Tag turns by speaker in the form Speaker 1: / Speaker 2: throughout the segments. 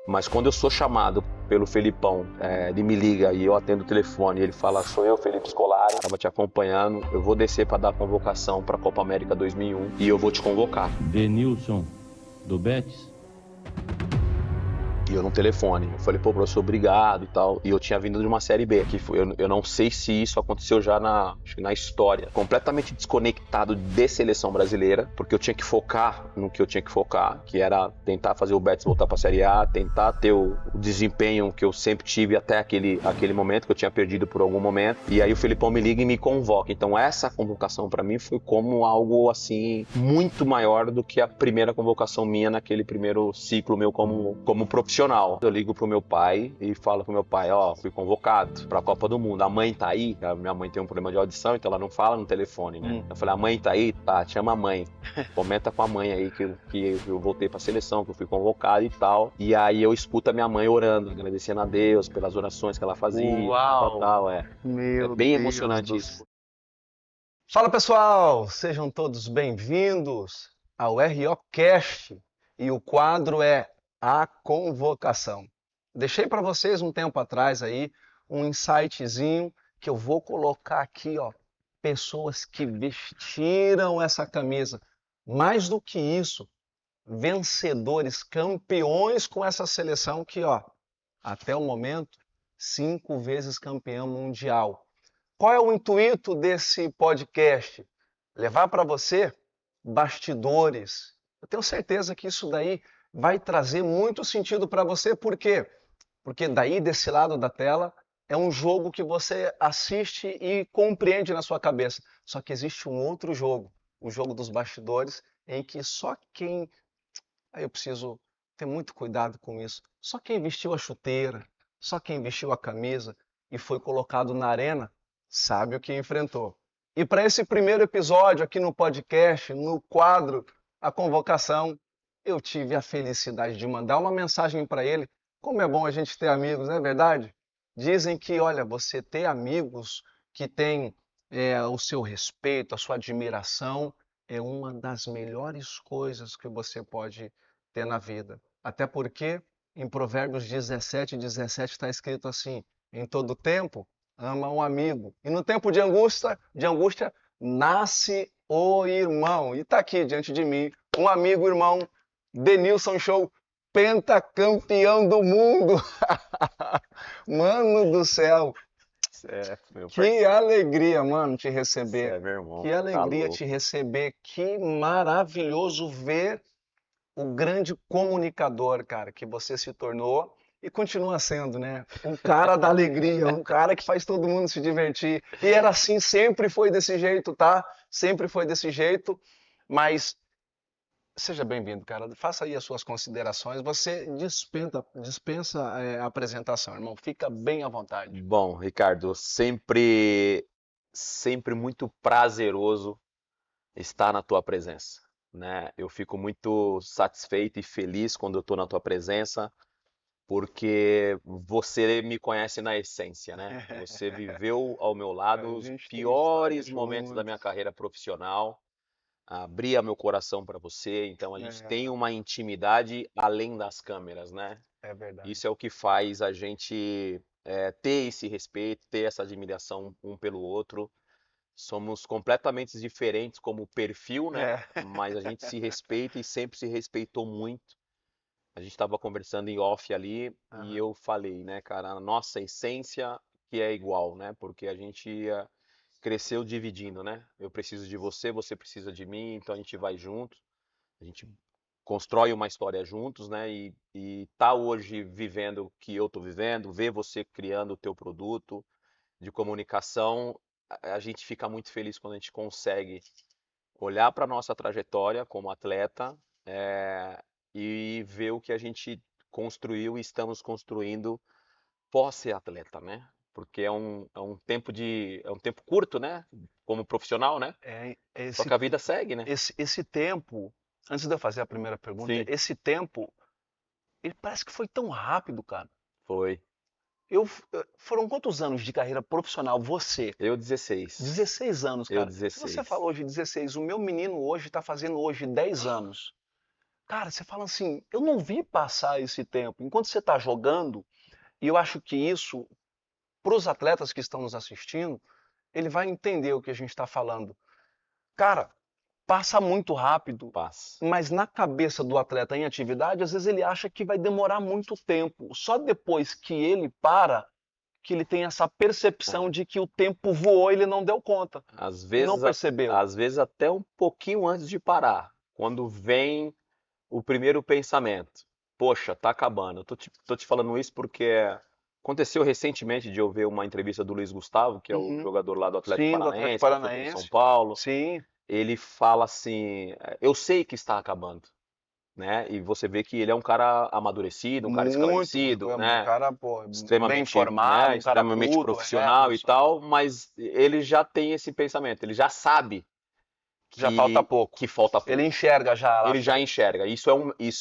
Speaker 1: Mas quando eu sou chamado pelo Felipão, ele me liga e eu atendo o telefone e ele fala: sou eu, Felipe Scolari, estava te acompanhando, eu vou descer para dar convocação para a Copa América 2001 e eu vou te convocar.
Speaker 2: Denilson do Betis?
Speaker 1: E eu no telefone, eu falei: pô, professor, obrigado e tal. E eu tinha vindo de uma Série B, que eu não sei se isso aconteceu já acho que na história. Completamente desconectado de seleção brasileira, porque eu tinha que focar no que eu tinha que focar, que era tentar fazer o Betis voltar pra Série A, tentar ter o desempenho que eu sempre tive até aquele momento, que eu tinha perdido por algum momento. E aí o Felipão me liga e me convoca. Então essa convocação pra mim foi como algo, assim, muito maior do que a primeira convocação minha naquele primeiro ciclo meu como profissional. Eu ligo pro meu pai e falo pro meu pai: ó, fui convocado pra Copa do Mundo. A mãe tá aí? A minha mãe tem um problema de audição, então ela não fala no telefone, né? Eu falei: a mãe tá aí? Tá, chama a mãe. Comenta com a mãe aí que eu voltei pra seleção, que eu fui convocado e tal. E aí eu escuto a minha mãe orando, agradecendo a Deus pelas orações que ela fazia.
Speaker 3: Uau!
Speaker 1: Tal.
Speaker 3: Meu
Speaker 1: bem
Speaker 3: Deus
Speaker 1: emocionante
Speaker 3: do
Speaker 1: isso.
Speaker 3: Fala pessoal, sejam todos bem-vindos ao ROcast e o quadro é A Convocação. Deixei para vocês um tempo atrás aí um insightzinho que eu vou colocar aqui, ó, pessoas que vestiram essa camisa. Mais do que isso, vencedores, campeões com essa seleção que, ó, até o momento, 5 vezes campeão mundial. Qual é o intuito desse podcast? Levar para você bastidores. Eu tenho certeza que isso daí vai trazer muito sentido para você, por quê? Porque daí, desse lado da tela, é um jogo que você assiste e compreende na sua cabeça. Só que existe um outro jogo, o jogo dos bastidores, em que só quem... Aí eu preciso ter muito cuidado com isso. Só quem vestiu a chuteira, só quem vestiu a camisa e foi colocado na arena, sabe o que enfrentou. E para esse primeiro episódio aqui no podcast, no quadro A Convocação, eu tive a felicidade de mandar uma mensagem para ele. Como é bom a gente ter amigos, não é verdade? Dizem que, olha, você ter amigos que têm o seu respeito, a sua admiração, é uma das melhores coisas que você pode ter na vida. Até porque em Provérbios 17:17 está escrito assim: em todo tempo ama um amigo. E no tempo de angústia nasce o irmão. E está aqui diante de mim um amigo, irmão, Denilson Show, pentacampeão do mundo. Mano do céu, que alegria, mano, te receber.
Speaker 1: Meu irmão.
Speaker 3: Que alegria te receber. Que maravilhoso ver o grande comunicador, cara, que você se tornou e continua sendo, né? Um cara da alegria, um cara que faz todo mundo se divertir. E era assim, sempre foi desse jeito, tá? Sempre foi desse jeito, mas seja bem-vindo, cara. Faça aí as suas considerações. Você dispensa a apresentação, irmão. Fica bem à vontade.
Speaker 1: Bom, Ricardo, sempre muito prazeroso estar na tua presença, né? Eu fico muito satisfeito e feliz quando eu estou na tua presença, porque você me conhece na essência, né? Você viveu ao meu lado
Speaker 3: A
Speaker 1: os
Speaker 3: gente tem
Speaker 1: piores
Speaker 3: história
Speaker 1: momentos da minha
Speaker 3: juntos.
Speaker 1: carreira profissional, abria meu coração para você, então a gente tem
Speaker 3: É,
Speaker 1: uma intimidade além das câmeras, né?
Speaker 3: é verdade.
Speaker 1: Isso é o que faz a gente ter esse respeito, ter essa admiração um pelo outro. Somos completamente diferentes como perfil, né?
Speaker 3: É.
Speaker 1: Mas a gente se respeita e sempre se respeitou muito. A gente estava conversando em off ali e
Speaker 3: Aham.
Speaker 1: eu falei, né, cara, a nossa essência que é igual, né? Porque a gente cresceu dividindo, né? Eu preciso de você, você precisa de mim, então a gente vai junto. A gente constrói uma história juntos, né? E tá hoje vivendo o que eu tô vivendo, ver você criando o teu produto de comunicação, a gente fica muito feliz quando a gente consegue olhar para nossa trajetória como atleta, e ver o que a gente construiu e estamos construindo pós ser atleta, né? Porque é um tempo curto, né? Como profissional, né?
Speaker 3: É,
Speaker 1: Só que a vida segue, né?
Speaker 3: esse tempo, antes de eu fazer a primeira pergunta,
Speaker 1: Sim,
Speaker 3: esse tempo, ele parece que foi tão rápido, cara.
Speaker 1: foi.
Speaker 3: Foram quantos anos de carreira profissional você?
Speaker 1: Eu 16.
Speaker 3: 16 anos,
Speaker 1: Eu
Speaker 3: cara. Se você
Speaker 1: 16.
Speaker 3: falou hoje 16, o meu menino hoje está fazendo hoje 10 anos. Cara, você fala assim, eu não vi passar esse tempo. Enquanto você está jogando, e eu acho que isso, para os atletas que estão nos assistindo, ele vai entender o que a gente está falando. Cara, passa muito rápido,
Speaker 1: Passa.
Speaker 3: mas na cabeça do atleta em atividade, às vezes ele acha que vai demorar muito tempo. Só depois que ele para, que ele tem essa percepção de que o tempo voou e ele não deu conta.
Speaker 1: Às
Speaker 3: Não
Speaker 1: vezes,
Speaker 3: percebeu.
Speaker 1: às vezes até um pouquinho antes de parar, quando vem o primeiro pensamento. Poxa, tá acabando. Eu tô te falando isso porque aconteceu recentemente de eu ver uma entrevista do Luiz Gustavo, que é o
Speaker 3: Uhum.
Speaker 1: jogador lá do Atlético
Speaker 3: Sim, do Atlético
Speaker 1: Paranaense, que foi pro São
Speaker 3: Paranaense.
Speaker 1: Paulo.
Speaker 3: Sim,
Speaker 1: Ele fala assim: eu sei que está acabando, né? E você vê que ele é um cara amadurecido, um cara
Speaker 3: muito.
Speaker 1: esclarecido,
Speaker 3: Um
Speaker 1: né?
Speaker 3: cara, pô, bem
Speaker 1: Extremamente,
Speaker 3: informado,
Speaker 1: né?
Speaker 3: um cara
Speaker 1: Extremamente
Speaker 3: culto,
Speaker 1: profissional e
Speaker 3: profissional.
Speaker 1: tal, mas ele já tem esse pensamento, ele já sabe
Speaker 3: Já falta pouco.
Speaker 1: que falta
Speaker 3: Ele
Speaker 1: pouco.
Speaker 3: enxerga já lá.
Speaker 1: Ele já enxerga. Isso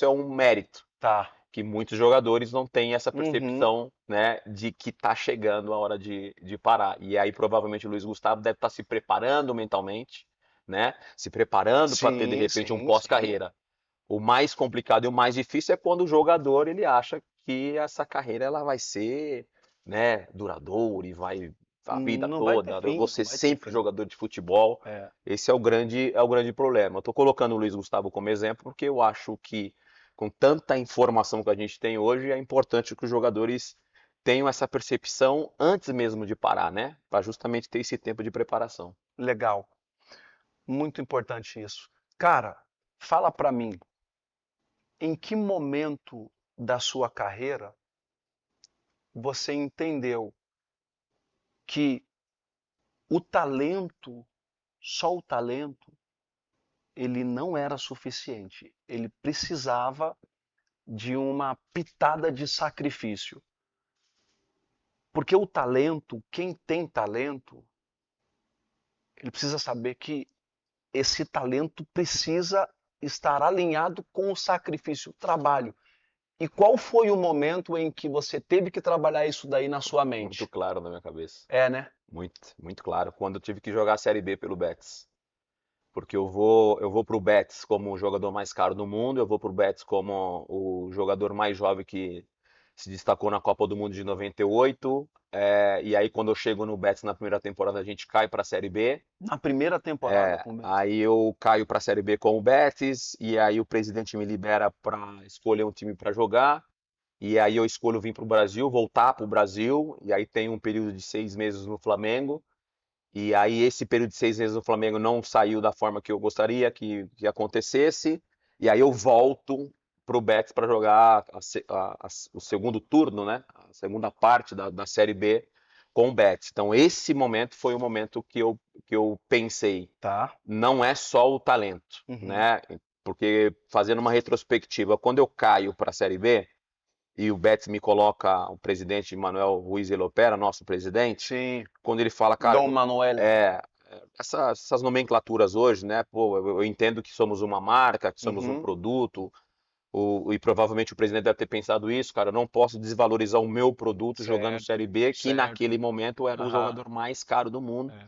Speaker 1: é um mérito
Speaker 3: Tá.
Speaker 1: que muitos jogadores não têm essa
Speaker 3: Uhum.
Speaker 1: percepção, né, de que tá chegando a hora de parar. E aí provavelmente o Luiz Gustavo deve estar se preparando mentalmente, né, se preparando para ter de
Speaker 3: Sim,
Speaker 1: repente um
Speaker 3: sim, sim.
Speaker 1: pós-carreira. O mais complicado e o mais difícil é quando o jogador ele acha que essa carreira ela vai ser, né, duradoura e vai a vida
Speaker 3: Não vai ter
Speaker 1: toda. Eu vou
Speaker 3: fim, não
Speaker 1: ser
Speaker 3: vai ter
Speaker 1: sempre
Speaker 3: fim.
Speaker 1: jogador de futebol.
Speaker 3: É.
Speaker 1: Esse é o grande problema. Eu estou colocando o Luiz Gustavo como exemplo porque eu acho que com tanta informação que a gente tem hoje é importante que os jogadores tenham essa percepção antes mesmo de parar, né, para justamente ter esse tempo de preparação.
Speaker 3: Legal. Muito importante isso. Cara, fala pra mim, em que momento da sua carreira você entendeu que o talento, só o talento, ele não era suficiente. Ele precisava de uma pitada de sacrifício. Porque o talento, quem tem talento, ele precisa saber que esse talento precisa estar alinhado com o sacrifício, o trabalho. E qual foi o momento em que você teve que trabalhar isso daí na sua
Speaker 1: Muito
Speaker 3: mente?
Speaker 1: claro na minha cabeça.
Speaker 3: É, né?
Speaker 1: Muito claro. Quando eu tive que jogar a Série B pelo Betis. Porque eu vou pro Betis como o jogador mais caro do mundo, eu vou pro Betis como o jogador mais jovem que se destacou na Copa do Mundo de 98. E aí quando eu chego no Betis na primeira temporada a gente cai para a Série B.
Speaker 3: Na primeira temporada com o Betis.
Speaker 1: Aí eu caio para a Série B com o Betis e aí o presidente me libera para escolher um time para jogar. E aí eu escolho vir pro Brasil, voltar pro Brasil. E aí tem um período de 6 meses no Flamengo. E aí esse período de 6 meses no Flamengo não saiu da forma que eu gostaria que acontecesse. E aí eu volto pro Betis para jogar o segundo turno, né? A segunda parte da Série B com o Betis. Então esse momento foi o momento que eu pensei,
Speaker 3: Tá.
Speaker 1: não é só o talento,
Speaker 3: Uhum.
Speaker 1: né? Porque fazendo uma retrospectiva, quando eu caio para a Série B e o Betis me coloca o presidente Manuel Ruiz de Lopera, nosso presidente,
Speaker 3: Sim.
Speaker 1: quando ele fala, cara,
Speaker 3: Dom Manuel.
Speaker 1: é, essas nomenclaturas hoje, né? Pô, eu entendo que somos uma marca, que somos um
Speaker 3: Uhum.
Speaker 1: produto, e provavelmente o presidente deve ter pensado isso, cara. Eu não posso desvalorizar o meu produto jogando
Speaker 3: Certo,
Speaker 1: Série B, que
Speaker 3: certo.
Speaker 1: naquele momento era o
Speaker 3: Aham.
Speaker 1: jogador mais caro do mundo.
Speaker 3: É.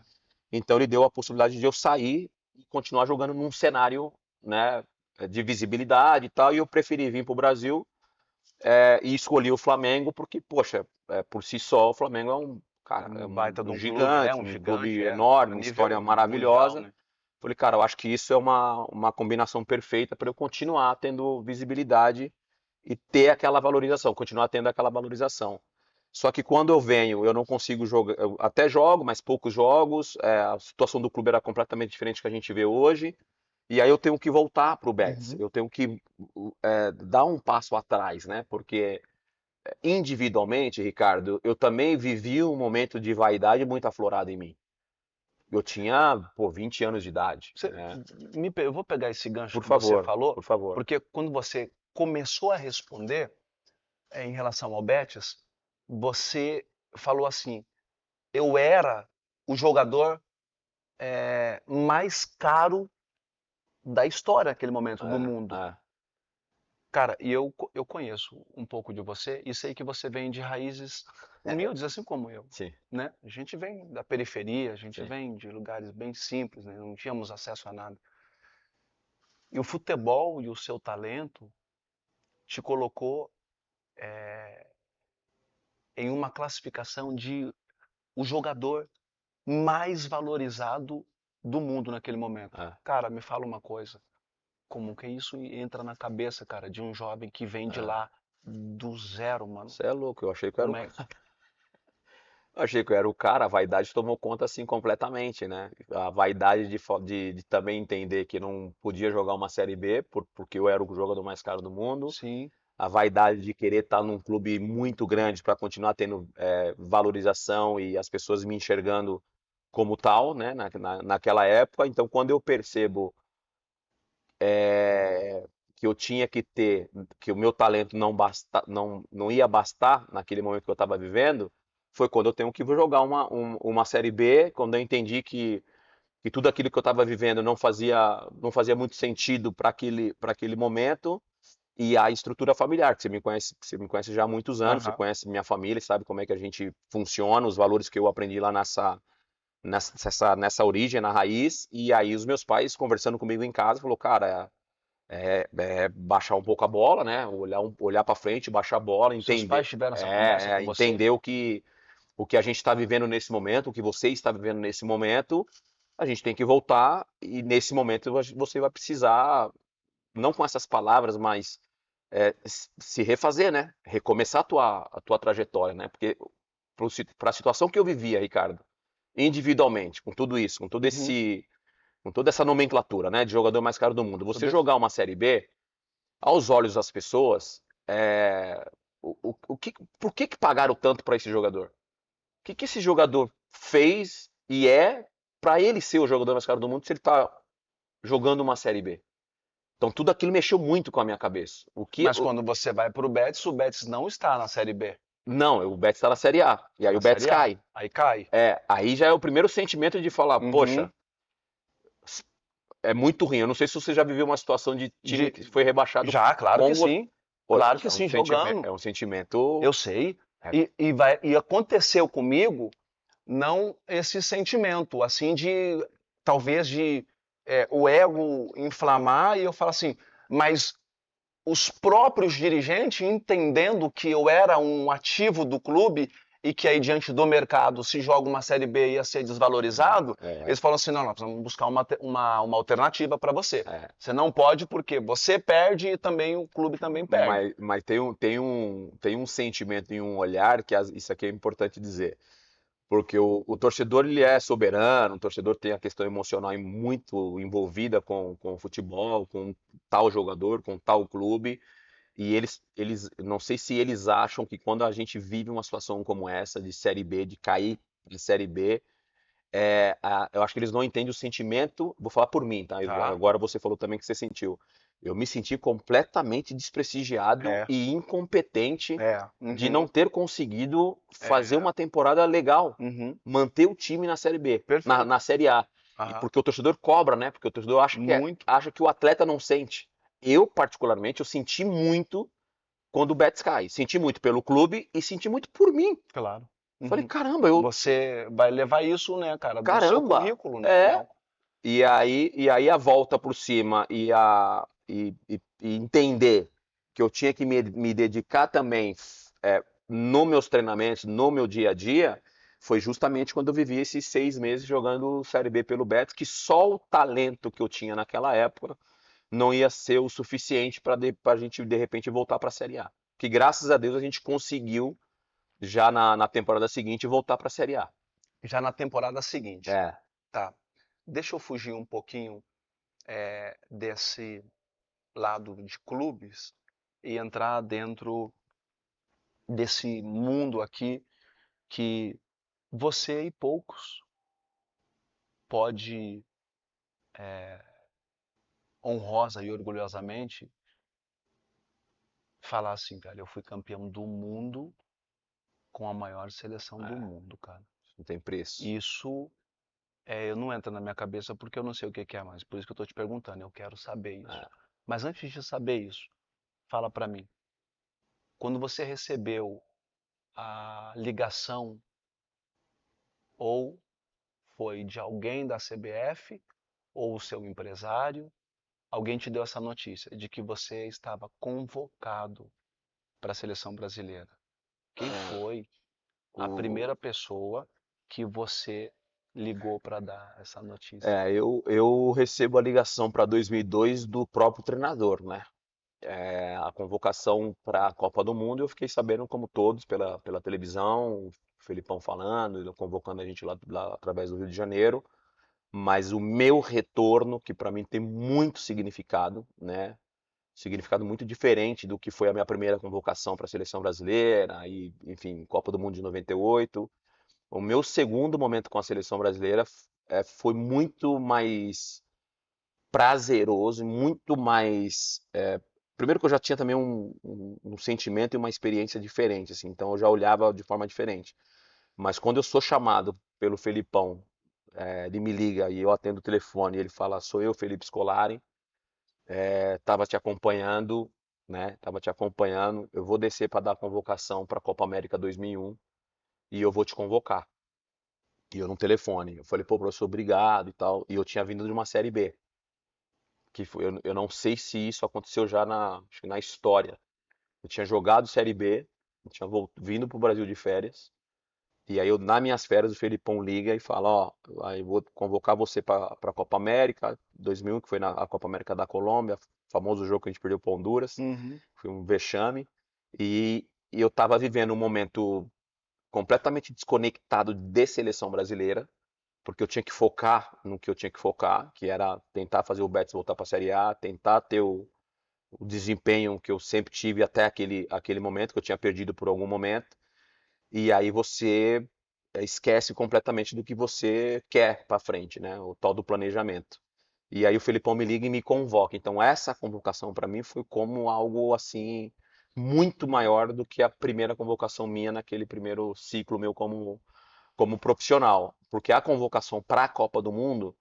Speaker 1: Então ele deu a possibilidade de eu sair e continuar jogando num cenário, né, de visibilidade e tal. E eu preferi vir para o Brasil e escolhi o Flamengo porque, poxa, por si só o Flamengo é um,
Speaker 3: É
Speaker 1: cara, é
Speaker 3: um
Speaker 1: um,
Speaker 3: baita de
Speaker 1: um
Speaker 3: um clube, é
Speaker 1: gigante,
Speaker 3: um
Speaker 1: um
Speaker 3: gigante,
Speaker 1: clube
Speaker 3: é. A
Speaker 1: enorme, uma história
Speaker 3: nível mundial,
Speaker 1: maravilhosa.
Speaker 3: né?
Speaker 1: Falei, cara, eu acho que isso é uma combinação perfeita para eu continuar tendo visibilidade e ter aquela valorização, continuar tendo aquela valorização. Só que quando eu venho, eu não consigo jogar, eu até jogo, mas poucos jogos, a situação do clube era completamente diferente que a gente vê hoje, e aí eu tenho que voltar para o Betis,
Speaker 3: Uhum.
Speaker 1: eu tenho que dar um passo atrás, né? Porque individualmente, Ricardo, eu também vivi um momento de vaidade muito aflorado em mim. Eu tinha, pô, 20 anos de idade,
Speaker 3: Você-
Speaker 1: né?
Speaker 3: eu vou pegar esse gancho
Speaker 1: Por
Speaker 3: que você
Speaker 1: favor,
Speaker 3: falou,
Speaker 1: por favor.
Speaker 3: porque quando você começou a responder em relação ao Betis, você falou assim: eu era o jogador mais caro da história naquele momento, do
Speaker 1: É,
Speaker 3: mundo.
Speaker 1: é,
Speaker 3: Cara, e eu conheço um pouco de você e sei que você vem de raízes humildes, assim como eu,
Speaker 1: sim,
Speaker 3: né? A gente vem da periferia, a gente
Speaker 1: sim.
Speaker 3: vem de lugares bem simples, né? Não tínhamos acesso a nada. E o futebol e o seu talento te colocou em uma classificação de o jogador mais valorizado do mundo naquele momento.
Speaker 1: É,
Speaker 3: Cara, me fala uma coisa. Como que isso entra na cabeça, cara, de um jovem que vem de
Speaker 1: é.
Speaker 3: lá do zero, mano?
Speaker 1: Você é louco, eu achei que eu era
Speaker 3: Como
Speaker 1: o
Speaker 3: é?
Speaker 1: Eu achei que eu era o cara, a vaidade tomou conta assim completamente, né? A vaidade de também entender que não podia jogar uma Série B porque eu era o jogador mais caro do mundo.
Speaker 3: Sim.
Speaker 1: A vaidade de querer estar num clube muito grande para continuar tendo valorização e as pessoas me enxergando como tal, né? Naquela época. Então, quando eu percebo que eu tinha que ter, que o meu talento não ia bastar naquele momento que eu estava vivendo, foi quando eu tenho que jogar uma Série B, quando eu entendi que tudo aquilo que eu estava vivendo não fazia muito sentido para aquele momento, e a estrutura familiar, que você me conhece já há muitos anos, você
Speaker 3: Aham.
Speaker 1: conhece minha família, sabe como é que a gente funciona, os valores que eu aprendi lá nessa origem, na raiz, e aí os meus pais conversando comigo em casa, falou, cara, baixar um pouco a bola, né? Olhar para frente, baixar a bola,
Speaker 3: Seus pais
Speaker 1: entender,
Speaker 3: tiveram essa conversa com você?
Speaker 1: entender o que a gente está vivendo nesse momento, o que você está vivendo nesse momento. A gente tem que voltar e nesse momento você vai precisar, não com essas palavras, mas se refazer, né? Recomeçar a tua trajetória, né? Porque para a situação que eu vivia, Ricardo, individualmente, com tudo isso,
Speaker 3: Uhum.
Speaker 1: com toda essa nomenclatura, né, de jogador mais caro do mundo, você
Speaker 3: Deixa-
Speaker 1: jogar uma Série B aos olhos das pessoas, por que pagaram tanto para esse jogador? O que esse jogador fez e para ele ser o jogador mais caro do mundo se ele está jogando uma Série B? Então tudo aquilo mexeu muito com a minha cabeça.
Speaker 3: Mas quando você vai pro Betis, o Betis não está na Série B,
Speaker 1: Não, o Betis está na Série A e aí
Speaker 3: na
Speaker 1: o Betis
Speaker 3: Série A.
Speaker 1: cai.
Speaker 3: Aí cai.
Speaker 1: Aí já é o primeiro sentimento de falar,
Speaker 3: Uhum.
Speaker 1: poxa, é muito ruim. Eu não sei se você já viveu uma situação de time
Speaker 3: De...
Speaker 1: que foi rebaixado
Speaker 3: Já, claro que
Speaker 1: com o.
Speaker 3: sim.
Speaker 1: Pô,
Speaker 3: Claro que
Speaker 1: é um
Speaker 3: sim,
Speaker 1: sentimento,
Speaker 3: jogando.
Speaker 1: é um sentimento.
Speaker 3: Eu sei.
Speaker 1: é,
Speaker 3: E aconteceu comigo não esse sentimento, assim, de talvez de o ego inflamar e eu falar assim, mas os próprios dirigentes, entendendo que eu era um ativo do clube e que aí diante do mercado, se joga uma Série B ia ser desvalorizado,
Speaker 1: é,
Speaker 3: eles falam assim, não, nós precisamos buscar uma alternativa para você.
Speaker 1: é.
Speaker 3: Você não pode porque você perde e também o clube também perde.
Speaker 1: Mas tem um sentimento e um olhar que isso aqui é importante dizer. Porque o torcedor ele é soberano, o torcedor tem a questão emocional muito envolvida com o futebol, com tal jogador, com tal clube. E não sei se eles acham que quando a gente vive uma situação como essa, de Série B, de cair de Série B, eu acho que eles não entendem o sentimento. Vou falar por mim, tá?
Speaker 3: Tá?
Speaker 1: Agora você falou também que você sentiu. Eu me senti completamente desprestigiado
Speaker 3: É,
Speaker 1: e incompetente de não
Speaker 3: uhum,
Speaker 1: ter conseguido fazer
Speaker 3: é,
Speaker 1: uma temporada legal,
Speaker 3: uhum,
Speaker 1: manter o time na Série B, na,
Speaker 3: perfeito.
Speaker 1: na Série A. E
Speaker 3: Aham,
Speaker 1: porque o torcedor cobra, né? Porque o torcedor
Speaker 3: muito,
Speaker 1: acha que o atleta não sente. Eu, particularmente, eu senti muito quando o Betis cai. Senti muito pelo clube e senti muito por mim.
Speaker 3: claro.
Speaker 1: Falei,
Speaker 3: Uhum.
Speaker 1: caramba,
Speaker 3: Você vai levar isso, né, cara, do seu
Speaker 1: caramba,
Speaker 3: currículo, né?
Speaker 1: é.
Speaker 3: Não.
Speaker 1: E aí a volta por cima e entender que eu tinha que me dedicar também nos meus treinamentos, no meu dia a dia, foi justamente quando eu vivi esses 6 meses jogando Série B pelo Betis, que só o talento que eu tinha naquela época não ia ser o suficiente para a gente, de repente, voltar para a Série A. Que graças a Deus a gente conseguiu, já na temporada seguinte, voltar para a Série A.
Speaker 3: Já na temporada seguinte.
Speaker 1: É,
Speaker 3: Tá. Deixa eu fugir um pouquinho desse lado de clubes e entrar dentro desse mundo aqui que você e poucos pode honrosa e orgulhosamente falar assim, cara, eu fui campeão do mundo com a maior seleção do mundo, cara.
Speaker 1: não tem preço.
Speaker 3: Isso eu não entra na minha cabeça porque eu não sei o que que é mais. Por isso que eu tô te perguntando, eu quero saber isso.
Speaker 1: É.
Speaker 3: Mas antes de saber isso, fala pra mim, quando você recebeu a ligação ou foi de alguém da CBF ou o seu empresário alguém te deu essa notícia de que você estava convocado para a seleção brasileira, quem foi a
Speaker 1: O,
Speaker 3: primeira pessoa que você ligou para dar essa notícia?
Speaker 1: eu recebo a ligação para 2002 do próprio treinador, né? A convocação para a Copa do Mundo, eu fiquei sabendo, como todos, pela televisão, o Felipão falando, ele convocando a gente lá através do Rio de Janeiro. Mas o meu retorno, que para mim tem muito significado, né? Significado muito diferente do que foi a minha primeira convocação para a seleção brasileira, e, enfim, Copa do Mundo de 98. O meu segundo momento com a seleção brasileira foi muito mais prazeroso, muito mais. Primeiro que eu já tinha também um sentimento e uma experiência diferente, assim, então eu já olhava de forma diferente. Mas quando eu sou chamado pelo Felipão, ele me liga e eu atendo o telefone, e ele fala: sou eu, Felipe Scolari, tava te acompanhando, né? Tava te acompanhando. Eu vou descer para dar a convocação para a Copa América 2001 e eu vou te convocar. E eu no telefone. Eu falei: pô, professor, obrigado e tal. E eu tinha vindo de uma Série B. Eu não sei se isso aconteceu já acho que na história. Eu tinha jogado Série B, eu tinha vindo pro Brasil de férias. E aí, nas minhas férias, o Felipão liga e fala: ó, aí vou convocar você para a Copa América 2001, que foi a Copa América da Colômbia, famoso jogo que a gente perdeu para Honduras.
Speaker 3: Uhum.
Speaker 1: Foi um vexame. E eu estava vivendo um momento completamente desconectado de seleção brasileira, porque eu tinha que focar no que eu tinha que focar, que era tentar fazer o Betis voltar para a Série A, tentar ter o desempenho que eu sempre tive até aquele momento, que eu tinha perdido por algum momento. E aí você esquece completamente do que você quer para frente, né? O tal do planejamento. E aí o Felipão me liga e me convoca. Então essa convocação para mim foi como algo assim muito maior do que a primeira convocação minha naquele primeiro ciclo meu como profissional, porque a convocação para a Copa do Mundo,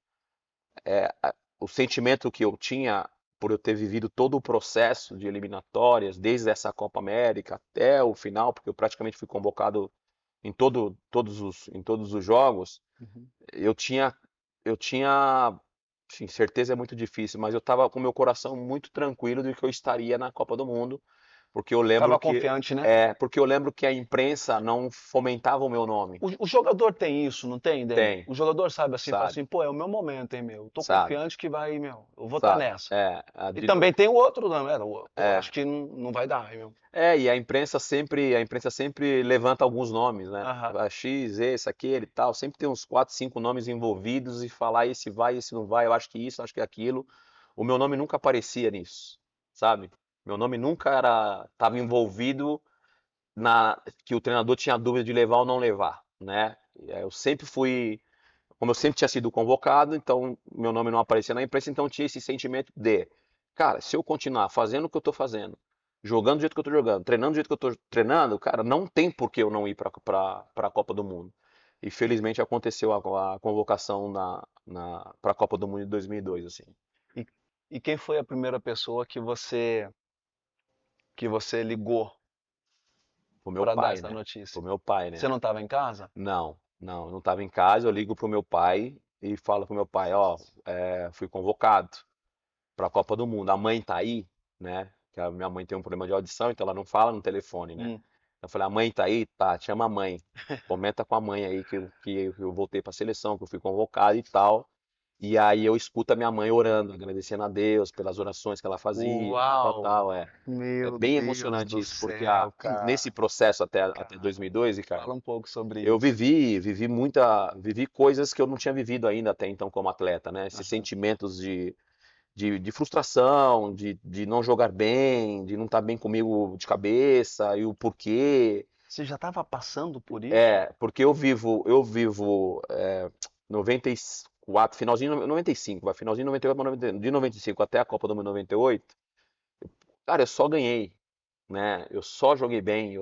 Speaker 1: o sentimento que eu tinha por eu ter vivido todo o processo de eliminatórias, desde essa Copa América até o final, porque eu praticamente fui convocado em todos os jogos,
Speaker 3: Uhum.
Speaker 1: eu tinha, enfim, certeza é muito difícil, mas eu estava com meu coração muito tranquilo de que eu estaria na Copa do Mundo, porque eu lembro
Speaker 3: Tava
Speaker 1: que
Speaker 3: confiante, né?
Speaker 1: porque eu lembro que a imprensa não fomentava o meu nome.
Speaker 3: O jogador tem isso, não tem, Dani?
Speaker 1: Tem,
Speaker 3: O jogador sabe assim, fala
Speaker 1: sabe,
Speaker 3: assim, pô, é o meu momento, hein, meu? Tô
Speaker 1: sabe,
Speaker 3: confiante que vai, meu, eu vou estar
Speaker 1: sabe.
Speaker 3: nessa.
Speaker 1: A
Speaker 3: E
Speaker 1: dire-
Speaker 3: também tem o outro, não é? Pô,
Speaker 1: é,
Speaker 3: acho que não vai dar, hein, meu?
Speaker 1: e a imprensa sempre levanta alguns nomes, né?
Speaker 3: Aham.
Speaker 1: X, esse, aquele e tal. Sempre tem uns 4, 5 nomes envolvidos e falar esse vai, esse não vai, eu acho que isso, eu acho que aquilo. O meu nome nunca aparecia nisso, sabe? Meu nome nunca estava envolvido que o treinador tinha dúvida de levar ou não levar, né? Eu sempre fui, como eu sempre tinha sido convocado, então meu nome não aparecia na imprensa, então tinha esse sentimento de, cara, se eu continuar fazendo o que eu tô fazendo, jogando do jeito que eu tô jogando, treinando do jeito que eu tô treinando, cara, não tem por que eu não ir para a Copa do Mundo. E felizmente aconteceu a convocação para a Copa do Mundo de 2002, assim.
Speaker 3: E, e quem foi a primeira pessoa que você ligou
Speaker 1: Pro meu
Speaker 3: para dar
Speaker 1: pai,
Speaker 3: essa
Speaker 1: né? Pro
Speaker 3: notícia?
Speaker 1: meu pai,
Speaker 3: Você
Speaker 1: né?
Speaker 3: não estava em casa?
Speaker 1: Não, não, eu não estava em casa, eu ligo pro meu pai e falo pro meu pai: ó, fui convocado para a Copa do Mundo. A mãe tá aí, né? Que a minha mãe tem um problema de audição, então ela não fala no telefone, né?
Speaker 3: Hum.
Speaker 1: Eu falei: a mãe tá aí? Tá, chama a mãe. Comenta com a mãe aí que eu voltei para a seleção, que eu fui convocado e tal. E aí eu escuto a minha mãe orando, agradecendo a Deus pelas orações que ela fazia, tal, tal,
Speaker 3: Uau!
Speaker 1: tal. É
Speaker 3: Meu
Speaker 1: bem
Speaker 3: Deus
Speaker 1: emocionante
Speaker 3: do
Speaker 1: isso, porque
Speaker 3: céu,
Speaker 1: nesse
Speaker 3: cara.
Speaker 1: processo até
Speaker 3: Cara,
Speaker 1: 2002, Ricardo,
Speaker 3: fala um pouco sobre
Speaker 1: eu
Speaker 3: isso.
Speaker 1: vivi coisas que eu não tinha vivido ainda até então como atleta, né? Esses
Speaker 3: Aham.
Speaker 1: sentimentos de frustração, de não jogar bem, de não estar bem comigo de cabeça e o porquê.
Speaker 3: Você já estava passando por isso?
Speaker 1: Porque eu vivo 94, finalzinho de 95, finalzinho de 98 de 95 até a Copa do Mundo 98. Cara, eu só ganhei, né? Eu só joguei bem,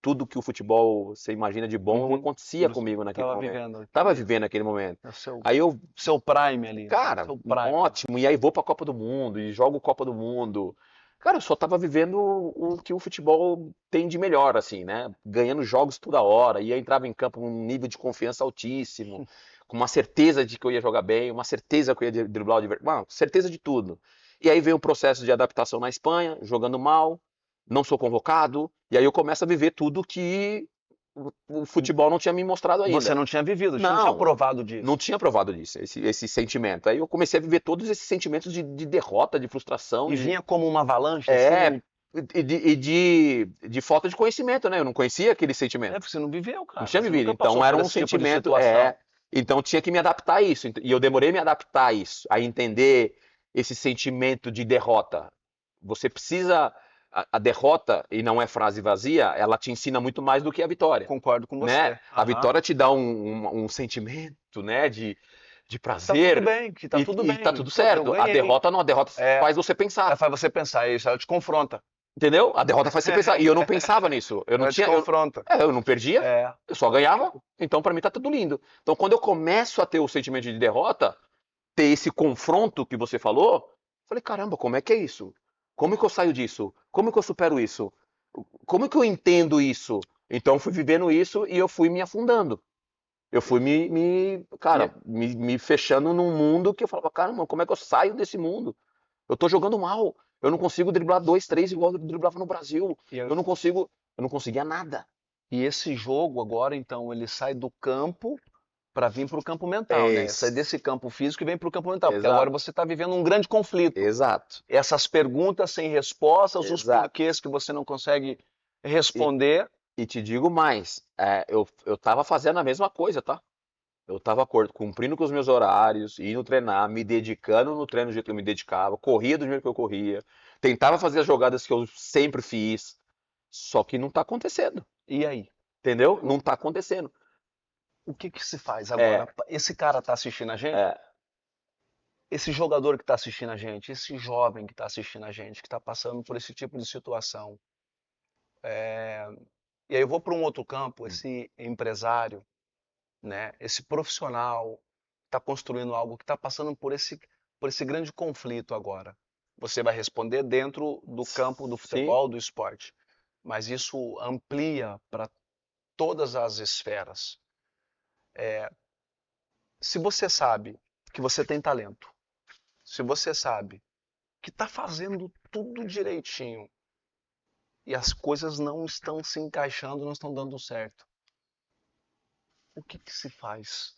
Speaker 1: tudo que o futebol você imagina de bom
Speaker 3: Uhum.
Speaker 1: acontecia comigo naquele
Speaker 3: Tava
Speaker 1: momento.
Speaker 3: vivendo
Speaker 1: Tava
Speaker 3: aquele.
Speaker 1: vivendo aquele momento.
Speaker 3: É o seu,
Speaker 1: Aí eu,
Speaker 3: seu prime ali, né?
Speaker 1: cara,
Speaker 3: Seu prime.
Speaker 1: ótimo, e aí vou pra Copa do Mundo e jogo Copa do Mundo. Cara, eu só tava vivendo o que o futebol tem de melhor, assim, né? Ganhando jogos toda hora, e eu entrava em campo com um nível de confiança altíssimo, com uma certeza de que eu ia jogar bem, uma certeza que eu ia driblar o adversário, certeza de tudo. E aí vem o processo de adaptação na Espanha, jogando mal, não sou convocado, e aí eu começo a viver tudo que o futebol não tinha me mostrado ainda.
Speaker 3: Você não tinha vivido, você não tinha
Speaker 1: Não,
Speaker 3: provado disso.
Speaker 1: não tinha provado disso, esse sentimento. Aí eu comecei a viver todos esses sentimentos de derrota, de frustração.
Speaker 3: E vinha como uma avalanche,
Speaker 1: É,
Speaker 3: assim,
Speaker 1: de falta de conhecimento, né? Eu não conhecia aquele sentimento.
Speaker 3: porque você não viveu, cara.
Speaker 1: Não tinha
Speaker 3: Você
Speaker 1: vivido.
Speaker 3: nunca passou
Speaker 1: Então era
Speaker 3: por
Speaker 1: um
Speaker 3: esse tipo de
Speaker 1: sentimento.
Speaker 3: situação.
Speaker 1: Então tinha que me adaptar a isso. E eu demorei a me adaptar a isso, a entender esse sentimento de derrota. Você precisa. A derrota, e não é frase vazia, ela te ensina muito mais do que a vitória.
Speaker 3: Concordo com
Speaker 1: Né?
Speaker 3: você.
Speaker 1: A
Speaker 3: Aham.
Speaker 1: vitória te dá um sentimento, né? De
Speaker 3: Tá
Speaker 1: prazer.
Speaker 3: tudo bem, que tá tudo
Speaker 1: E
Speaker 3: bem.
Speaker 1: tá tudo
Speaker 3: Pô, eu
Speaker 1: certo. A
Speaker 3: ganhei.
Speaker 1: derrota não, a derrota
Speaker 3: É.
Speaker 1: faz você pensar.
Speaker 3: Ela faz você pensar isso, ela te confronta.
Speaker 1: Entendeu? A derrota faz você pensar. E eu não pensava nisso. Eu não
Speaker 3: Ela
Speaker 1: tinha.
Speaker 3: te confronta.
Speaker 1: Eu não perdia,
Speaker 3: É.
Speaker 1: eu só ganhava. Então, pra mim, tá tudo lindo. Então, quando eu começo a ter o sentimento de derrota, ter esse confronto que você falou, eu falei, caramba, como é que é isso? Como que eu saio disso? Como que eu supero isso? Como que eu entendo isso? Então, eu fui vivendo isso e eu fui me afundando. Eu fui me fechando num mundo que eu falava, caramba, como é que eu saio desse mundo? Eu tô jogando mal. Eu não consigo driblar 2, 3 igual eu driblava no Brasil. Eu não conseguia nada.
Speaker 3: E esse jogo agora, então, ele sai do campo para vir para o campo mental, né? Sai desse campo físico e vem para o campo mental, porque agora você está vivendo um grande conflito.
Speaker 1: Exato.
Speaker 3: Essas perguntas sem respostas, os
Speaker 1: Exato.
Speaker 3: porquês que você não consegue responder.
Speaker 1: E te digo mais, eu tava fazendo a mesma coisa, tá? Eu tava cumprindo com os meus horários, indo treinar, me dedicando no treino do jeito que eu me dedicava, corria do jeito que eu corria, tentava fazer as jogadas que eu sempre fiz, só que não tá acontecendo,
Speaker 3: E aí?
Speaker 1: entendeu? Não tá acontecendo.
Speaker 3: O que que se faz agora? Esse cara tá assistindo a gente? Esse jogador que tá assistindo a gente, esse jovem que tá assistindo a gente, que tá passando por esse tipo de situação. E aí eu vou para um outro campo, esse empresário, né? Esse profissional está construindo algo que está passando por esse grande conflito agora. Você vai responder dentro do campo do futebol, do esporte, mas isso amplia para todas as esferas. Se você sabe que você tem talento, se você sabe que está fazendo tudo direitinho e as coisas não estão se encaixando, não estão dando certo, o que que se faz?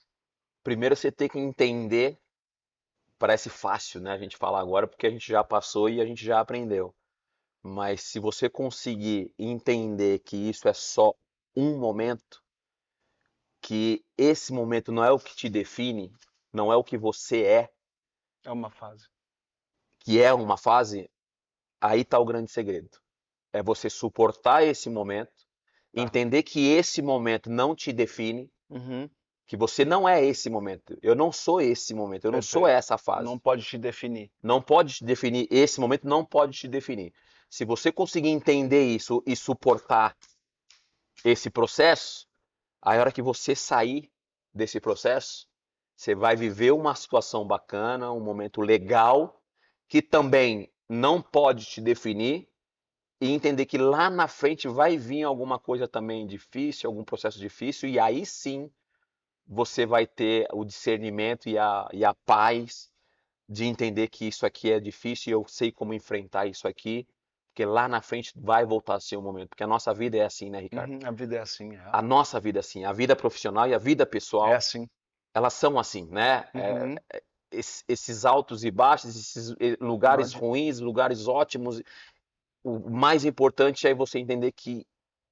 Speaker 1: Primeiro você tem que entender, parece fácil, né, a gente falar agora, porque a gente já passou e a gente já aprendeu. Mas se você conseguir entender que isso é só um momento, que esse momento não é o que te define, não é o que você é,
Speaker 3: É uma fase.
Speaker 1: que é uma fase, aí está o grande segredo. É você suportar esse momento, entender que esse momento não te define, que você não é esse momento. Eu não sou esse momento, eu não sou essa fase.
Speaker 3: Não pode te definir.
Speaker 1: Não pode te definir, esse momento não pode te definir. Se você conseguir entender isso e suportar esse processo, a hora que você sair desse processo, você vai viver uma situação bacana, um momento legal, que também não pode te definir, e entender que lá na frente vai vir alguma coisa também difícil, algum processo difícil, e aí sim você vai ter o discernimento e a paz de entender que isso aqui é difícil e eu sei como enfrentar isso aqui, porque lá na frente vai voltar a ser um momento, porque a nossa vida é assim, né, Ricardo?
Speaker 3: A vida é assim,
Speaker 1: A nossa vida é assim, a vida profissional e a vida pessoal,
Speaker 3: é assim.
Speaker 1: elas são assim, né? Esses altos e baixos, esses lugares ruins, lugares ótimos. O mais importante é você entender que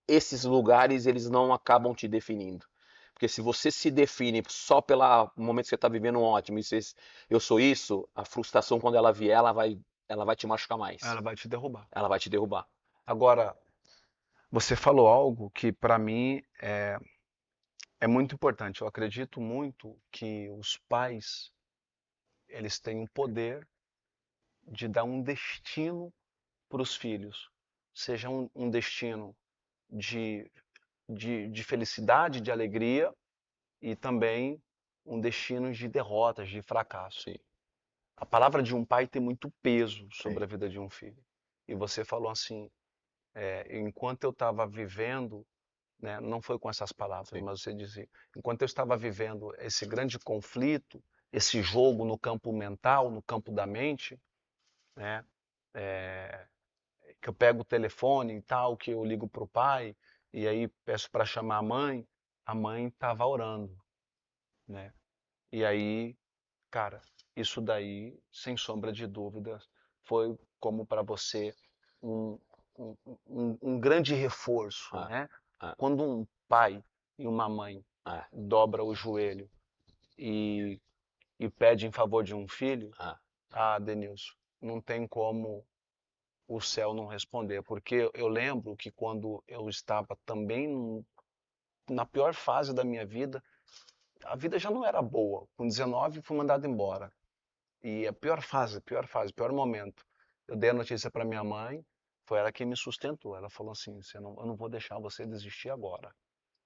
Speaker 1: esses lugares, eles não acabam te definindo. Porque se você se define só pelo momento que você está vivendo ótimo, e eu sou isso, a frustração, quando ela vier, ela vai te machucar mais.
Speaker 3: Ela vai te derrubar.
Speaker 1: Ela vai te derrubar.
Speaker 3: Agora, você falou algo que para mim é muito importante. Eu acredito muito que os pais, eles têm o poder de dar um destino para os filhos. Seja um destino de, de felicidade, de alegria e também um destino de derrotas, de fracasso.
Speaker 1: Sim.
Speaker 3: A palavra de um pai tem muito peso sobre
Speaker 1: Sim.
Speaker 3: a vida de um filho. E você falou assim, enquanto eu estava vivendo né? Não foi com essas palavras,
Speaker 1: Sim.
Speaker 3: mas você dizia, enquanto eu estava vivendo esse grande conflito, esse jogo no campo mental, no campo da mente, né? É, que eu pego o telefone e tal, que eu ligo pro pai, e aí peço para chamar a mãe estava orando, né? E aí, cara, isso daí, sem sombra de dúvidas, foi como para você um, um grande reforço,
Speaker 1: Ah,
Speaker 3: né?
Speaker 1: ah,
Speaker 3: Quando um pai e uma mãe
Speaker 1: ah,
Speaker 3: dobra o joelho e, e pede em favor de um filho,
Speaker 1: ah.
Speaker 3: ah, Denilson, não tem como o céu não responder, porque eu lembro que quando eu estava também na pior fase da minha vida, a vida já não era boa. Com 19 fui mandado embora. E a pior fase, pior momento. Eu dei a notícia para minha mãe, foi ela que me sustentou. Ela falou assim: eu não vou deixar você desistir agora.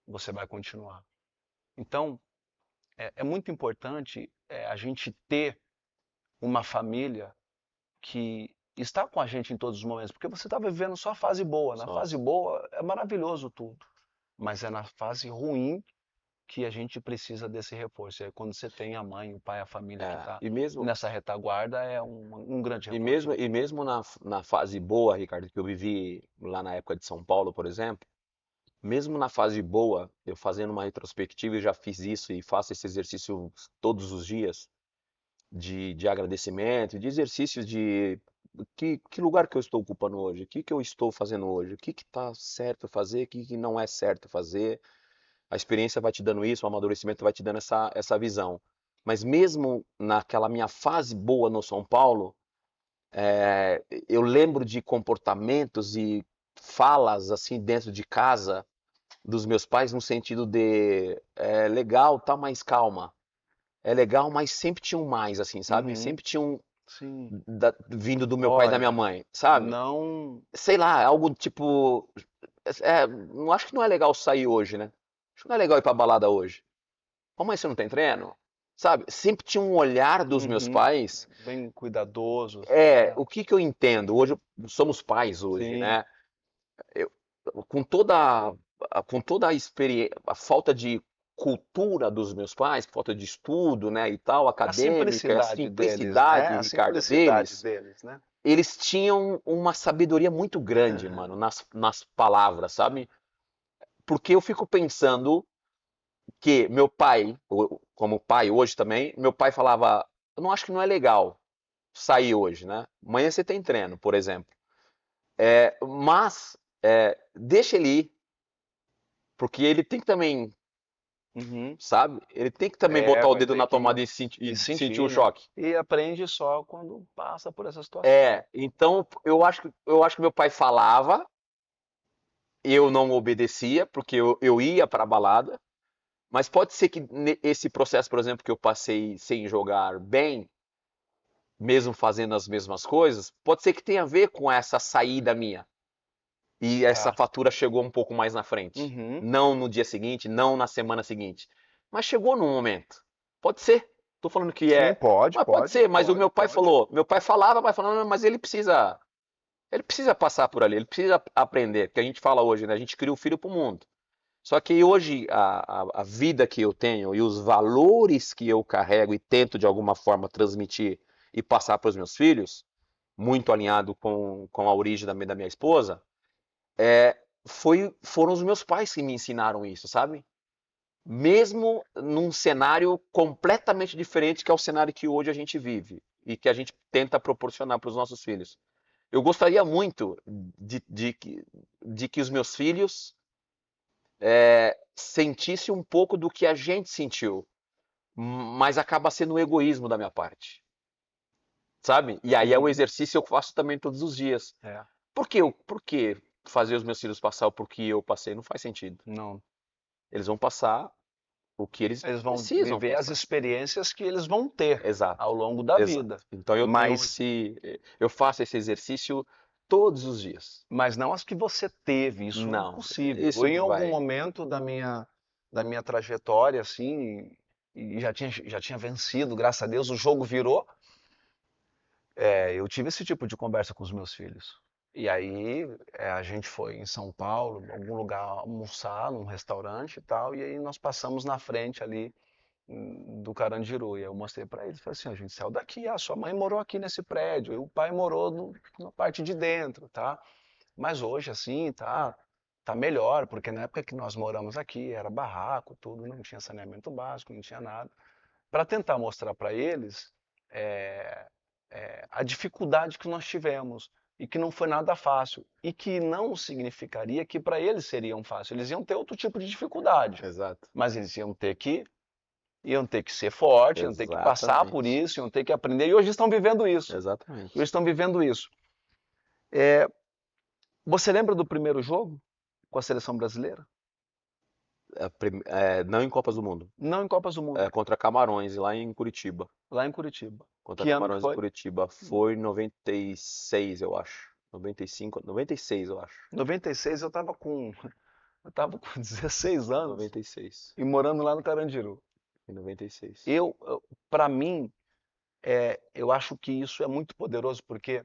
Speaker 3: Você vai continuar. Então, é muito importante a gente ter uma família que está com a gente em todos os momentos, porque você está vivendo só a fase boa. Na
Speaker 1: Só.
Speaker 3: fase boa é maravilhoso tudo, mas é na fase ruim que a gente precisa desse reforço. É quando você tem a mãe, o pai, a família que
Speaker 1: É,
Speaker 3: está
Speaker 1: e mesmo,
Speaker 3: nessa retaguarda, é um grande
Speaker 1: e
Speaker 3: reforço.
Speaker 1: mesmo, e mesmo na fase boa, Ricardo, que eu vivi lá na época de São Paulo, por exemplo, mesmo na fase boa, eu fazendo uma retrospectiva, eu já fiz isso e faço esse exercício todos os dias de agradecimento, de exercícios de que lugar que eu estou ocupando hoje, o que eu estou fazendo hoje, o que está certo fazer, o que não é certo fazer. A experiência vai te dando isso, o amadurecimento vai te dando essa visão. Mas mesmo naquela minha fase boa no São Paulo, eu lembro de comportamentos e falas assim dentro de casa dos meus pais no sentido de legal, tá, mais calma. É legal, mas sempre tinha um mais, assim, sabe?
Speaker 3: Uhum,
Speaker 1: Sempre tinha um
Speaker 3: sim.
Speaker 1: vindo do meu pai e da minha
Speaker 3: Olha,
Speaker 1: mãe, sabe?
Speaker 3: não.
Speaker 1: Sei lá, algo tipo. Não acho que não é legal sair hoje, né? Acho que não é legal ir pra balada hoje. Ô, mãe, você não tem treino? Sabe? Sempre tinha um olhar dos meus
Speaker 3: Uhum,
Speaker 1: pais.
Speaker 3: bem cuidadosos.
Speaker 1: O que que eu entendo? Hoje somos pais hoje,
Speaker 3: Sim.
Speaker 1: né? Eu, com toda a experiência, a falta de cultura dos meus pais, falta de estudo, né, e tal,
Speaker 3: A
Speaker 1: acadêmica, a
Speaker 3: simplicidade deles, né?
Speaker 1: simplicidade,
Speaker 3: A
Speaker 1: Ricardo,
Speaker 3: simplicidade
Speaker 1: deles,
Speaker 3: deles, né?
Speaker 1: eles tinham uma sabedoria muito grande,
Speaker 3: Aham.
Speaker 1: mano, nas palavras, sabe? Porque eu fico pensando que meu pai, como pai hoje também, meu pai falava, eu não acho que não é legal sair hoje, né? Amanhã você tem treino, por exemplo. Mas deixa ele ir, porque ele tem que também,
Speaker 3: Uhum.
Speaker 1: sabe? Ele tem que também botar o
Speaker 3: Vai
Speaker 1: dedo
Speaker 3: ter
Speaker 1: na tomada
Speaker 3: que
Speaker 1: e
Speaker 3: ir
Speaker 1: sentir o
Speaker 3: sentir, né?
Speaker 1: choque.
Speaker 3: E aprende só quando passa por essa situação.
Speaker 1: Então eu acho que meu pai falava, eu não obedecia, porque eu ia para a balada, mas pode ser que esse processo, por exemplo, que eu passei sem jogar bem, mesmo fazendo as mesmas coisas, pode ser que tenha a ver com essa saída minha. E essa
Speaker 3: Tá.
Speaker 1: fatura chegou um pouco mais na frente.
Speaker 3: Uhum.
Speaker 1: Não no dia seguinte, não na semana seguinte. Mas chegou num momento. Pode ser. Tô falando que
Speaker 3: Sim,
Speaker 1: é.
Speaker 3: pode,
Speaker 1: Mas pode
Speaker 3: pode,
Speaker 1: ser, mas o
Speaker 3: pode,
Speaker 1: meu pai
Speaker 3: pode.
Speaker 1: falou. Meu pai falava, mas falando, mas ele precisa. Ele precisa passar por ali, ele precisa aprender. Porque a gente fala hoje, né? A gente cria o filho pro mundo. Só que hoje a vida que eu tenho e os valores que eu carrego e tento de alguma forma transmitir e passar para os meus filhos, muito alinhado com a origem da minha esposa, foram os meus pais que me ensinaram isso, sabe? Mesmo num cenário completamente diferente que é o cenário que hoje a gente vive e que a gente tenta proporcionar para os nossos filhos. Eu gostaria muito de que os meus filhos sentissem um pouco do que a gente sentiu, mas acaba sendo um egoísmo da minha parte, sabe? E aí é o
Speaker 3: Uhum.
Speaker 1: exercício que eu faço também todos os dias.
Speaker 3: É,
Speaker 1: Por que fazer os meus filhos passar por que eu passei? Não faz sentido.
Speaker 3: não.
Speaker 1: Eles vão passar o que eles
Speaker 3: Eles vão
Speaker 1: precisam
Speaker 3: viver as
Speaker 1: passar.
Speaker 3: experiências que eles vão ter ao
Speaker 1: Exato,
Speaker 3: longo da
Speaker 1: exato.
Speaker 3: vida.
Speaker 1: Então
Speaker 3: Mas,
Speaker 1: eu faço esse exercício todos os dias.
Speaker 3: mas não as que você teve, isso é
Speaker 1: Não,
Speaker 3: impossível.
Speaker 1: isso
Speaker 3: Eu, em
Speaker 1: não
Speaker 3: algum
Speaker 1: vai.
Speaker 3: momento da minha trajetória, assim, e já tinha vencido, graças a Deus, o jogo virou. Eu tive esse tipo de conversa com os meus filhos. E aí a gente foi em São Paulo, em algum lugar almoçar, num restaurante e tal, e aí nós passamos na frente ali do Carandiru. E eu mostrei para eles, falei assim, a gente saiu daqui, a sua mãe morou aqui nesse prédio, e o pai morou na parte de dentro, tá? Mas hoje, assim, tá melhor, porque na época que nós moramos aqui, era barraco, tudo, não tinha saneamento básico, não tinha nada. Para tentar mostrar para eles é, a dificuldade que nós tivemos e que não foi nada fácil e que não significaria que para eles seriam fácil. Eles iam ter outro tipo de dificuldade,
Speaker 1: Exato.
Speaker 3: mas eles iam ter que ser forte, iam ter que passar por
Speaker 1: Exatamente.
Speaker 3: isso, iam ter que aprender e hoje estão vivendo isso.
Speaker 1: Exatamente.
Speaker 3: Hoje estão vivendo isso. Você lembra do primeiro jogo com a seleção brasileira?
Speaker 1: Não em Copas do Mundo.
Speaker 3: Não em Copas do Mundo,
Speaker 1: Contra Camarões, lá em Curitiba.
Speaker 3: lá em Curitiba.
Speaker 1: Contra
Speaker 3: Que ano que
Speaker 1: Camarões em
Speaker 3: foi?
Speaker 1: Curitiba. Foi em 96, eu acho. 95, 96, eu acho.
Speaker 3: 96 eu tava com 16 anos
Speaker 1: 96.
Speaker 3: e morando lá no Carandiru.
Speaker 1: Em 96.
Speaker 3: Para mim, eu acho que isso é muito poderoso porque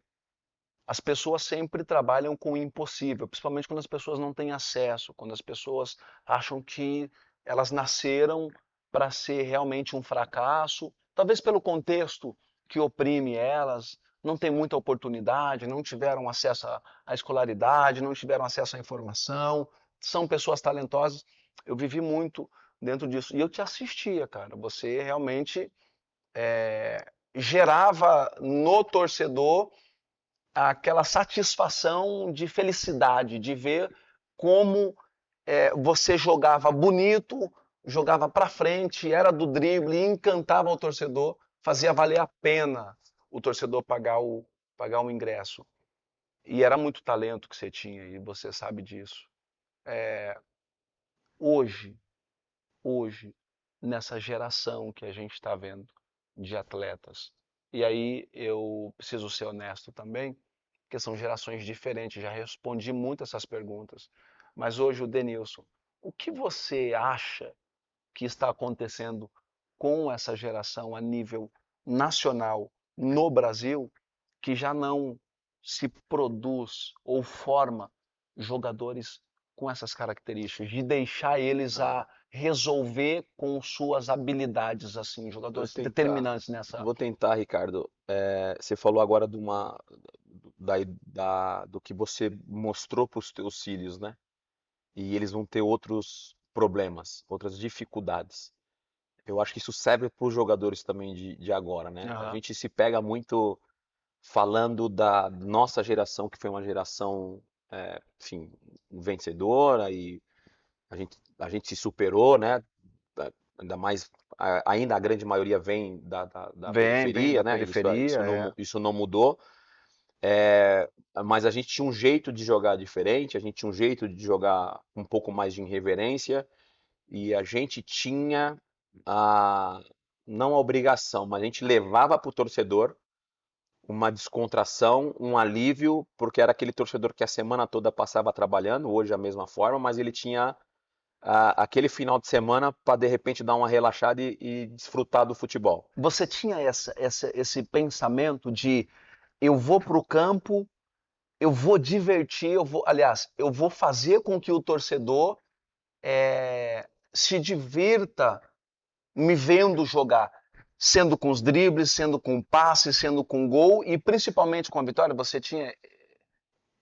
Speaker 3: as pessoas sempre trabalham com o impossível, principalmente quando as pessoas não têm acesso, quando as pessoas acham que elas nasceram para ser realmente um fracasso, talvez pelo contexto que oprime elas, não tem muita oportunidade, não tiveram acesso à escolaridade, não tiveram acesso à informação, são pessoas talentosas. Eu vivi muito dentro disso e eu te assistia, cara. Você realmente gerava no torcedor aquela satisfação de felicidade, de ver como você jogava bonito, jogava para frente, era do drible, encantava o torcedor, fazia valer a pena o torcedor pagar o ingresso. E era muito talento que você tinha, e você sabe disso. Hoje, hoje, nessa geração que a gente está vendo de atletas, e aí eu preciso ser honesto também, porque são gerações diferentes, já respondi muito essas perguntas. Mas hoje, o Denilson, o que você acha que está acontecendo com essa geração a nível nacional no Brasil, que já não se produz ou forma jogadores com essas características, de deixar eles a resolver com suas habilidades, assim,
Speaker 1: Vou
Speaker 3: jogadores
Speaker 1: tentar.
Speaker 3: determinantes nessa.
Speaker 1: Vou tentar, Ricardo. Você falou agora do que você mostrou para os teus filhos, né? E eles vão ter outros problemas, outras dificuldades. Eu acho que isso serve para os jogadores também de agora, né? A
Speaker 3: Aham.
Speaker 1: gente se pega muito falando da nossa geração, que foi uma geração, enfim, vencedora e a gente se superou, né? Ainda mais, ainda a grande maioria vem da
Speaker 3: Vem
Speaker 1: periferia,
Speaker 3: da
Speaker 1: né?
Speaker 3: periferia,
Speaker 1: Isso não mudou. Mas a gente tinha um jeito de jogar diferente, a gente tinha um jeito de jogar um pouco mais de irreverência e a gente tinha a, não a obrigação, mas a gente levava para o torcedor uma descontração, um alívio, porque era aquele torcedor que a semana toda passava trabalhando, hoje da mesma forma, mas ele tinha aquele final de semana para de repente dar uma relaxada e desfrutar do futebol.
Speaker 3: Você tinha esse pensamento de eu vou para o campo, eu vou divertir, aliás, eu vou fazer com que o torcedor se divirta me vendo jogar, sendo com os dribles, sendo com passes, sendo com gol e principalmente com a vitória. Você tinha.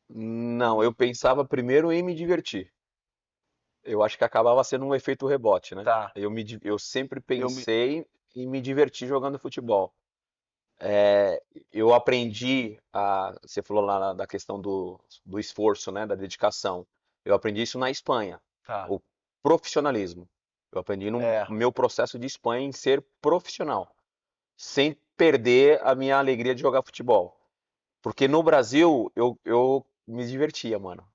Speaker 1: Não, eu pensava primeiro em me divertir. Eu acho que acabava sendo um efeito rebote, né?
Speaker 3: Tá.
Speaker 1: Eu sempre
Speaker 3: Eu me...
Speaker 1: pensei em me divertir jogando futebol. Eu aprendi você falou lá da questão do esforço, né, da dedicação. Eu aprendi isso na Espanha,
Speaker 3: Tá.
Speaker 1: o profissionalismo. Eu aprendi no
Speaker 3: É.
Speaker 1: meu processo de Espanha em ser profissional, sem perder a minha alegria de jogar futebol. Porque no Brasil eu me divertia, mano.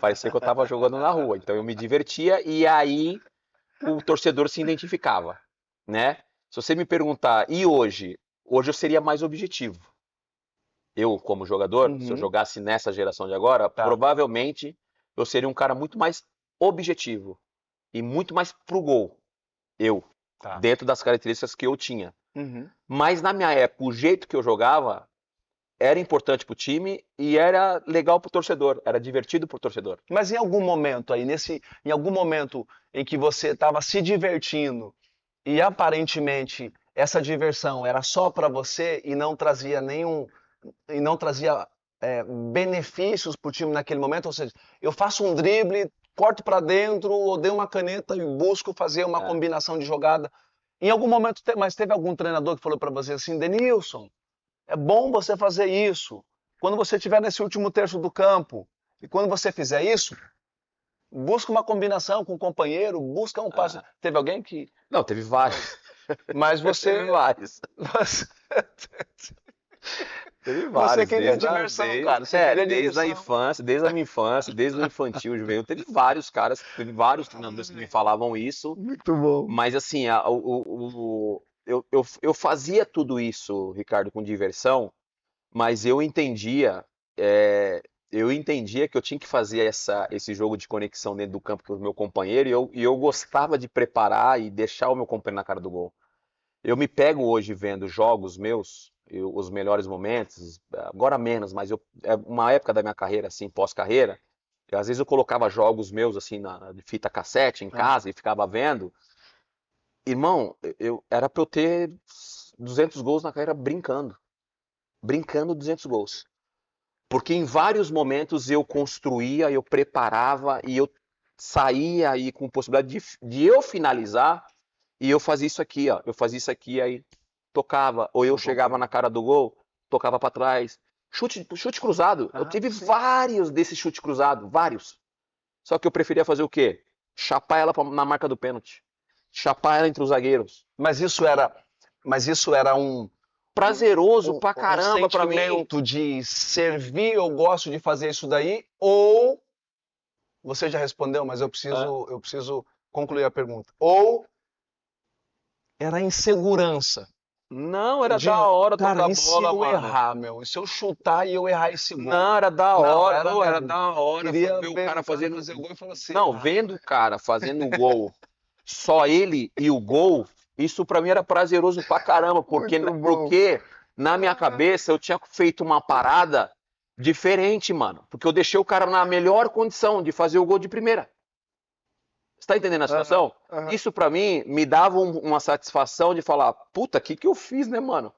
Speaker 1: Parecia que eu tava jogando na rua, então eu me divertia e aí o torcedor se identificava, né? Se você me perguntar, e hoje? Hoje eu seria mais objetivo. Eu, como jogador, se eu
Speaker 3: Uhum.
Speaker 1: jogasse nessa geração de agora,
Speaker 3: Tá.
Speaker 1: provavelmente eu seria um cara muito mais objetivo e muito mais pro gol. Eu,
Speaker 3: Tá.
Speaker 1: dentro das características que eu tinha.
Speaker 3: Uhum.
Speaker 1: Mas na minha época, o jeito que eu jogava era importante pro time e era legal pro torcedor, era divertido pro torcedor.
Speaker 3: Mas em algum momento aí, em algum momento em que você estava se divertindo e aparentemente essa diversão era só para você e não trazia benefícios para o time naquele momento, ou seja, eu faço um drible, corto para dentro, ou dei uma caneta e busco fazer uma combinação de jogada. Em algum momento, mas teve algum treinador que falou para você assim, Denilson, é bom você fazer isso. Quando você estiver nesse último terço do campo, e quando você fizer isso, busca uma combinação com o companheiro, busca um passe. Teve alguém que...
Speaker 1: Não, teve vários.
Speaker 3: Mas você...
Speaker 1: Teve vários. Teve vários.
Speaker 3: Você queria diversão, cara. Você queria
Speaker 1: desde
Speaker 3: diversão.
Speaker 1: a infância, desde a minha infância, desde o infantil, juvenil, teve vários caras, teve vários treinadores que me falavam isso.
Speaker 3: Muito bom.
Speaker 1: Mas assim, eu fazia tudo isso, Ricardo, com diversão, mas eu entendia que eu tinha que fazer esse jogo de conexão dentro do campo com o meu companheiro e eu gostava de preparar e deixar o meu companheiro na cara do gol. Eu me pego hoje vendo jogos meus, os melhores momentos, agora menos, mas uma época da minha carreira, assim, pós-carreira, às vezes eu colocava jogos meus, assim, de fita cassete em casa e ficava vendo. Irmão, era pra eu ter 200 gols na carreira brincando. Brincando 200 gols. Porque em vários momentos eu construía, eu preparava e eu saía aí com possibilidade de eu finalizar e eu fazia isso aqui, ó. Eu fazia isso aqui, aí tocava. Ou eu chegava na cara do gol, tocava pra trás. Chute cruzado. Eu tive vários desses chutes cruzados, vários. Só que eu preferia fazer o quê? Chapar ela na marca do pênalti. Chapar ela entre os zagueiros.
Speaker 3: Mas isso era um
Speaker 1: prazeroso pra caramba pra mim.
Speaker 3: sentimento de servir, eu gosto de fazer isso daí, ou você já respondeu, mas eu preciso concluir a pergunta. Ou era insegurança.
Speaker 1: Não, era da hora tocar
Speaker 3: cara,
Speaker 1: bola,
Speaker 3: e se eu
Speaker 1: mano.
Speaker 3: errar, meu? E se eu chutar e eu errar esse gol?
Speaker 1: Não, era da hora, era da hora
Speaker 3: Queria
Speaker 1: ver o
Speaker 3: ver
Speaker 1: cara fazendo
Speaker 3: fazer o gol e falar assim,
Speaker 1: Não, vendo o cara fazendo o gol, só ele e o gol, isso pra mim era prazeroso pra caramba, porque na minha cabeça eu tinha feito uma parada diferente, mano. Porque eu deixei o cara na melhor condição de fazer o gol de primeira. Você tá entendendo a situação? Isso pra mim me dava uma satisfação de falar, puta, o que eu fiz, né, mano?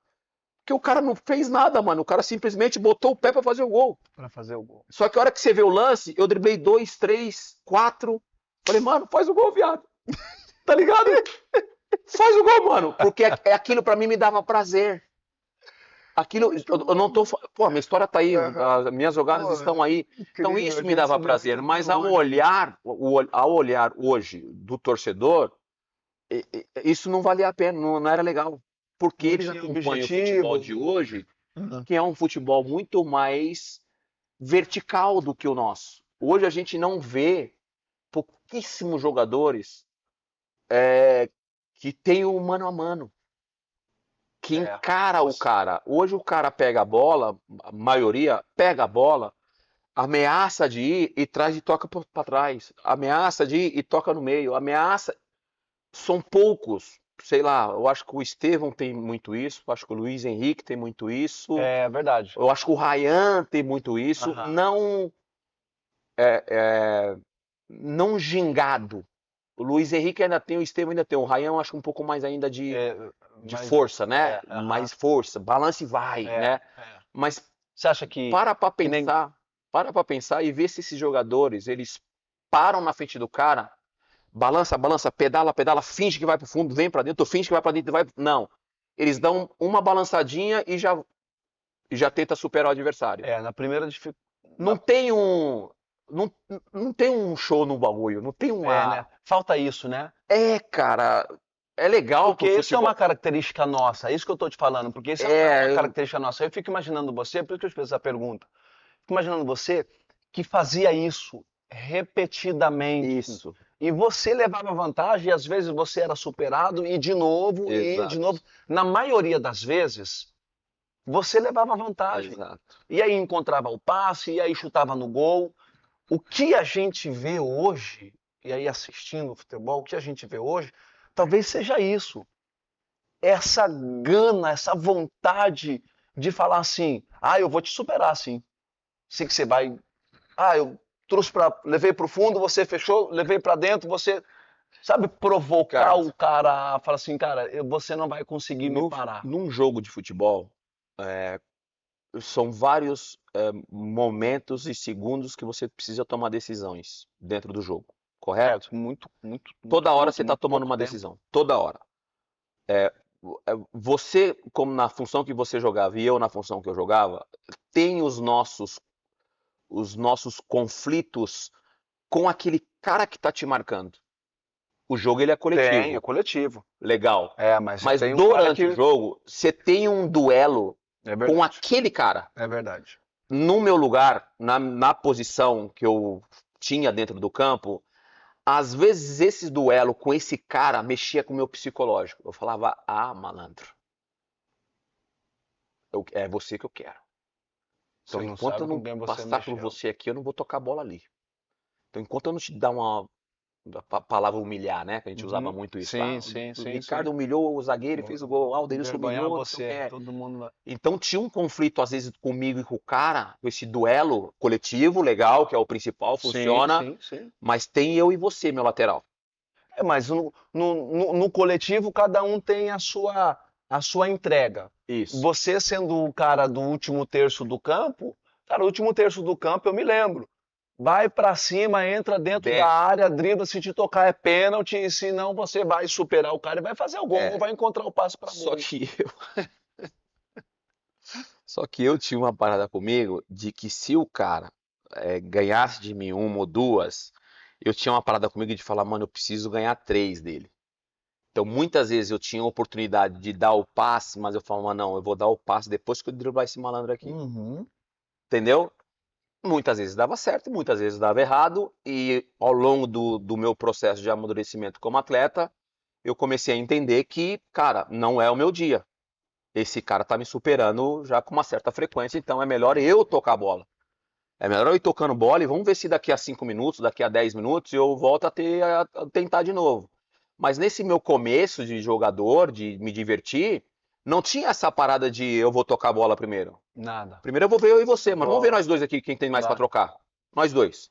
Speaker 1: Porque o cara não fez nada, mano. O cara simplesmente botou o pé pra fazer o gol.
Speaker 3: Pra fazer o gol.
Speaker 1: Só que a hora que você vê o lance, eu driblei 2, 3, 4. Falei, mano, faz o gol, viado. Tá ligado? Faz o gol, mano. Porque aquilo pra mim me dava prazer. Aquilo, eu não tô... Pô, minha história tá aí, as minhas jogadas estão aí. Então isso me dava prazer. Mas ao olhar hoje do torcedor, isso não valia a pena, não era legal. Porque eles acompanham o futebol de hoje, que é um futebol muito mais vertical do que o nosso. Hoje a gente não vê pouquíssimos jogadores que tem o mano a mano. Que encara o cara. Hoje o cara pega a bola, a maioria pega a bola, ameaça de ir e traz e toca para trás. Ameaça de ir e toca no meio. Ameaça. São poucos. Sei lá, eu acho que o Estevão tem muito isso, eu acho que o Luiz Henrique tem muito isso.
Speaker 3: É verdade.
Speaker 1: Eu acho que o Ryan tem muito isso. Não gingado. O Luiz Henrique ainda tem, o Estevão ainda tem. O Ryan eu acho um pouco mais ainda de força, né? Mais força, balance e vai, né? Mas
Speaker 3: você acha que...
Speaker 1: Para pra pensar e ver se esses jogadores, eles param na frente do cara, balança, pedala, finge que vai pro fundo, vem pra dentro, finge que vai pra dentro, vai... Não. Eles dão uma balançadinha e já tenta superar o adversário.
Speaker 3: Na primeira dificuldade...
Speaker 1: Não tem um show no bagulho, não tem
Speaker 3: né? Falta isso, né?
Speaker 1: Cara, é legal.
Speaker 3: Porque isso é uma característica nossa, é isso que eu tô te falando, porque isso é uma característica nossa. Eu fico imaginando você, por isso que eu te fiz essa pergunta, fico imaginando você que fazia isso repetidamente.
Speaker 1: Isso.
Speaker 3: E você levava vantagem e às vezes você era superado e de novo,
Speaker 1: Exato.
Speaker 3: e de novo. Na maioria das vezes, você levava vantagem.
Speaker 1: Exato.
Speaker 3: E aí encontrava o passe, e aí chutava no gol. O que a gente vê hoje, e aí assistindo o futebol, o que a gente vê hoje, talvez seja isso. Essa gana, essa vontade de falar assim, eu vou te superar assim. Sei que você vai. Eu trouxe levei pro fundo, você fechou, levei pra dentro, você. Sabe, provocar
Speaker 1: Cara,
Speaker 3: o cara a falar assim, cara, você não vai conseguir me parar.
Speaker 1: num jogo de futebol, são vários momentos e segundos que você precisa tomar decisões dentro do jogo, correto?
Speaker 3: Muito, muito, muito
Speaker 1: Toda hora
Speaker 3: curto,
Speaker 1: você está
Speaker 3: muito
Speaker 1: tomando
Speaker 3: pouco
Speaker 1: uma
Speaker 3: tempo.
Speaker 1: decisão, toda hora. Você, como na função que você jogava e eu na função que eu jogava, tem os nossos conflitos com aquele cara que tá te marcando. O jogo ele é
Speaker 3: Tem, é
Speaker 1: coletivo,
Speaker 3: coletivo.
Speaker 1: legal.
Speaker 3: Mas
Speaker 1: Mas
Speaker 3: tem um cara
Speaker 1: durante o
Speaker 3: que.
Speaker 1: jogo, você tem um duelo
Speaker 3: É
Speaker 1: com
Speaker 3: verdade.
Speaker 1: aquele cara.
Speaker 3: É verdade.
Speaker 1: No meu lugar, na posição que eu tinha dentro do campo, às vezes esse duelo com esse cara mexia com o meu psicológico. Eu falava, malandro, é você que eu quero. Então,
Speaker 3: Você não
Speaker 1: enquanto eu
Speaker 3: sabe com
Speaker 1: não
Speaker 3: quem você
Speaker 1: passar por
Speaker 3: mexeu.
Speaker 1: você aqui, eu não vou tocar a bola ali. Então, enquanto eu não te dar a palavra humilhar, né? Que a gente usava muito isso.
Speaker 3: Sim,
Speaker 1: O
Speaker 3: sim.
Speaker 1: Ricardo humilhou o zagueiro e fez o gol. O Denilson
Speaker 3: Envergonhar
Speaker 1: humilhou, não sei o
Speaker 3: você.
Speaker 1: que.
Speaker 3: Todo mundo vai.
Speaker 1: Então tinha um conflito, às vezes, comigo e com o cara, com esse duelo coletivo, legal, que é o principal, funciona,
Speaker 3: Sim.
Speaker 1: mas tem eu e você, meu lateral.
Speaker 3: Mas no coletivo, cada um tem a sua entrega.
Speaker 1: Isso.
Speaker 3: Você sendo o cara do último terço do campo, cara, o último terço do campo eu me lembro. Vai pra cima, entra dentro da
Speaker 1: Desce.
Speaker 3: área, dribla, se te tocar é pênalti, e se não você vai superar o cara e vai fazer o gol, ou vai encontrar o passe pra
Speaker 1: Só
Speaker 3: gol.
Speaker 1: que só que eu tinha uma parada comigo de que se o cara ganhasse de mim uma ou duas, eu tinha uma parada comigo de falar, mano, eu preciso ganhar três dele. Então, muitas vezes eu tinha a oportunidade de dar o passe, mas eu falava, não, eu vou dar o passe depois que eu driblar esse malandro aqui. Entendeu? Muitas vezes dava certo, muitas vezes dava errado, e ao longo do meu processo de amadurecimento como atleta, eu comecei a entender que, cara, não é o meu dia. Esse cara tá me superando já com uma certa frequência, então é melhor eu tocar a bola. É melhor eu ir tocando bola e vamos ver se daqui a 5 minutos, daqui a 10 minutos, eu volto a tentar de novo. Mas nesse meu começo de jogador, de me divertir, não tinha essa parada de eu vou tocar a bola primeiro.
Speaker 3: Nada.
Speaker 1: Primeiro eu vou ver eu e você, mas vamos ver nós dois aqui quem tem mais pra
Speaker 3: Claro.
Speaker 1: trocar. Nós dois.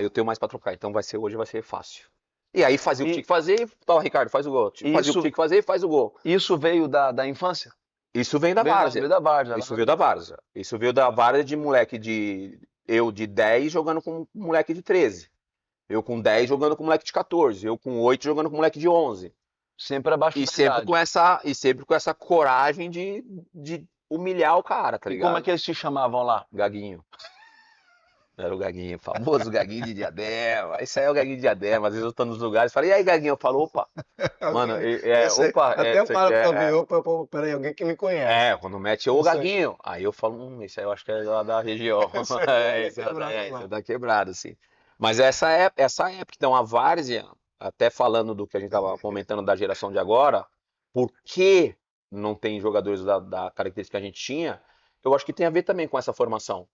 Speaker 1: Eu tenho mais pra trocar, então hoje vai ser fácil. E aí fazia o que tinha que fazer, Ricardo, faz o gol. Fazia o que tinha que fazer e faz o gol.
Speaker 3: Isso veio da infância?
Speaker 1: Isso vem da
Speaker 3: Veio
Speaker 1: várzea.
Speaker 3: da várzea.
Speaker 1: Isso veio da várzea. Isso veio da várzea de moleque eu de 10 jogando com moleque de 13. Eu com 10 jogando com moleque de 14. Eu com 8 jogando com moleque de 11.
Speaker 3: Sempre abaixo
Speaker 1: E
Speaker 3: da
Speaker 1: sempre
Speaker 3: idade.
Speaker 1: e sempre com essa coragem de humilhar o cara, tá
Speaker 3: E
Speaker 1: ligado?
Speaker 3: como é que eles te chamavam lá?
Speaker 1: Gaguinho. Era o Gaguinho, famoso Gaguinho de Diadema. Isso aí é o Gaguinho de Diadema. Às vezes eu tô nos lugares e falo, e aí, Gaguinho? Eu falo, opa. Mano,
Speaker 3: Até falo pra mim, opa, peraí, alguém que me conhece.
Speaker 1: Quando mete o Gaguinho. Aí eu falo, isso aí eu acho que é lá da região. Isso tá quebrado, assim. Mas essa época, então, a várzea, até falando do que a gente tava comentando da geração de agora, por que não tem jogadores da característica que a gente tinha, eu acho que tem a ver também com essa formação.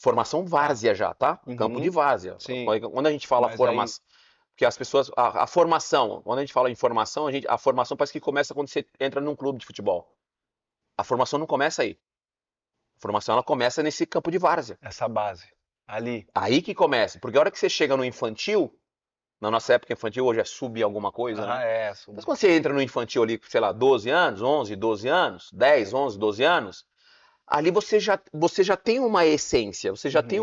Speaker 1: Formação várzea já, tá? Campo de várzea.
Speaker 3: Sim.
Speaker 1: Quando a gente fala formação, porque as pessoas, a formação, quando a gente fala em formação, a formação parece que começa quando você entra num clube de futebol. A formação não começa aí. A formação ela começa nesse campo de várzea.
Speaker 3: Essa base. Ali.
Speaker 1: Aí que começa, porque a hora que você chega no infantil, na nossa época infantil hoje é sub alguma coisa, né? Mas quando você entra no infantil ali, sei lá, 12 anos, 11, 12 anos, 10, 11, 12 anos, ali você já tem uma essência, você já tem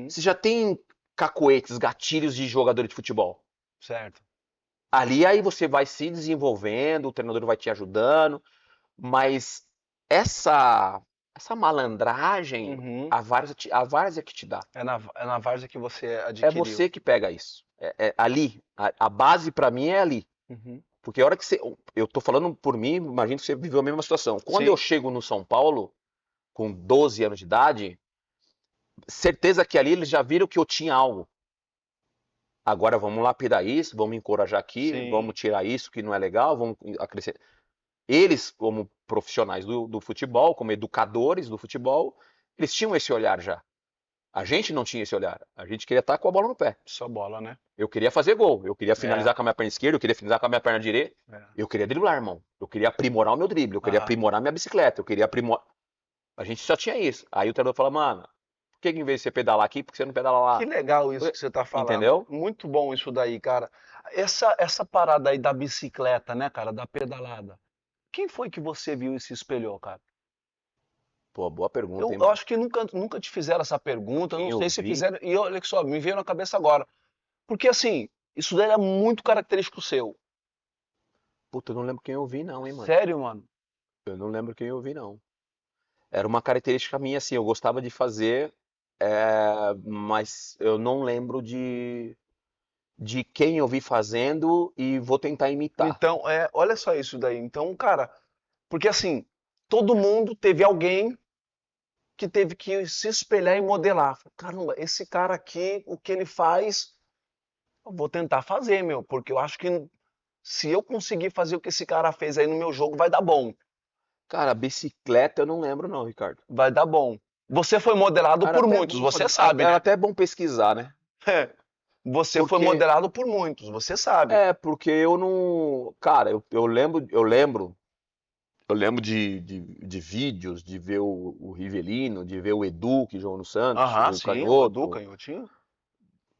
Speaker 1: você já tem cacoetes, gatilhos de jogador de futebol.
Speaker 3: Certo.
Speaker 1: Ali aí você vai se desenvolvendo, o treinador vai te ajudando, mas essa malandragem, a várzea que te dá.
Speaker 3: É na várzea que você adquiriu.
Speaker 1: É você que pega isso. Ali, a base pra mim é ali. Porque a hora que você, eu tô falando por mim, imagino que você viveu a mesma situação. Quando eu chego no São Paulo, com 12 anos de idade, certeza que ali eles já viram que eu tinha algo. Agora vamos lapidar isso, vamos encorajar aqui, vamos tirar isso que não é legal, vamos acrescentar. Eles, como profissionais do futebol, como educadores do futebol, eles tinham esse olhar já. A gente não tinha esse olhar. A gente queria estar com a bola no pé.
Speaker 3: Só bola, né?
Speaker 1: Eu queria fazer gol. Eu queria finalizar com a minha perna esquerda. Eu queria finalizar com a minha perna direita. Eu queria driblar, irmão. Eu queria aprimorar o meu drible. Eu queria aprimorar minha bicicleta. Eu queria aprimorar... A gente só tinha isso. Aí o treinador fala, mano, por que em vez de você pedalar aqui, por que você não pedala lá?
Speaker 3: Que legal isso que você tá falando.
Speaker 1: Entendeu?
Speaker 3: Muito bom isso daí, cara. Essa parada aí da bicicleta, né, cara, da pedalada. Quem foi que você viu e se espelhou, cara?
Speaker 1: Pô, boa pergunta, hein,
Speaker 3: Eu
Speaker 1: mano?
Speaker 3: acho que nunca te fizeram essa pergunta, eu não
Speaker 1: Eu
Speaker 3: sei se
Speaker 1: vi.
Speaker 3: fizeram. E olha só, me veio na cabeça agora. Porque assim, isso daí é muito característico seu.
Speaker 1: Puta, eu não lembro quem eu vi, não, hein, mano?
Speaker 3: Sério, mano?
Speaker 1: Eu não lembro quem eu vi, não. Era uma característica minha, assim, eu gostava de fazer, mas eu não lembro de quem eu vi fazendo e vou tentar imitar.
Speaker 3: Então, olha só isso daí. Então, cara, porque assim, todo mundo teve alguém que teve que se espelhar e modelar. Caramba, esse cara aqui, o que ele faz, eu vou tentar fazer, meu, porque eu acho que se eu conseguir fazer o que esse cara fez aí no meu jogo, vai dar bom.
Speaker 1: Cara, bicicleta eu não lembro, não, Ricardo.
Speaker 3: Vai dar bom. Você foi modelado
Speaker 1: Era
Speaker 3: por
Speaker 1: até
Speaker 3: muitos,
Speaker 1: bom
Speaker 3: você sabe,
Speaker 1: era
Speaker 3: né?
Speaker 1: até bom pesquisar, né?
Speaker 3: Você foi
Speaker 1: Porque
Speaker 3: modelado por muitos, você sabe.
Speaker 1: porque eu não, cara, eu lembro de vídeos, de ver o Rivelino, de ver o Edu que jogou no Santos,
Speaker 3: Aham,
Speaker 1: o
Speaker 3: sim, o Edu
Speaker 1: Canhoto,
Speaker 3: Canhotinho.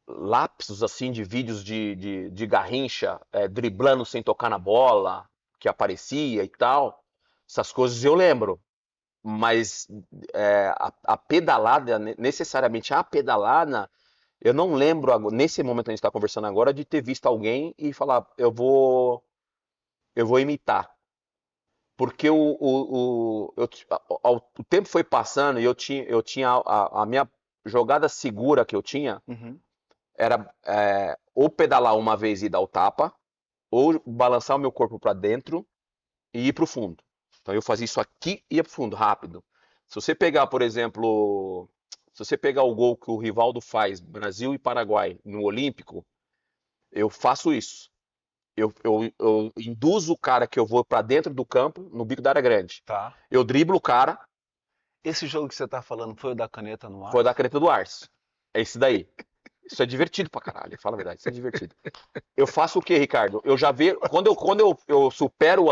Speaker 1: lapsos assim de vídeos de Garrincha driblando sem tocar na bola, que aparecia e tal. Essas coisas eu lembro. Mas a pedalada, necessariamente a pedalada, eu não lembro, nesse momento que a gente está conversando agora, de ter visto alguém e falar, eu vou imitar. Porque o tempo foi passando e eu tinha a minha jogada segura que eu tinha
Speaker 3: Uhum.
Speaker 1: era ou pedalar uma vez e dar o tapa, ou balançar o meu corpo para dentro e ir para o fundo. Então eu fazia isso aqui e ia para o fundo, rápido. Se você pegar, por exemplo, se você pegar o gol que o Rivaldo faz, Brasil e Paraguai, no Olímpico, eu faço isso. Eu induzo o cara que eu vou para dentro do campo, no bico da área grande.
Speaker 3: Tá.
Speaker 1: Eu driblo o cara,
Speaker 3: Esse jogo que você tá falando foi o da caneta no ar?
Speaker 1: foi da caneta do Ars. É esse daí. Isso é divertido pra caralho, fala a verdade, isso é divertido. Eu faço o quê, Ricardo? Eu já vejo. Quando eu supero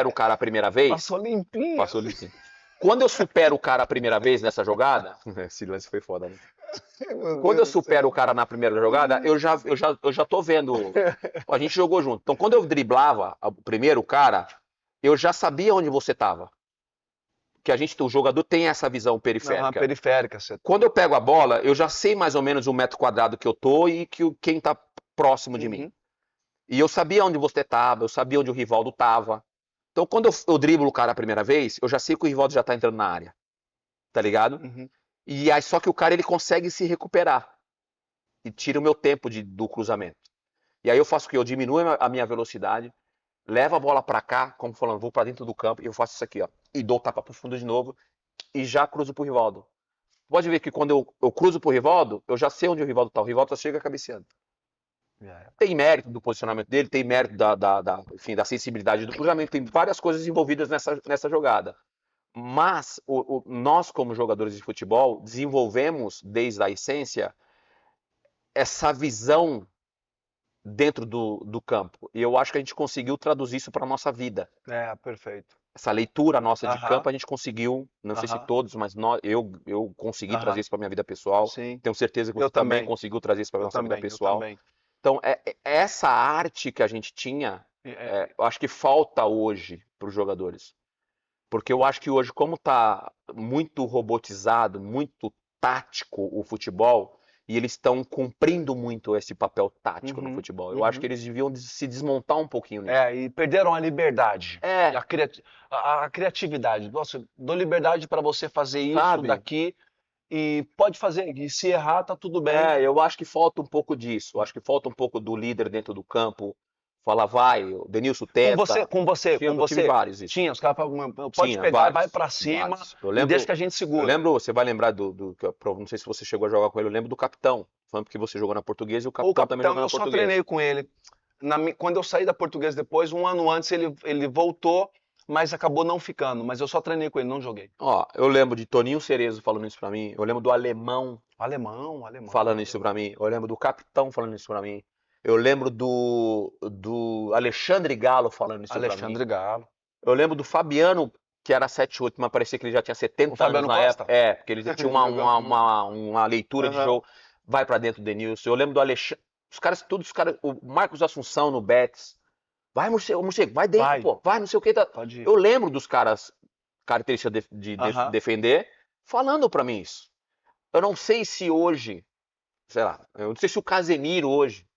Speaker 1: o cara a primeira vez.
Speaker 3: Passou limpinho.
Speaker 1: Passou limpinho. Quando eu supero o cara a primeira vez nessa jogada. Esse lance foi foda, né? Quando eu supero o cara na primeira jogada, eu já tô vendo. Pô, a gente jogou junto. Então, quando eu driblava o primeiro cara, eu já sabia onde você tava. Que o jogador tem essa visão periférica.
Speaker 3: Periférica.
Speaker 1: Quando eu pego a bola, eu já sei mais ou menos o metro quadrado que eu tô e quem tá próximo de mim. E eu sabia onde você tava, eu sabia onde o Rivaldo tava. Então, quando eu driblo o cara a primeira vez, eu já sei que o Rivaldo já tá entrando na área. Tá ligado? E aí, só que o cara, ele consegue se recuperar. E tira o meu tempo do cruzamento. E aí eu faço o quê? Eu diminuo a minha velocidade, levo a bola pra cá, como falando, vou pra dentro do campo, e eu faço isso aqui, ó. E dou o tapa pro fundo de novo, e já cruzo pro Rivaldo. Pode ver que quando eu cruzo pro Rivaldo, eu já sei onde o Rivaldo tá. O Rivaldo só chega cabeceando. Tem mérito do posicionamento dele, tem mérito enfim, da sensibilidade do cruzamento, tem várias coisas envolvidas nessa jogada. Mas nós, como jogadores de futebol, desenvolvemos, desde a essência, essa visão dentro do campo. E eu acho que a gente conseguiu traduzir isso para a nossa vida.
Speaker 3: Perfeito.
Speaker 1: Essa leitura nossa de campo, a gente conseguiu, não sei se todos, mas eu consegui trazer isso para minha vida pessoal.
Speaker 3: Sim.
Speaker 1: Tenho certeza que você também conseguiu trazer isso para a nossa vida pessoal.
Speaker 3: Eu também.
Speaker 1: Então, essa arte que a gente tinha, eu acho que falta hoje para os jogadores. Porque eu acho que hoje, como está muito robotizado, muito tático o futebol, e eles estão cumprindo muito esse papel tático no futebol. Eu acho que eles deviam se desmontar um pouquinho nisso.
Speaker 3: E perderam a liberdade. A criatividade. Nossa, dou liberdade para você fazer isso daqui e pode fazer. E se errar, tá tudo bem.
Speaker 1: Eu acho que falta um pouco disso. Eu acho que falta um pouco do líder dentro do campo. Fala, vai, o Denilson tenta.
Speaker 3: Com você.
Speaker 1: Tive vários isso.
Speaker 3: Tinha, os caras pode pegar, vários, vai pra cima e deixa que a gente segura.
Speaker 1: Eu lembro, você vai lembrar não sei se você chegou a jogar com ele, eu lembro do capitão. Falando porque você jogou na Portuguesa e o capitão também jogou na Portuguesa.
Speaker 3: Eu só treinei com ele. Quando eu saí da Portuguesa depois, um ano antes, ele voltou mas acabou não ficando. Mas eu só treinei com ele, não joguei.
Speaker 1: Ó, eu lembro de Toninho Cerezo falando isso pra mim. Eu lembro do Alemão
Speaker 3: Alemão.
Speaker 1: falando isso pra mim. Eu lembro do Capitão falando isso pra mim. Eu lembro do Alexandre Galo falando isso pra mim.
Speaker 3: Alexandre Galo.
Speaker 1: Eu lembro do Fabiano, que era 7'8", mas parecia que ele já tinha 70
Speaker 3: O
Speaker 1: anos
Speaker 3: Fabiano
Speaker 1: na
Speaker 3: Costa?
Speaker 1: época. É, porque ele já tinha uma leitura de
Speaker 3: Aham.
Speaker 1: jogo. Vai pra dentro do Denilson. Eu lembro do Alexandre. Os caras, todos os caras. O Marcos Assunção no Betis. Vai, Morcego, vai dentro,
Speaker 3: Vai.
Speaker 1: pô. Vai, não sei o que. Tá.
Speaker 3: Pode ir.
Speaker 1: Eu lembro dos caras, características de
Speaker 3: Aham.
Speaker 1: defender, falando pra mim isso. Eu não sei se hoje, sei lá, eu não sei se o Casemiro hoje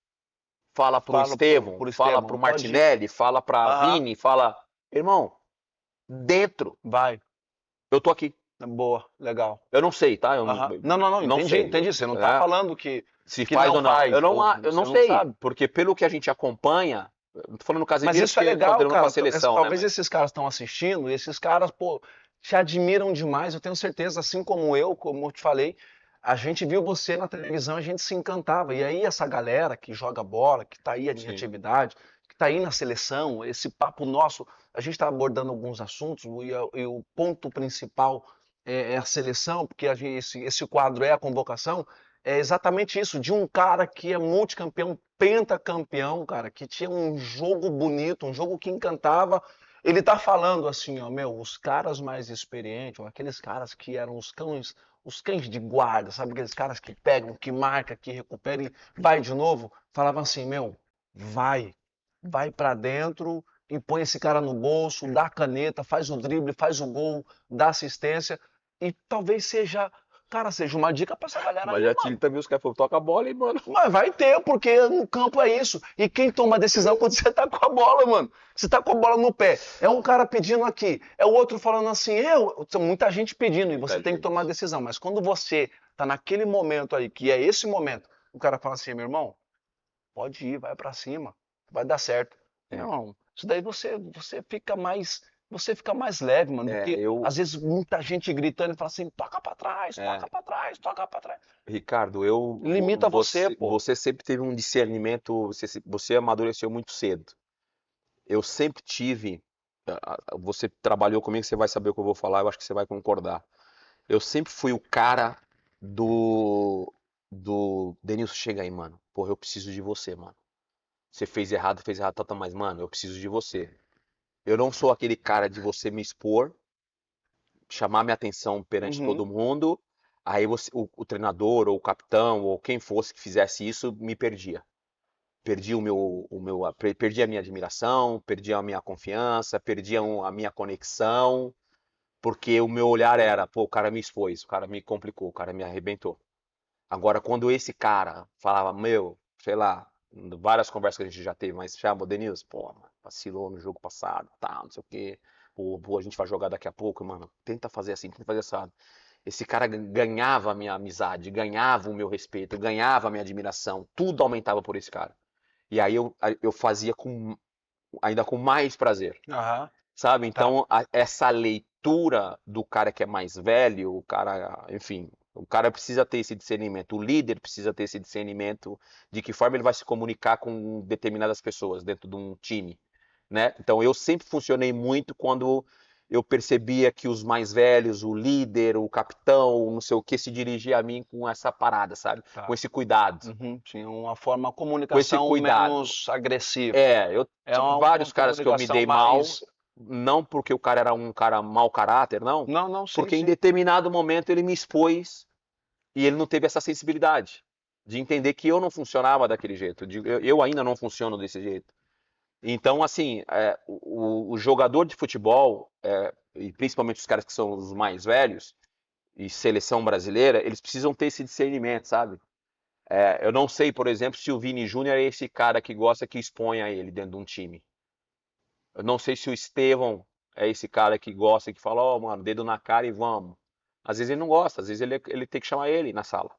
Speaker 1: fala pro
Speaker 3: Fala
Speaker 1: Estevão,
Speaker 3: pro
Speaker 1: fala
Speaker 3: Estevão,
Speaker 1: pro
Speaker 3: pode ir.
Speaker 1: Martinelli, fala pra
Speaker 3: Aham.
Speaker 1: Vini, fala, irmão, dentro,
Speaker 3: Vai.
Speaker 1: eu tô aqui.
Speaker 3: Boa, legal.
Speaker 1: Eu não sei, tá? Eu
Speaker 3: Aham. Não,
Speaker 1: não
Speaker 3: entendi,
Speaker 1: sei.
Speaker 3: entendi. Você não tá
Speaker 1: É,
Speaker 3: falando que
Speaker 1: se
Speaker 3: que
Speaker 1: faz
Speaker 3: não
Speaker 1: ou não.
Speaker 3: faz,
Speaker 1: Eu não,
Speaker 3: ou
Speaker 1: eu não
Speaker 3: você não
Speaker 1: sei,
Speaker 3: sabe.
Speaker 1: porque pelo que a gente acompanha, eu tô falando do
Speaker 3: Mas
Speaker 1: Casemiro
Speaker 3: isso é
Speaker 1: porque
Speaker 3: legal,
Speaker 1: considerando
Speaker 3: cara.
Speaker 1: pra seleção, né?
Speaker 3: Talvez esses caras estão assistindo, e esses caras, pô, te admiram demais. Eu tenho certeza, assim como eu, como eu te falei, a gente viu você na televisão, a gente se encantava. E aí essa galera que joga bola, que tá aí em
Speaker 1: Sim.
Speaker 3: atividade, que tá aí na seleção, esse papo nosso, a gente está abordando alguns assuntos e o ponto principal é a seleção, porque esse quadro é a convocação. É exatamente isso, de um cara que é multicampeão, pentacampeão, cara, que tinha um jogo bonito, um jogo que encantava. Ele tá falando assim, ó, meu, os caras mais experientes, ó, aqueles caras que eram os cães de guarda, sabe? Aqueles caras que pegam, que marca, que recuperam e vai de novo. Falavam assim, meu, vai pra dentro e põe esse cara no bolso, dá a caneta, faz o drible, faz o gol, dá assistência. E talvez seja, cara, seja uma dica pra essa galera
Speaker 1: Mas
Speaker 3: aí,
Speaker 1: já
Speaker 3: mano.
Speaker 1: tive também os caras falaram, toca a bola, hein, mano.
Speaker 3: Mas vai ter, porque no campo é isso. E quem toma a decisão quando você tá com a bola, mano? Você tá com a bola no pé. É um cara pedindo aqui, é o outro falando assim, tem muita gente pedindo e você
Speaker 1: Muita
Speaker 3: tem que
Speaker 1: gente.
Speaker 3: tomar a decisão. Mas quando você tá naquele momento aí, que é esse momento, o cara fala assim, meu irmão, pode ir, vai pra cima, vai dar certo.
Speaker 1: É.
Speaker 3: Não, isso daí você fica mais leve, mano,
Speaker 1: É,
Speaker 3: porque
Speaker 1: eu,
Speaker 3: às vezes muita gente gritando e fala assim, toca pra trás,
Speaker 1: é,
Speaker 3: toca pra trás, toca pra trás.
Speaker 1: Ricardo,
Speaker 3: Limita você, pô.
Speaker 1: você sempre teve um discernimento, você amadureceu muito cedo. Eu sempre tive, você trabalhou comigo, você vai saber o que eu vou falar, eu acho que você vai concordar. Eu sempre fui o cara do Denilson, chega aí, mano. Porra, eu preciso de você, mano. Você fez errado, tá, mas, mano, eu preciso de você. Eu não sou aquele cara de você me expor, chamar minha atenção perante
Speaker 3: Uhum.
Speaker 1: todo mundo, aí o treinador ou o capitão ou quem fosse que fizesse isso me perdia. Perdi perdi a minha admiração, perdi a minha confiança, perdi a minha conexão, porque o meu olhar era, pô, o cara me expôs, o cara me complicou, o cara me arrebentou. Agora, quando esse cara falava, meu, sei lá, várias conversas que a gente já teve, mas chama, Denilson, pô, mano, vacilou no jogo passado, tá, não sei o quê. Pô, a gente vai jogar daqui a pouco, mano. Tenta fazer assim, tenta fazer assado. Esse cara ganhava a minha amizade, ganhava o meu respeito, ganhava a minha admiração. Tudo aumentava por esse cara. E aí eu fazia ainda com mais prazer,
Speaker 3: Aham.
Speaker 1: sabe?
Speaker 3: Tá.
Speaker 1: Então, essa leitura do cara que é mais velho, o cara, enfim, o cara precisa ter esse discernimento, o líder precisa ter esse discernimento de que forma ele vai se comunicar com determinadas pessoas dentro de um time, né? Então, eu sempre funcionei muito quando eu percebia que os mais velhos, o líder, o capitão, não sei o que, se dirigia a mim com essa parada, sabe? Com
Speaker 3: Tá.
Speaker 1: esse cuidado.
Speaker 3: Uhum. Tinha uma forma,
Speaker 1: Com esse
Speaker 3: comunicação
Speaker 1: cuidado.
Speaker 3: menos agressiva.
Speaker 1: Eu
Speaker 3: É
Speaker 1: tive
Speaker 3: uma
Speaker 1: vários caras que eu me
Speaker 3: comunicação
Speaker 1: dei mal,
Speaker 3: mais.
Speaker 1: não porque o cara era um cara mau caráter, não,
Speaker 3: Não, não, sim,
Speaker 1: porque em
Speaker 3: sim.
Speaker 1: determinado momento ele me expôs e ele não teve essa sensibilidade de entender que eu não funcionava daquele jeito, eu ainda não funciono desse jeito. Então, assim, o jogador de futebol, e principalmente os caras que são os mais velhos, e seleção brasileira, eles precisam ter esse discernimento, sabe? Eu não sei, por exemplo, se o Vini Júnior é esse cara que gosta que exponha ele dentro de um time. Eu não sei se o Estevão é esse cara que gosta, que fala, ó, mano, dedo na cara e vamos. Às vezes ele não gosta, às vezes ele tem que chamar ele na sala.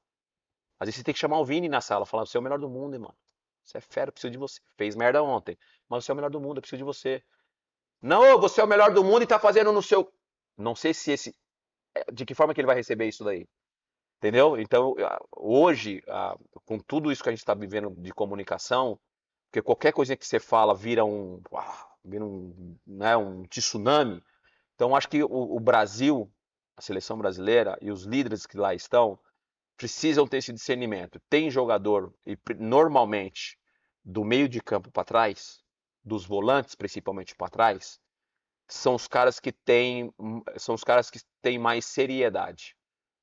Speaker 1: Às vezes você tem que chamar o Vini na sala, falar, você é o melhor do mundo, hein, mano. Você é fera, eu preciso de você. Fez merda ontem, mas você é o melhor do mundo, eu preciso de você. Não, você é o melhor do mundo e tá fazendo no seu. Não sei se esse. De que forma que ele vai receber isso daí. Entendeu? Então, hoje, com tudo isso que a gente está vivendo de comunicação, porque qualquer coisa que você fala vira vira né, um tsunami. Então, acho que o Brasil, a seleção brasileira e os líderes que lá estão, precisam ter esse discernimento. Tem jogador, e normalmente, do meio de campo para trás, dos volantes principalmente para trás, são os caras que têm mais seriedade.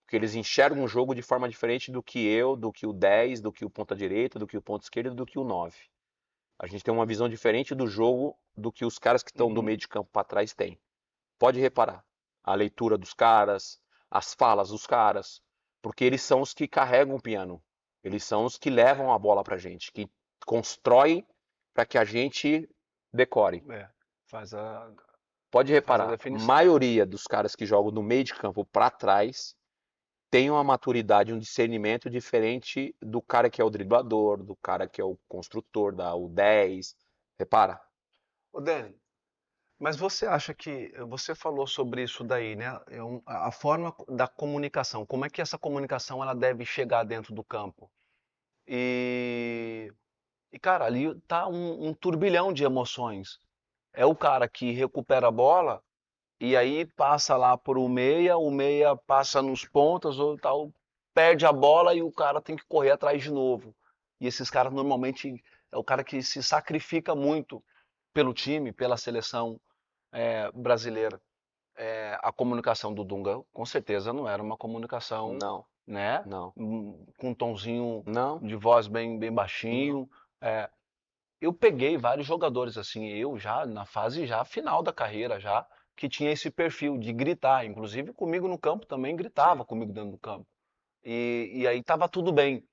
Speaker 1: Porque eles enxergam o jogo de forma diferente do que eu, do que o 10, do que o ponta direita, do que o ponta esquerda, do que o 9. A gente tem uma visão diferente do jogo do que os caras que estão do meio de campo para trás têm. Pode reparar. A leitura dos caras, as falas dos caras, porque eles são os que carregam o piano. Eles são os que levam a bola pra gente, que constroem para que a gente decore. Pode reparar, a maioria dos caras que jogam no meio de campo para trás tem uma maturidade, um discernimento diferente do cara que é o driblador, do cara que é o construtor, o 10. Repara.
Speaker 3: Ô, Dani, mas você acha que, você falou sobre isso daí, né? A forma da comunicação, como é que essa comunicação ela deve chegar dentro do campo? E cara, ali tá um turbilhão de emoções. É o cara que recupera a bola e aí passa lá por o meia passa nos pontas ou tal, perde a bola e o cara tem que correr atrás de novo. E esses caras normalmente é o cara que se sacrifica muito pelo time, pela seleção brasileira. A comunicação do Dunga, com certeza, não era uma comunicação,
Speaker 1: Não,
Speaker 3: né?
Speaker 1: não.
Speaker 3: Com um tomzinho
Speaker 1: Não.
Speaker 3: de voz bem baixinho. Eu peguei vários jogadores assim, eu já na fase já final da carreira já, que tinha esse perfil de gritar, inclusive comigo no campo também gritava comigo dentro do campo. E aí tava tudo bem.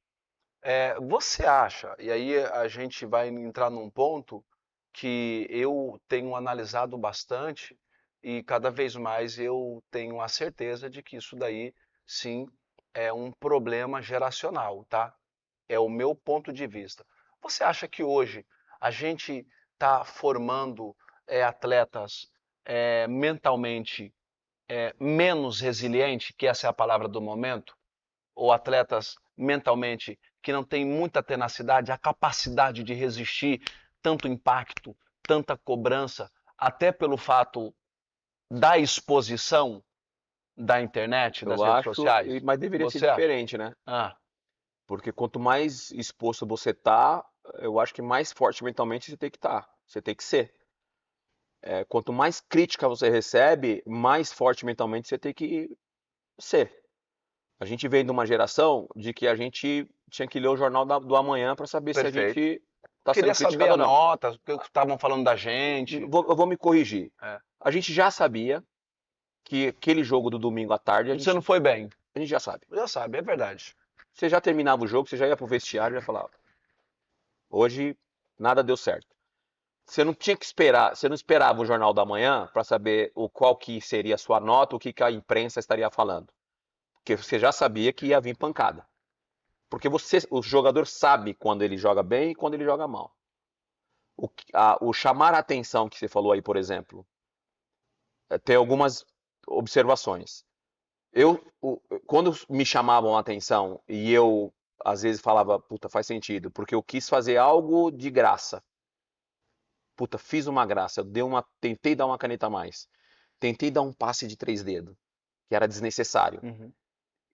Speaker 3: Você acha, e aí a gente vai entrar num ponto que eu tenho analisado bastante e cada vez mais eu tenho a certeza de que isso daí sim é um problema geracional, tá? É o meu ponto de vista. Você acha que hoje a gente está formando atletas mentalmente menos resilientes, que essa é a palavra do momento? Ou atletas mentalmente que não têm muita tenacidade, a capacidade de resistir tanto impacto, tanta cobrança, até pelo fato da exposição da internet, das redes sociais?
Speaker 1: Mas deveria ser diferente, né? Porque quanto mais exposto você tá, eu acho que mais forte mentalmente você tem que estar. Você tem que ser. Quanto mais crítica você recebe, mais forte mentalmente você tem que ser. A gente vem de uma geração de que a gente tinha que ler o jornal do amanhã para saber se a gente está sendo criticado ou não.
Speaker 3: Queria saber a nota, o que estavam falando da gente.
Speaker 1: Eu vou me corrigir. A gente já sabia que aquele jogo do domingo à tarde...
Speaker 3: Você não foi bem.
Speaker 1: A gente já sabe.
Speaker 3: Já sabe, é verdade.
Speaker 1: Você já terminava o jogo, você já ia pro vestiário e já falava: hoje nada deu certo. Você não tinha que esperar, você não esperava o jornal da manhã para saber qual que seria a sua nota, o que a imprensa estaria falando. Porque você já sabia que ia vir pancada. Porque o jogador sabe quando ele joga bem e quando ele joga mal. O chamar a atenção que você falou aí, por exemplo, tem algumas observações. Quando me chamavam a atenção e eu às vezes falava, puta, faz sentido, porque eu quis fazer algo de graça. Puta, fiz uma graça, tentei dar uma caneta a mais. Tentei dar um passe de 3 dedos, que era desnecessário.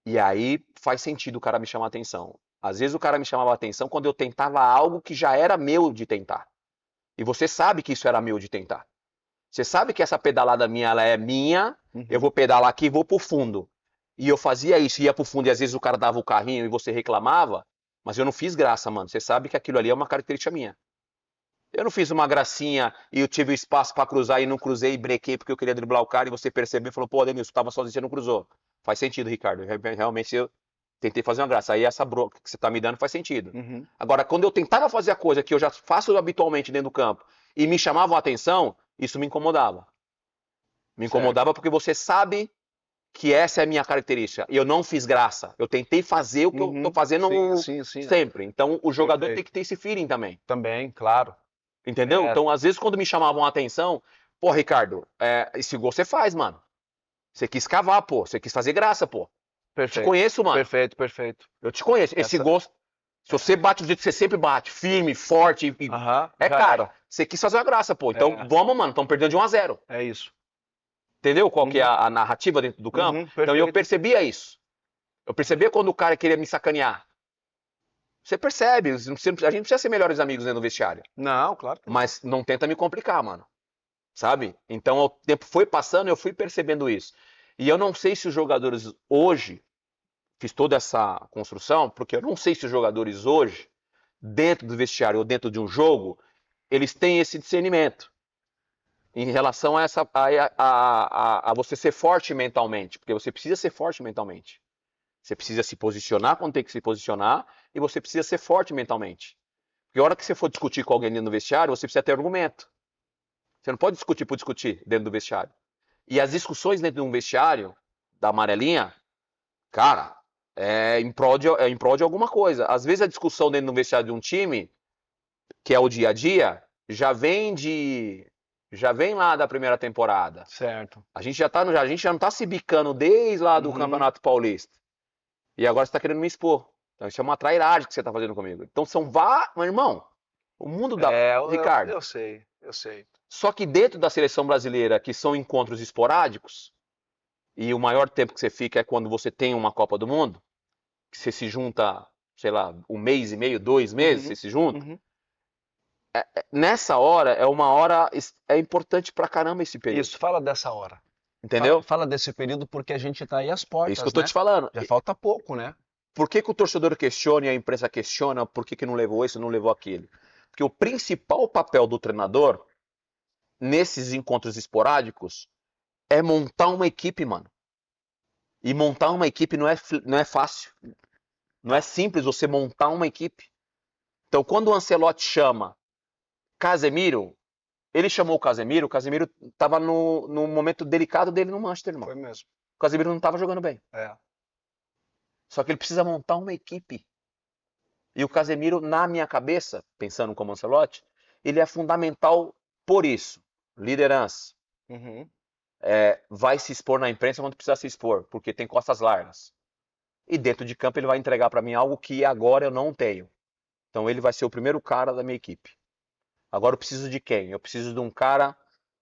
Speaker 1: E aí faz sentido o cara me chamar a atenção. Às vezes o cara me chamava a atenção quando eu tentava algo que já era meu de tentar. E você sabe que isso era meu de tentar. Você sabe que essa pedalada minha, ela é minha, eu vou pedalar aqui e vou pro fundo. E eu fazia isso, ia pro fundo e às vezes o cara dava o carrinho e você reclamava, mas eu não fiz graça, mano. Você sabe que aquilo ali é uma característica minha. Eu não fiz uma gracinha e eu tive espaço pra cruzar e não cruzei e brequei porque eu queria driblar o cara e você percebeu e falou, pô, Denilson, você tava sozinho, você não cruzou. Faz sentido, Ricardo. Realmente eu tentei fazer uma graça. Aí essa bronca que você tá me dando faz sentido. Agora, quando eu tentava fazer a coisa que eu já faço habitualmente dentro do campo e me chamavam a atenção, isso me incomodava. Me incomodava porque você sabe que essa é a minha característica. Eu não fiz graça. Eu tentei fazer o que eu tô fazendo sempre. Então, o jogador tem que ter esse feeling também.
Speaker 3: Também, claro.
Speaker 1: Entendeu? Então, às vezes, quando me chamavam a atenção, pô, Ricardo, esse gol você faz, mano. Você quis cavar, pô. Você quis fazer graça, pô.
Speaker 3: Perfeito.
Speaker 1: Eu te conheço, mano.
Speaker 3: Perfeito.
Speaker 1: Eu te conheço. Esse gol, se você bate do jeito que você sempre bate, firme, forte, cara, Você quis fazer uma graça, pô. Então, vamos, mano. Estamos perdendo de 1-0.
Speaker 3: É isso.
Speaker 1: Entendeu qual que é a narrativa dentro do campo? Então, eu percebia isso. Eu percebia quando o cara queria me sacanear. Você percebe. A gente precisa ser melhores amigos dentro do vestiário.
Speaker 3: Não, claro que não.
Speaker 1: Mas não tenta me complicar, mano. Sabe? Então, o tempo foi passando e eu fui percebendo isso. E eu não sei se os jogadores hoje, fiz toda essa construção, porque eu não sei se os jogadores hoje, dentro do vestiário ou dentro de um jogo, eles têm esse discernimento em relação a, essa, a você ser forte mentalmente, porque você precisa ser forte mentalmente. Você precisa se posicionar quando tem que se posicionar e você precisa ser forte mentalmente. Porque a hora que você for discutir com alguém dentro do vestiário, você precisa ter argumento. Você não pode discutir por discutir dentro do vestiário. E as discussões dentro de um vestiário, da amarelinha, cara, é em prol de alguma coisa. Às vezes a discussão dentro do vestiário de um time, que é o dia a dia, já vem lá da primeira temporada.
Speaker 3: Certo.
Speaker 1: A gente já não tá se bicando desde lá do Campeonato Paulista. E agora você tá querendo me expor. Então isso é uma trairagem que você tá fazendo comigo. Então meu irmão, o mundo da... Ricardo.
Speaker 3: Eu sei.
Speaker 1: Só que dentro da seleção brasileira, que são encontros esporádicos, e o maior tempo que você fica é quando você tem uma Copa do Mundo, que você se junta, sei lá, 1 mês e meio, 2 meses, você se junta. Nessa hora, é importante pra caramba esse período.
Speaker 3: Isso, fala dessa hora.
Speaker 1: Entendeu?
Speaker 3: Fala desse período porque a gente tá aí às portas,
Speaker 1: É isso que eu tô te falando.
Speaker 3: Já falta pouco, né?
Speaker 1: Por que o torcedor questiona e a imprensa questiona por que não levou isso, não levou aquilo? Porque o principal papel do treinador nesses encontros esporádicos é montar uma equipe, mano. E montar uma equipe não é fácil. Não é simples você montar uma equipe. Então, quando o Ancelotti chama Casemiro, ele chamou o Casemiro estava no momento delicado dele no Manchester, irmão.
Speaker 3: Foi mesmo.
Speaker 1: O Casemiro não estava jogando bem.
Speaker 3: É.
Speaker 1: Só que ele precisa montar uma equipe. E o Casemiro, na minha cabeça, pensando como Ancelotti, ele é fundamental por isso. Liderança. Vai se expor na imprensa quando precisar se expor, porque tem costas largas. E dentro de campo ele vai entregar para mim algo que agora eu não tenho. Então ele vai ser o primeiro cara da minha equipe. Agora eu preciso de quem? Eu preciso de um cara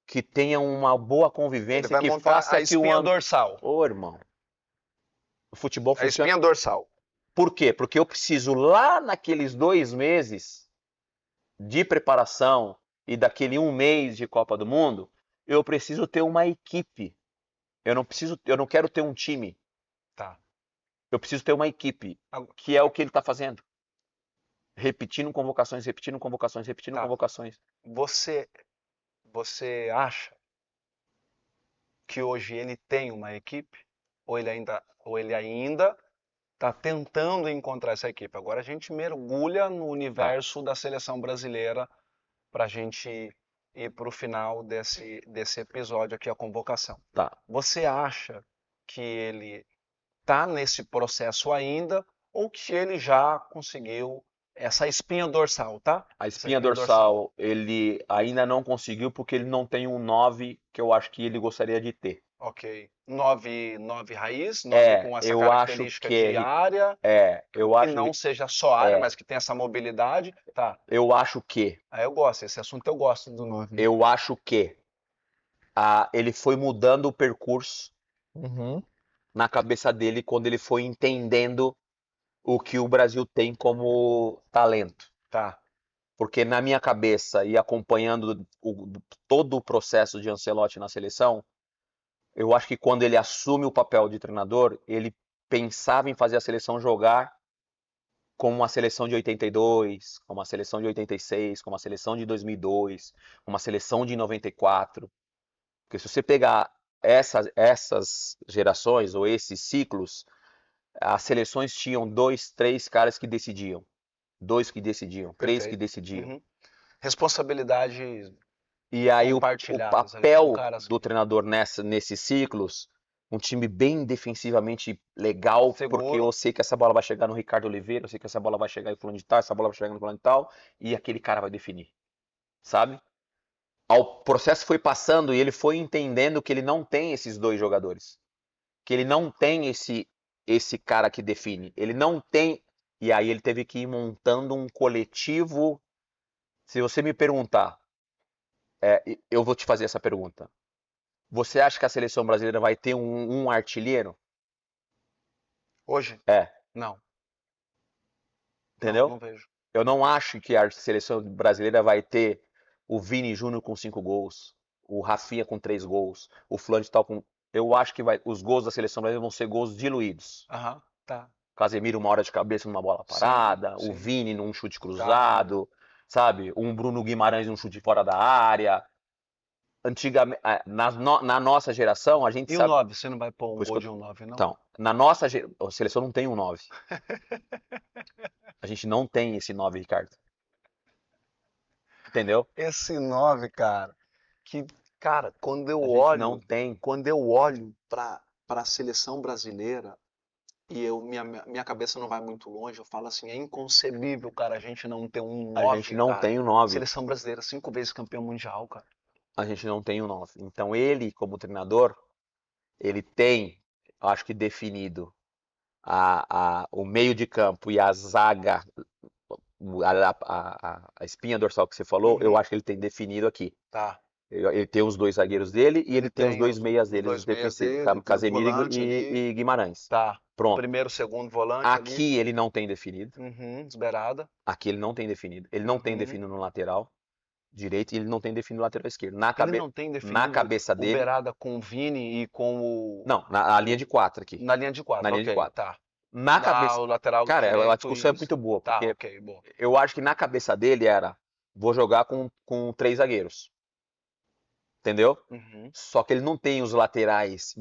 Speaker 1: que tenha uma boa convivência,
Speaker 3: que faça a espinha dorsal.
Speaker 1: Ô, irmão. O futebol funciona.
Speaker 3: A espinha dorsal.
Speaker 1: Por quê? Porque eu preciso lá naqueles 2 meses de preparação e daquele 1 mês de Copa do Mundo, eu preciso ter uma equipe. Eu não quero ter um time.
Speaker 3: Tá.
Speaker 1: Eu preciso ter uma equipe, que é o que ele está fazendo. Repetindo convocações.
Speaker 3: Você acha que hoje ele tem uma equipe? Ou ele ainda está tentando encontrar essa equipe? Agora a gente mergulha no universo da seleção brasileira para a gente ir para o final desse episódio aqui, a convocação.
Speaker 1: Tá.
Speaker 3: Você acha que ele está nesse processo ainda ou que ele já conseguiu essa espinha dorsal, tá?
Speaker 1: A espinha dorsal ele ainda não conseguiu porque ele não tem um 9 que eu acho que ele gostaria de ter.
Speaker 3: Ok. 9 raiz, 9 com essa característica de área.
Speaker 1: Eu acho
Speaker 3: que não seja só área, mas que tenha essa mobilidade. Tá.
Speaker 1: Eu acho que.
Speaker 3: Eu gosto, esse assunto eu gosto do 9.
Speaker 1: Eu acho que ele foi mudando o percurso na cabeça dele quando ele foi entendendo o que o Brasil tem como talento.
Speaker 3: Tá.
Speaker 1: Porque na minha cabeça e acompanhando todo o processo de Ancelotti na seleção, eu acho que quando ele assume o papel de treinador, ele pensava em fazer a seleção jogar como uma seleção de 82, como uma seleção de 86, como uma seleção de 2002, como uma seleção de 94. Porque se você pegar essas gerações ou esses ciclos, as seleções tinham 2, 3 caras que decidiam. 2 que decidiam, 3 que decidiam.
Speaker 3: Responsabilidade.
Speaker 1: E aí o papel do treinador nesses ciclos, um time bem defensivamente legal,
Speaker 3: seguro.
Speaker 1: Porque eu sei que essa bola vai chegar no Ricardo Oliveira, eu sei que essa bola vai chegar em fulano de tal, essa bola vai chegar no fulano de tal, e aquele cara vai definir, sabe? O processo foi passando e ele foi entendendo que ele não tem esses 2 jogadores, que ele não tem esse cara que define, ele não tem, e aí ele teve que ir montando um coletivo. Se você me perguntar, Eu vou te fazer essa pergunta. Você acha que a seleção brasileira vai ter um artilheiro?
Speaker 3: Hoje?
Speaker 1: É,
Speaker 3: Não,
Speaker 1: entendeu?
Speaker 3: não vejo.
Speaker 1: Eu não acho que a seleção brasileira vai ter o Vini Júnior com 5 gols, o Rafinha com 3 gols, o Fulano de tal com. Eu acho que os gols da seleção brasileira vão ser gols diluídos.
Speaker 3: Aham, tá.
Speaker 1: Casemiro uma hora de cabeça numa bola
Speaker 3: Sim,
Speaker 1: parada, o
Speaker 3: sim.
Speaker 1: Vini num chute
Speaker 3: Tá.
Speaker 1: cruzado, sabe? Um Bruno Guimarães num chute fora da área. Antigamente, na nossa geração, a gente
Speaker 3: E o
Speaker 1: sabe.
Speaker 3: 9? Você não vai pôr
Speaker 1: Por
Speaker 3: um
Speaker 1: isso
Speaker 3: gol
Speaker 1: que
Speaker 3: de um 9, não?
Speaker 1: então, na nossa a seleção não tem um 9. A gente não tem esse 9, Ricardo. Entendeu?
Speaker 3: Esse 9, cara, que, cara,
Speaker 1: A gente não tem.
Speaker 3: quando eu olho para a seleção brasileira e minha cabeça não vai muito longe, eu falo assim, é inconcebível, cara, a gente não ter um
Speaker 1: A gente
Speaker 3: 9,
Speaker 1: não
Speaker 3: cara.
Speaker 1: tem um 9.
Speaker 3: Seleção brasileira, 5 vezes campeão mundial, cara.
Speaker 1: A gente não tem um 9. Então ele, como treinador, ele tem, acho que definido o meio de campo e a zaga, a espinha dorsal que você falou, eu
Speaker 3: Uhum,
Speaker 1: acho que ele tem definido aqui.
Speaker 3: tá.
Speaker 1: Ele tem os dois zagueiros dele e
Speaker 3: Ele
Speaker 1: ele tem os
Speaker 3: tem
Speaker 1: dois meias
Speaker 3: os
Speaker 1: deles, os
Speaker 3: dois meias
Speaker 1: defensivos,
Speaker 3: dele, tem os
Speaker 1: Casemiro
Speaker 3: volantes ali,
Speaker 1: e Guimarães.
Speaker 3: tá.
Speaker 1: Pronto.
Speaker 3: Primeiro, segundo volante ali,
Speaker 1: Aqui ele não tem definido.
Speaker 3: desbeirada.
Speaker 1: Aqui ele não tem definido. Ele não tem
Speaker 3: Uhum.
Speaker 1: definido no lateral direito e ele não tem definido no lateral esquerdo.
Speaker 3: Ele não tem
Speaker 1: Na
Speaker 3: definido
Speaker 1: cabeça
Speaker 3: o
Speaker 1: dele.
Speaker 3: Berada com o Vini e com
Speaker 1: Não, na linha de 4 aqui.
Speaker 3: na linha de
Speaker 1: Na
Speaker 3: quatro,
Speaker 1: linha de
Speaker 3: ok,
Speaker 1: 4.
Speaker 3: tá.
Speaker 1: Na cabeça.
Speaker 3: O lateral
Speaker 1: Cara, a
Speaker 3: direito,
Speaker 1: discussão é
Speaker 3: isso.
Speaker 1: muito boa,
Speaker 3: Tá,
Speaker 1: porque
Speaker 3: ok, boa.
Speaker 1: eu acho que na cabeça dele era: vou jogar com 3 zagueiros. Entendeu?
Speaker 3: Uhum.
Speaker 1: Só que ele não tem os laterais.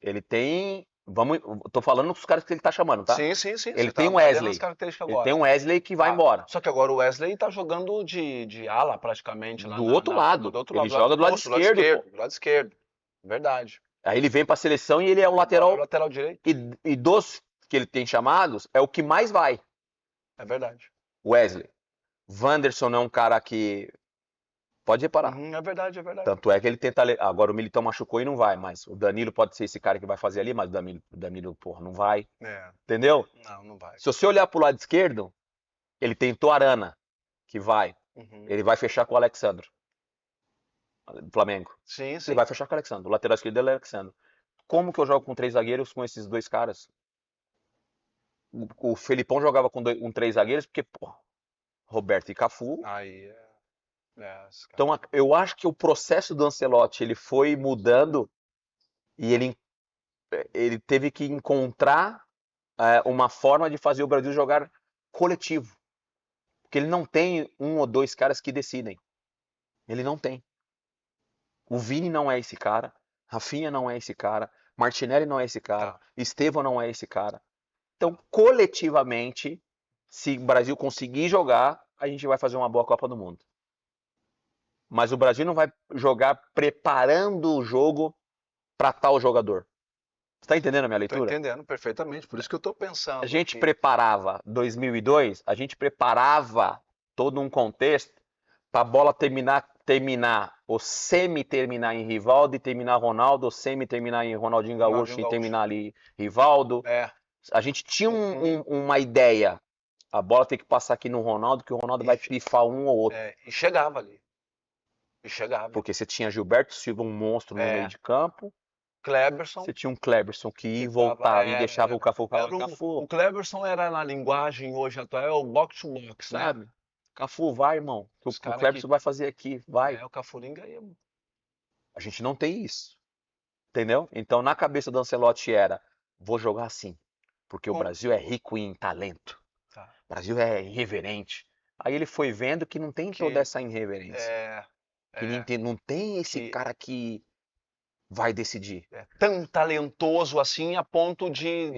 Speaker 1: Ele tem. Vamos, tô falando dos caras que ele tá chamando, tá?
Speaker 3: Sim, sim, sim.
Speaker 1: Ele
Speaker 3: Você
Speaker 1: tem
Speaker 3: tá
Speaker 1: um
Speaker 3: valendo as
Speaker 1: Wesley.
Speaker 3: características
Speaker 1: Ele tem
Speaker 3: agora.
Speaker 1: um Wesley que vai
Speaker 3: Tá.
Speaker 1: embora.
Speaker 3: Só que agora o Wesley tá jogando de ala praticamente lá
Speaker 1: Do outro lado.
Speaker 3: do outro
Speaker 1: Ele
Speaker 3: lado,
Speaker 1: joga do lado
Speaker 3: oposto,
Speaker 1: esquerdo, pô.
Speaker 3: do lado esquerdo. Verdade.
Speaker 1: Aí ele vem pra seleção e ele é o
Speaker 3: Agora é o
Speaker 1: lateral.
Speaker 3: lateral direito.
Speaker 1: E dos que ele tem chamados, é o que mais vai.
Speaker 3: É verdade.
Speaker 1: Wesley. Wanderson é um cara que. Pode reparar.
Speaker 3: É verdade, é verdade.
Speaker 1: Tanto é que ele tenta. Agora o Militão machucou e não vai, mas o Danilo pode ser esse cara que vai fazer ali, mas o Danilo, porra, não vai.
Speaker 3: É.
Speaker 1: Entendeu?
Speaker 3: Não, não vai.
Speaker 1: Se você olhar pro lado esquerdo, ele tentou Arana, que vai.
Speaker 3: Uhum.
Speaker 1: Ele vai fechar com o Alexandre. Do Flamengo.
Speaker 3: Sim, sim.
Speaker 1: Ele vai fechar com o Alexandre. O lateral esquerdo é o Alexandre. Como que eu jogo com 3 zagueiros com esses 2 caras? O Felipão jogava com 3 zagueiros porque, pô, Roberto e Cafu.
Speaker 3: Aí
Speaker 1: Então eu acho que o processo do Ancelotti ele foi mudando e ele teve que encontrar uma forma de fazer o Brasil jogar coletivo. Porque ele não tem um ou dois caras que decidem. Ele não tem. O Vini não é esse cara, Rafinha não é esse cara, Martinelli não é esse cara,
Speaker 3: Tá.
Speaker 1: Estevão não é esse cara. Então, coletivamente, se o Brasil conseguir jogar, a gente vai fazer uma boa Copa do Mundo. Mas o Brasil não vai jogar preparando o jogo para tal jogador. Você tá entendendo a minha
Speaker 3: Tô
Speaker 1: leitura?
Speaker 3: entendendo perfeitamente. Por isso que eu tô pensando
Speaker 1: A gente
Speaker 3: que
Speaker 1: preparava 2002, a gente preparava todo um contexto para a bola terminar, ou semi-terminar em Rivaldo e terminar Ronaldo, ou semi-terminar em Ronaldinho Gaúcho e terminar ali Rivaldo. A gente tinha uma ideia. A bola tem que passar aqui no Ronaldo, que o Ronaldo vai pifar um ou outro.
Speaker 3: e chegava ali. E chegava.
Speaker 1: Porque você tinha Gilberto Silva, um monstro no meio de campo.
Speaker 3: Cleberson.
Speaker 1: Você tinha um Cleberson que ia e voltava e deixava o Cafu falar, Cafu.
Speaker 3: O Cleberson era na linguagem hoje atual, é o box to box,
Speaker 1: sabe?
Speaker 3: né?
Speaker 1: Cafu, vai, irmão. Que o Cleberson vai fazer aqui, vai.
Speaker 3: O Cafuringa ia.
Speaker 1: A gente não tem isso. Entendeu? Então, na cabeça do Ancelotti era, vou jogar assim. Porque o Brasil é rico em talento.
Speaker 3: Tá.
Speaker 1: O Brasil é irreverente. Aí ele foi vendo que não tem toda essa irreverência. Que não tem esse cara que vai decidir.
Speaker 3: É tão talentoso assim a ponto de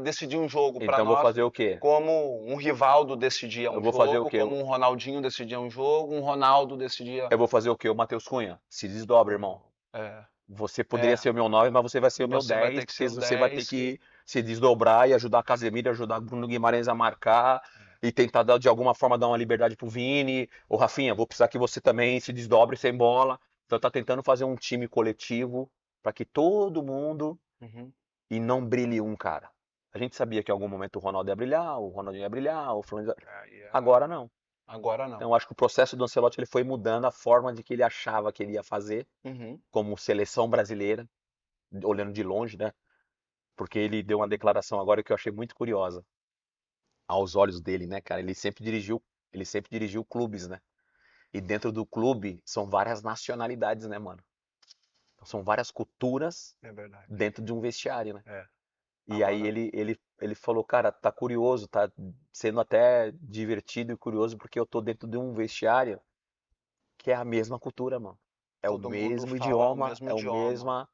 Speaker 3: decidir um jogo para nós.
Speaker 1: Então vou fazer o quê?
Speaker 3: Como um Rivaldo decidia um jogo,
Speaker 1: fazer o quê?
Speaker 3: como um Ronaldinho decidia um jogo, um Ronaldo decidia.
Speaker 1: Eu vou fazer o quê? O Matheus Cunha. Se desdobra, irmão. Você poderia ser o meu 9, mas você vai ser o meu 10, porque você vai ter que se desdobrar e ajudar a Casemiro, ajudar o Bruno Guimarães a marcar e tentar de alguma forma dar uma liberdade pro Vini. Ô Rafinha, vou precisar que você também se desdobre sem bola. Então tá tentando fazer um time coletivo para que todo mundo e não brilhe um cara. A gente sabia que em algum momento o Ronaldo ia brilhar, o Ronaldinho ia brilhar, o Fulano ia... Agora não.
Speaker 3: Agora não.
Speaker 1: Então, eu acho que o processo do Ancelotti ele foi mudando a forma de que ele achava que ele ia fazer,
Speaker 3: Uhum.
Speaker 1: como seleção brasileira, olhando de longe, né? Porque ele deu uma declaração agora que eu achei muito curiosa, aos olhos dele, né, cara? Ele sempre dirigiu clubes, né? E dentro do clube são várias nacionalidades, né, mano? Então, são várias culturas
Speaker 3: É verdade.
Speaker 1: dentro de um vestiário, né?
Speaker 3: É.
Speaker 1: E aí
Speaker 3: Agora,
Speaker 1: ele falou, cara, tá curioso, tá sendo até divertido e curioso porque eu tô dentro de um vestiário que é a mesma cultura, mano. É o
Speaker 3: todo mundo
Speaker 1: mesmo
Speaker 3: fala o
Speaker 1: idioma,
Speaker 3: mesmo
Speaker 1: é o
Speaker 3: idioma,
Speaker 1: mesma.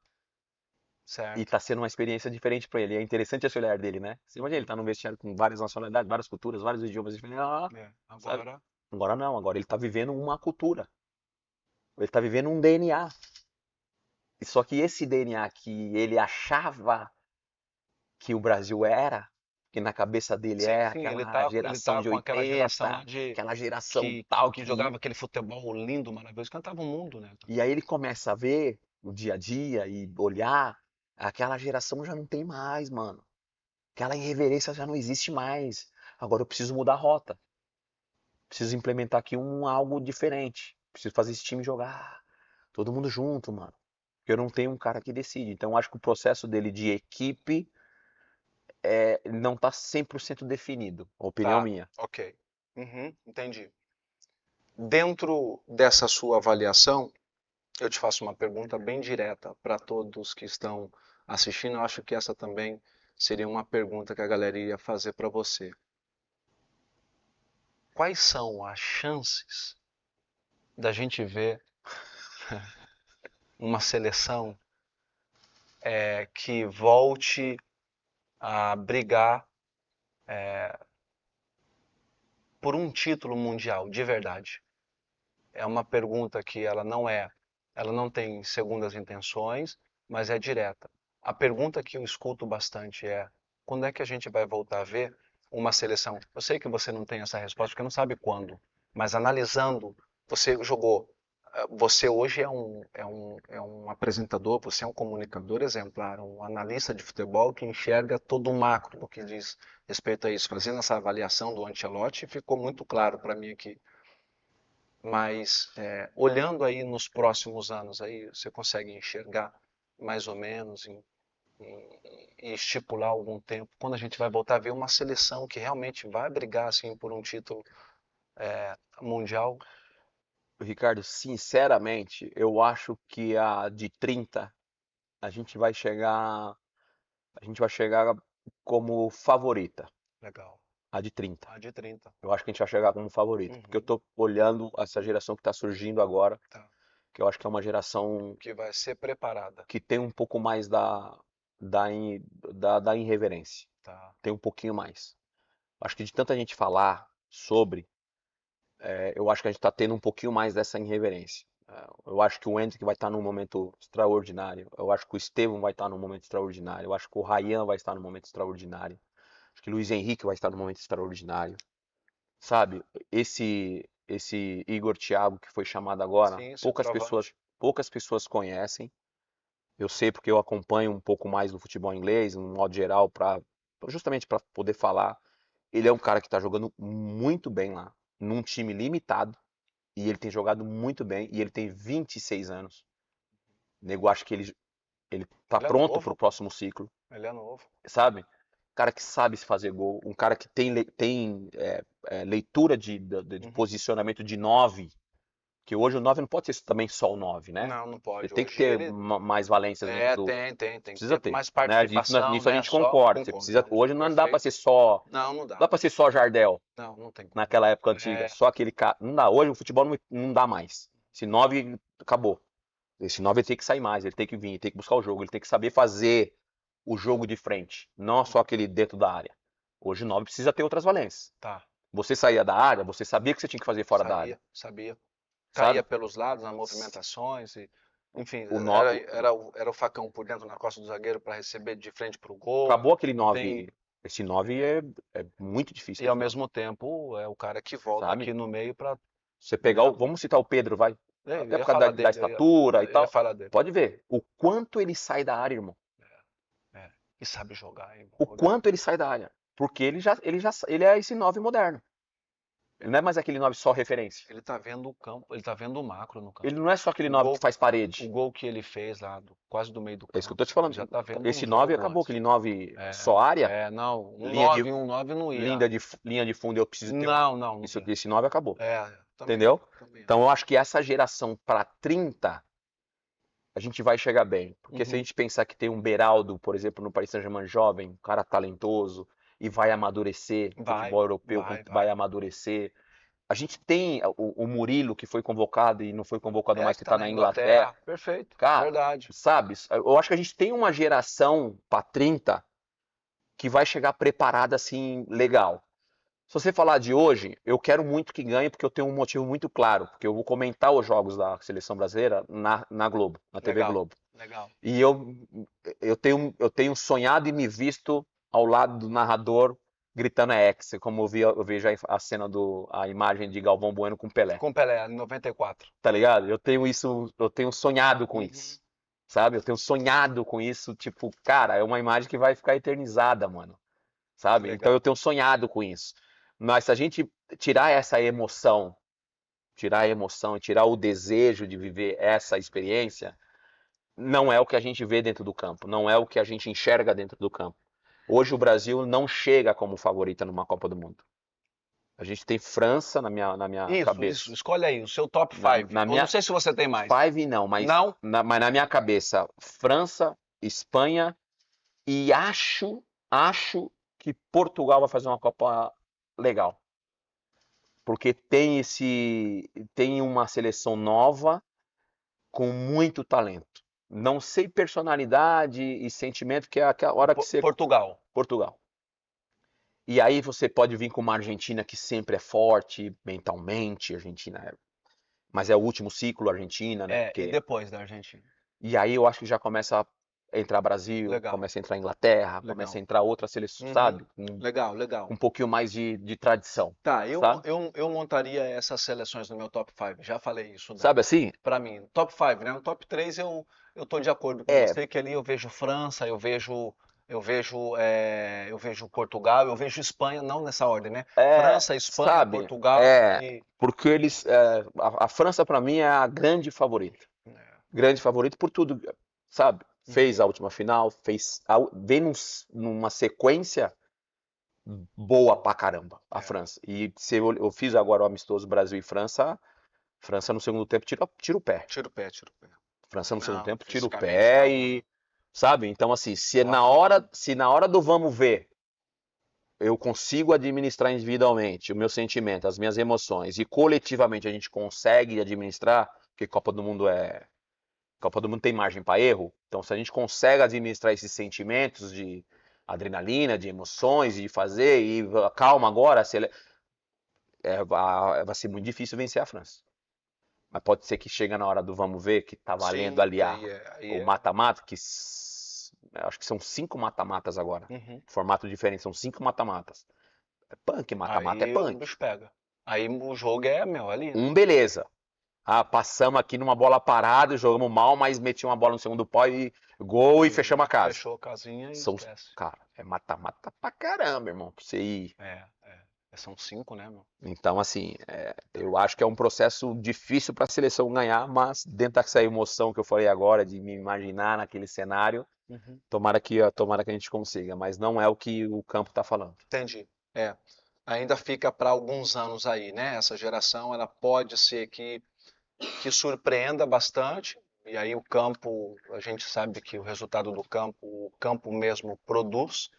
Speaker 1: E
Speaker 3: certo?
Speaker 1: tá sendo uma experiência diferente pra ele. É interessante esse olhar dele, né? Você imagina, ele tá num vestiário com várias nacionalidades, várias culturas, vários idiomas diferentes.
Speaker 3: É.
Speaker 1: Sabe?
Speaker 3: Agora,
Speaker 1: Agora não, agora ele tá vivendo uma cultura. Ele tá vivendo um DNA. E só que esse DNA que ele achava que o Brasil era, que na cabeça dele
Speaker 3: sim,
Speaker 1: é
Speaker 3: sim,
Speaker 1: aquela
Speaker 3: ele
Speaker 1: geração
Speaker 3: tá
Speaker 1: de
Speaker 3: com aquela geração
Speaker 1: 80,
Speaker 3: lá de
Speaker 1: aquela geração tal
Speaker 3: que
Speaker 1: que.
Speaker 3: jogava aquele futebol lindo, maravilhoso, cantava o mundo, né?
Speaker 1: E aí ele começa a ver o dia a dia e olhar, aquela geração já não tem mais, mano. Aquela irreverência já não existe mais. Agora eu preciso mudar a rota. Preciso implementar aqui algo diferente. Preciso fazer esse time jogar todo mundo junto, mano. Porque eu não tenho um cara que decide. Então eu acho que o processo dele de equipe não tá 100% definido. Opinião
Speaker 3: Tá,
Speaker 1: minha.
Speaker 3: ok. Uhum, entendi. Dentro dessa sua avaliação, eu te faço uma pergunta bem direta para todos que estão assistindo. Eu acho que essa também seria uma pergunta que a galera iria fazer para você. Quais são as chances da gente ver uma seleção que volte a brigar por um título mundial de verdade? É uma pergunta que ela não tem segundas intenções, mas é direta. A pergunta que eu escuto bastante é: quando é que a gente vai voltar a ver uma seleção? Eu sei que você não tem essa resposta porque não sabe quando, mas analisando, você jogou, você hoje é um apresentador, você é um comunicador exemplar, um analista de futebol que enxerga todo o macro do que diz respeito a isso. Fazendo essa avaliação do Ancelotti, ficou muito claro para mim aqui. Mas olhando aí nos próximos anos, aí você consegue enxergar mais ou menos e estipular algum tempo, quando a gente vai voltar a ver uma seleção que realmente vai brigar assim por um título mundial.
Speaker 1: Ricardo, sinceramente, eu acho que a de 30 a gente vai chegar, a gente vai chegar como favorita,
Speaker 3: Legal.
Speaker 1: a de 30.
Speaker 3: A de 30.
Speaker 1: Eu acho que a gente vai chegar como favorito, porque eu
Speaker 3: Uhum,
Speaker 1: tô olhando essa geração que tá surgindo agora,
Speaker 3: tá.
Speaker 1: que eu acho que é uma geração
Speaker 3: Que vai ser preparada.
Speaker 1: que tem um pouco mais da irreverência.
Speaker 3: Tá.
Speaker 1: Tem um pouquinho mais. Acho que de tanta gente falar sobre, eu acho que a gente está tendo um pouquinho mais dessa irreverência. Eu acho que o Endrick vai estar num momento extraordinário. Eu acho que o Estevão vai estar num momento extraordinário. Eu acho que o Ryan vai estar num momento extraordinário. Acho que o Luiz Henrique vai estar num momento extraordinário. Sabe? Esse Igor Thiago que foi chamado agora,
Speaker 3: Sim,
Speaker 1: poucas
Speaker 3: centroavante.
Speaker 1: poucas pessoas conhecem. Eu sei porque eu acompanho um pouco mais do futebol inglês, no modo geral, justamente para poder falar. Ele é um cara que está jogando muito bem lá, num time limitado, e ele tem jogado muito bem, e ele tem 26 anos. O nego acha que ele tá
Speaker 3: Ele é
Speaker 1: pronto para o
Speaker 3: novo.
Speaker 1: próximo ciclo,
Speaker 3: Ele é novo.
Speaker 1: sabe? Um cara que sabe se fazer gol, um cara que tem leitura de
Speaker 3: Uhum.
Speaker 1: posicionamento de 9, que hoje o 9 não pode ser também só o 9, né?
Speaker 3: Não, não
Speaker 1: Você
Speaker 3: pode.
Speaker 1: tem que
Speaker 3: Hoje
Speaker 1: ter
Speaker 3: ele
Speaker 1: mais valências dentro do.
Speaker 3: tem que
Speaker 1: Precisa
Speaker 3: ter
Speaker 1: ter,
Speaker 3: mais
Speaker 1: né?
Speaker 3: participação,
Speaker 1: Nisso a
Speaker 3: né?
Speaker 1: gente
Speaker 3: Só
Speaker 1: concorda. Você
Speaker 3: concordo.
Speaker 1: precisa, hoje não dá para
Speaker 3: Perfeito.
Speaker 1: ser só,
Speaker 3: Não, não
Speaker 1: não dá
Speaker 3: dá.
Speaker 1: para ser só Jardel
Speaker 3: Não, não tem como.
Speaker 1: naquela época antiga,
Speaker 3: É,
Speaker 1: só aquele cara, não dá. Hoje o futebol não dá mais. Esse 9 acabou. Esse 9 ele tem que sair mais, ele tem que vir, ele tem que buscar o jogo, ele tem que saber fazer o jogo de frente, não só aquele dentro da área. Hoje o 9 precisa ter outras valências.
Speaker 3: tá.
Speaker 1: Você saía da área, você sabia o que você tinha que fazer fora da área,
Speaker 3: Sabia. Caía
Speaker 1: sabe?
Speaker 3: pelos lados nas movimentações e, enfim,
Speaker 1: O, no,
Speaker 3: era o facão por dentro na costa do zagueiro para receber de frente para o gol.
Speaker 1: acabou aquele
Speaker 3: Tem
Speaker 1: 9. Esse 9 é muito difícil
Speaker 3: e ao
Speaker 1: de jogar,
Speaker 3: mesmo tempo é o cara que volta
Speaker 1: sabe?
Speaker 3: aqui no meio para,
Speaker 1: Você pegar
Speaker 3: né?
Speaker 1: vamos citar o Pedro, vai.
Speaker 3: Eu
Speaker 1: Até por
Speaker 3: ia
Speaker 1: causa
Speaker 3: falar
Speaker 1: da
Speaker 3: dele,
Speaker 1: estatura e
Speaker 3: eu ia
Speaker 1: tal.
Speaker 3: falar dele.
Speaker 1: Pode ver o quanto ele sai da área, irmão.
Speaker 3: É. E sabe jogar, hein,
Speaker 1: O
Speaker 3: Rodrigo?
Speaker 1: quanto ele sai da área. Porque ele é esse 9 moderno. Ele não é mais aquele 9 só referência.
Speaker 3: Ele tá vendo o campo, ele tá vendo o macro no campo.
Speaker 1: Ele não é só aquele
Speaker 3: O
Speaker 1: 9
Speaker 3: gol-
Speaker 1: que faz
Speaker 3: O
Speaker 1: parede.
Speaker 3: gol que ele fez lá, quase do meio do campo.
Speaker 1: É isso que eu tô te falando.
Speaker 3: Já tá vendo
Speaker 1: Esse
Speaker 3: um
Speaker 1: 9
Speaker 3: jogo
Speaker 1: acabou,
Speaker 3: antes.
Speaker 1: aquele 9 só área,
Speaker 3: Não, um 9 não ia.
Speaker 1: linha de fundo, eu preciso ter
Speaker 3: Não
Speaker 1: isso,
Speaker 3: tem.
Speaker 1: esse 9 acabou.
Speaker 3: Também,
Speaker 1: Entendeu?
Speaker 3: também.
Speaker 1: Então eu acho que essa geração para 30, a gente vai chegar bem. Porque se a
Speaker 3: Uhum.
Speaker 1: gente pensar que tem um Beraldo, por exemplo, no Paris Saint-Germain jovem, um cara talentoso, e vai amadurecer, o futebol europeu vai amadurecer. A gente tem o Murilo, que foi convocado e não foi convocado mais, que tá na Inglaterra.
Speaker 3: Perfeito,
Speaker 1: Cara,
Speaker 3: verdade.
Speaker 1: sabe? Eu acho que a gente tem uma geração para 30 que vai chegar preparada assim, legal. Se você falar de hoje, eu quero muito que ganhe, porque eu tenho um motivo muito claro. Porque eu vou comentar os jogos da seleção brasileira na Globo, na TV Globo.
Speaker 3: Legal.
Speaker 1: E eu tenho sonhado e me visto ao lado do narrador gritando Hexa, como eu vejo a cena a imagem de Galvão Bueno com Pelé.
Speaker 3: Com Pelé, em 94.
Speaker 1: Tá ligado? Eu tenho sonhado com
Speaker 3: Uhum.
Speaker 1: isso. Sabe? Eu tenho sonhado com isso, tipo, cara, é uma imagem que vai ficar eternizada, mano. Sabe?
Speaker 3: Legal.
Speaker 1: Então eu tenho sonhado com isso. Mas se a gente tirar essa emoção, tirar a emoção e tirar o desejo de viver essa experiência, não é o que a gente vê dentro do campo, não é o que a gente enxerga dentro do campo. Hoje o Brasil não chega como favorita numa Copa do Mundo. A gente tem França na minha cabeça.
Speaker 3: Isso, escolhe aí o seu top 5. Não sei se você tem mais.
Speaker 1: 5 não, mas
Speaker 3: Não?
Speaker 1: mas na minha cabeça, França, Espanha e acho que Portugal vai fazer uma Copa legal. Porque tem uma seleção nova com muito talento. Não sei personalidade e sentimento, que é aquela hora que você...
Speaker 3: Portugal.
Speaker 1: E aí você pode vir com uma Argentina que sempre é forte mentalmente, mas é o último ciclo Argentina, né?
Speaker 3: E depois da Argentina.
Speaker 1: E aí eu acho que já começa a entrar Brasil, começa a entrar Inglaterra, começa a entrar outras seleções, sabe?
Speaker 3: Legal.
Speaker 1: Um pouquinho mais de tradição.
Speaker 3: Tá, eu montaria essas seleções no meu top 5. Já falei isso.
Speaker 1: Sabe assim?
Speaker 3: Pra mim, top 5, né? No top 3 eu tô de acordo com você, que ali eu vejo França, eu vejo Portugal, eu vejo Espanha, não nessa ordem, né? França, Espanha,
Speaker 1: sabe?
Speaker 3: Portugal
Speaker 1: Porque eles... a França, pra mim, é a grande favorita. Grande favorita por tudo, sabe? Fez a última final, vem numa sequência boa pra caramba, a França. E se eu fiz agora o amistoso Brasil e França no segundo tempo tira o pé.
Speaker 3: Tira o pé.
Speaker 1: França no segundo tempo tira o pé e... Sabe? Então, assim, se na hora do vamos ver, eu consigo administrar individualmente o meu sentimento, as minhas emoções, e coletivamente a gente consegue administrar, porque Copa do Mundo tem margem para erro, então se a gente consegue administrar esses sentimentos de adrenalina, de emoções, de fazer, e calma agora, vai ser muito difícil vencer a França. Mas pode ser que chega na hora do vamos ver, que tá valendo ali o mata-mata, que acho que são 5 mata-matas agora. Formato diferente, são 5 mata-matas. É punk, mata-mata é punk.
Speaker 3: Aí o bicho pega. Aí o jogo ali. Né?
Speaker 1: Beleza. Passamos aqui numa bola parada, jogamos mal, mas meti uma bola no segundo pau e gol e fechamos a casa.
Speaker 3: Fechou a casinha e esquece.
Speaker 1: Cara, é mata-mata pra caramba, irmão, pra você ir.
Speaker 3: São 5, né, meu?
Speaker 1: Então, assim, eu acho que é um processo difícil para a seleção ganhar, mas dentro dessa emoção que eu falei agora, de me imaginar naquele cenário, tomara que a gente consiga, mas não é o que o campo está falando.
Speaker 3: Entendi. Ainda fica para alguns anos aí, né? Essa geração, ela pode ser que surpreenda bastante, e aí o campo, a gente sabe que o resultado do campo, o campo mesmo produz,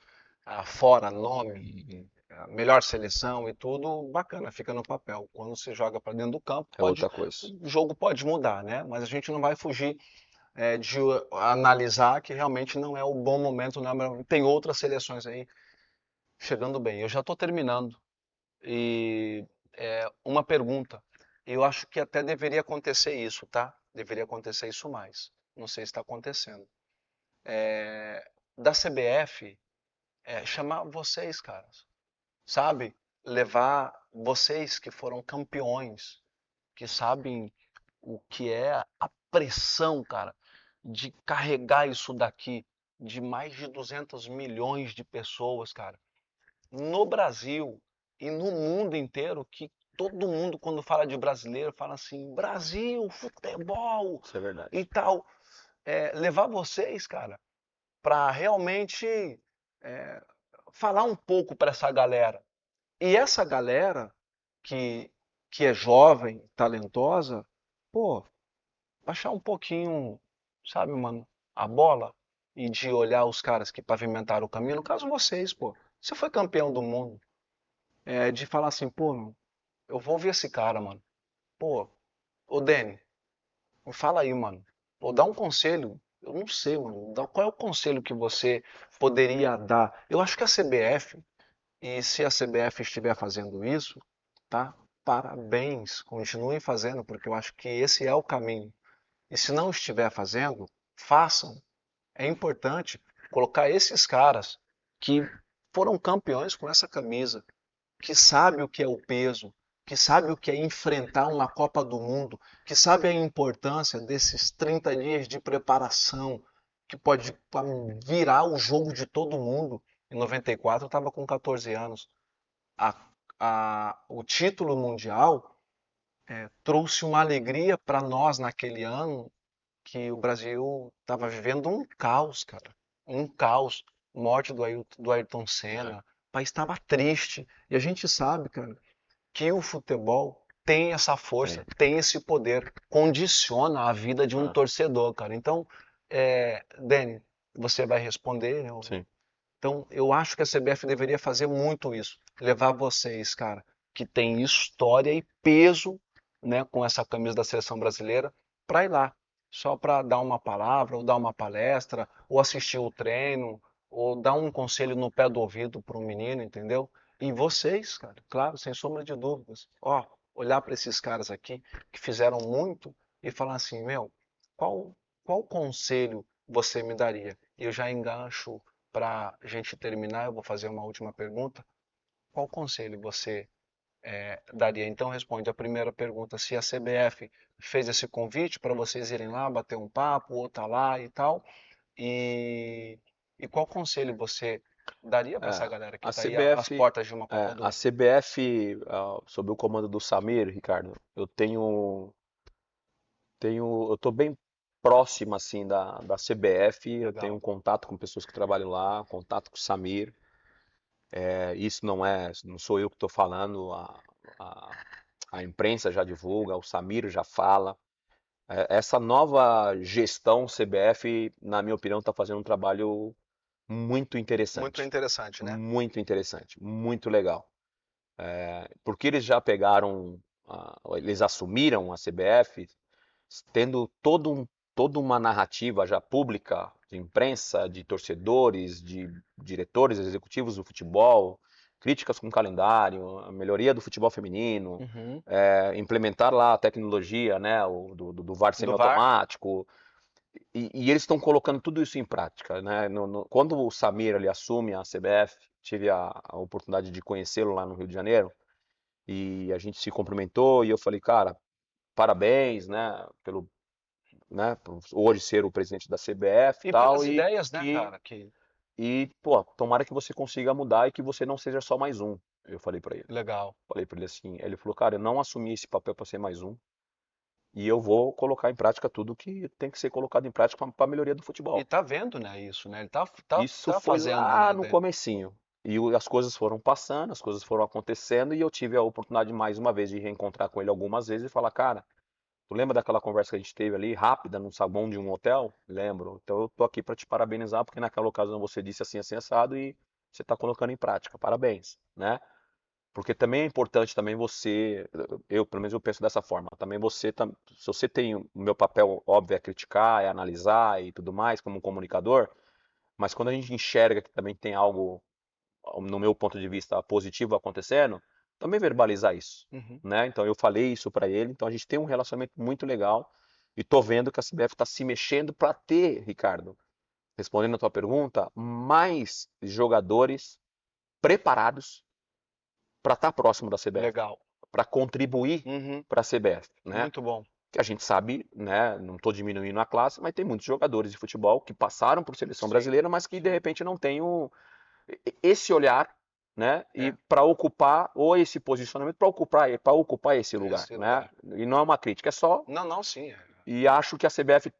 Speaker 3: fora nome, melhor seleção e tudo, bacana, fica no papel. Quando se joga para dentro do campo,
Speaker 1: outra coisa.
Speaker 3: O jogo pode mudar, né? Mas a gente não vai fugir de analisar que realmente não é o bom momento, tem outras seleções aí chegando bem. Eu já estou terminando. E uma pergunta. Eu acho que até deveria acontecer isso, tá? Deveria acontecer isso mais. Não sei se está acontecendo. Da CBF, chamar vocês, caras. Sabe? Levar vocês que foram campeões, que sabem o que é a pressão, cara, de carregar isso daqui, de mais de 200 milhões de pessoas, cara, no Brasil e no mundo inteiro, que todo mundo quando fala de brasileiro fala assim, Brasil, futebol
Speaker 1: Isso é verdade.
Speaker 3: e tal. Levar vocês, cara, para realmente é, falar um pouco para essa galera. E essa galera que, que é jovem, talentosa, pô, baixar um pouquinho, sabe, mano, a bola e de olhar os caras que pavimentaram o caminho, no caso vocês, pô. Você foi campeão do mundo. De falar assim, pô, meu, eu vou ver esse cara, mano. Pô, ô Dani, me fala aí, mano. Pô, dá um conselho. Eu não sei, mano. Qual é o conselho que você poderia dar? Eu acho que a CBF, e se a CBF estiver fazendo isso, tá? Parabéns, continuem fazendo, porque eu acho que esse é o caminho. E se não estiver fazendo, façam. É importante colocar esses caras que foram campeões com essa camisa, que sabe o que é o peso, que sabe o que é enfrentar uma Copa do Mundo, que sabe a importância desses 30 dias de preparação, que pode virar o jogo de todo mundo. Em 94 eu estava com 14 anos. O título mundial trouxe uma alegria para nós naquele ano que o Brasil estava vivendo um caos, cara. Um caos. Morte do Ayrton Senna. O país estava triste. E a gente sabe, cara, que o futebol tem essa força, tem esse poder, condiciona a vida de um torcedor, cara. Então, Dani, você vai responder, né?
Speaker 1: Sim.
Speaker 3: Então, eu acho que a CBF deveria fazer muito isso, levar vocês, cara, que tem história e peso, né, com essa camisa da seleção brasileira, para ir lá, só para dar uma palavra, ou dar uma palestra, ou assistir o treino, ou dar um conselho no pé do ouvido para um menino, entendeu? E vocês, cara, claro, sem sombra de dúvidas, ó, olhar para esses caras aqui que fizeram muito e falar assim, meu, qual qual conselho você me daria? E eu já engancho para a gente terminar, eu vou fazer uma última pergunta. Qual conselho você daria? Então responde a primeira pergunta, se a CBF fez esse convite para vocês irem lá, bater um papo, ou tá lá e tal. E, e qual conselho você daria para essa galera que
Speaker 1: A
Speaker 3: está aí às
Speaker 1: CBF,
Speaker 3: portas de uma Copa do
Speaker 1: a
Speaker 3: Mundo?
Speaker 1: CBF, sob o comando do Samir, Ricardo, eu tô bem próximo assim da CBF, eu tenho
Speaker 3: Legal.
Speaker 1: um contato com pessoas que trabalham lá, contato com o Samir. Isso não sou eu que estou falando, a, a imprensa já divulga, o Samir já fala. Essa nova gestão CBF, na minha opinião, está fazendo um trabalho
Speaker 3: Muito interessante, né?
Speaker 1: muito interessante, muito legal. Porque eles já pegaram, eles assumiram a CBF, tendo toda uma narrativa já pública de imprensa, de torcedores, de diretores executivos do futebol, críticas com o calendário, a melhoria do futebol feminino,
Speaker 3: Uhum.
Speaker 1: implementar lá a tecnologia, né, do VAR
Speaker 3: Do VAR?
Speaker 1: semiautomático, e eles estão colocando tudo isso em prática, né? Quando o Samir ali assume a CBF, tive a oportunidade de conhecê-lo lá no Rio de Janeiro, e a gente se cumprimentou, e eu falei, cara, parabéns, por hoje ser o presidente da CBF e
Speaker 3: E
Speaker 1: tal,
Speaker 3: pelas ideias, né, cara?
Speaker 1: pô, tomara que você consiga mudar e que você não seja só mais um. Eu falei pra ele.
Speaker 3: Legal.
Speaker 1: Falei pra ele assim, ele falou, cara, eu não assumi esse papel pra ser mais um, e eu vou colocar em prática tudo que tem que ser colocado em prática pra melhoria do
Speaker 3: E
Speaker 1: futebol.
Speaker 3: tá vendo, né, isso, né? Ele
Speaker 1: Isso
Speaker 3: tá
Speaker 1: foi
Speaker 3: fazendo,
Speaker 1: lá
Speaker 3: né,
Speaker 1: no
Speaker 3: Dani?
Speaker 1: comecinho. E as coisas foram passando, as coisas foram acontecendo, e eu tive a oportunidade mais uma vez de reencontrar com ele algumas vezes e falar, cara, tu lembra daquela conversa que a gente teve ali, rápida, no saguão de um hotel? Lembro. Então eu tô aqui para te parabenizar, porque naquela ocasião você disse assim, assim, assado, e você está colocando em prática. Parabéns, né? Porque também é importante também você, pelo menos eu penso dessa forma, também se você tem, o meu papel, óbvio, é criticar, é analisar e tudo mais, como um comunicador, mas quando a gente enxerga que também tem algo, no meu ponto de vista, positivo acontecendo, também verbalizar isso,
Speaker 3: Uhum.
Speaker 1: né? Então eu falei isso para ele, então a gente tem um relacionamento muito legal e tô vendo que a CBF está se mexendo para ter, Ricardo, respondendo a tua pergunta, mais jogadores preparados para estar próximo da CBF,
Speaker 3: Legal.
Speaker 1: para contribuir
Speaker 3: Uhum.
Speaker 1: para a CBF, né?
Speaker 3: Muito bom.
Speaker 1: Que a gente sabe, né? Não estou diminuindo a classe, mas tem muitos jogadores de futebol que passaram por seleção
Speaker 3: Sim,
Speaker 1: brasileira, mas que de
Speaker 3: sim.
Speaker 1: repente não têm esse olhar né? E para ocupar, ou esse posicionamento, para ocupar esse lugar,
Speaker 3: Esse
Speaker 1: né?
Speaker 3: lugar.
Speaker 1: E não é uma crítica, é só.
Speaker 3: Não, não, sim.
Speaker 1: E acho que a CBF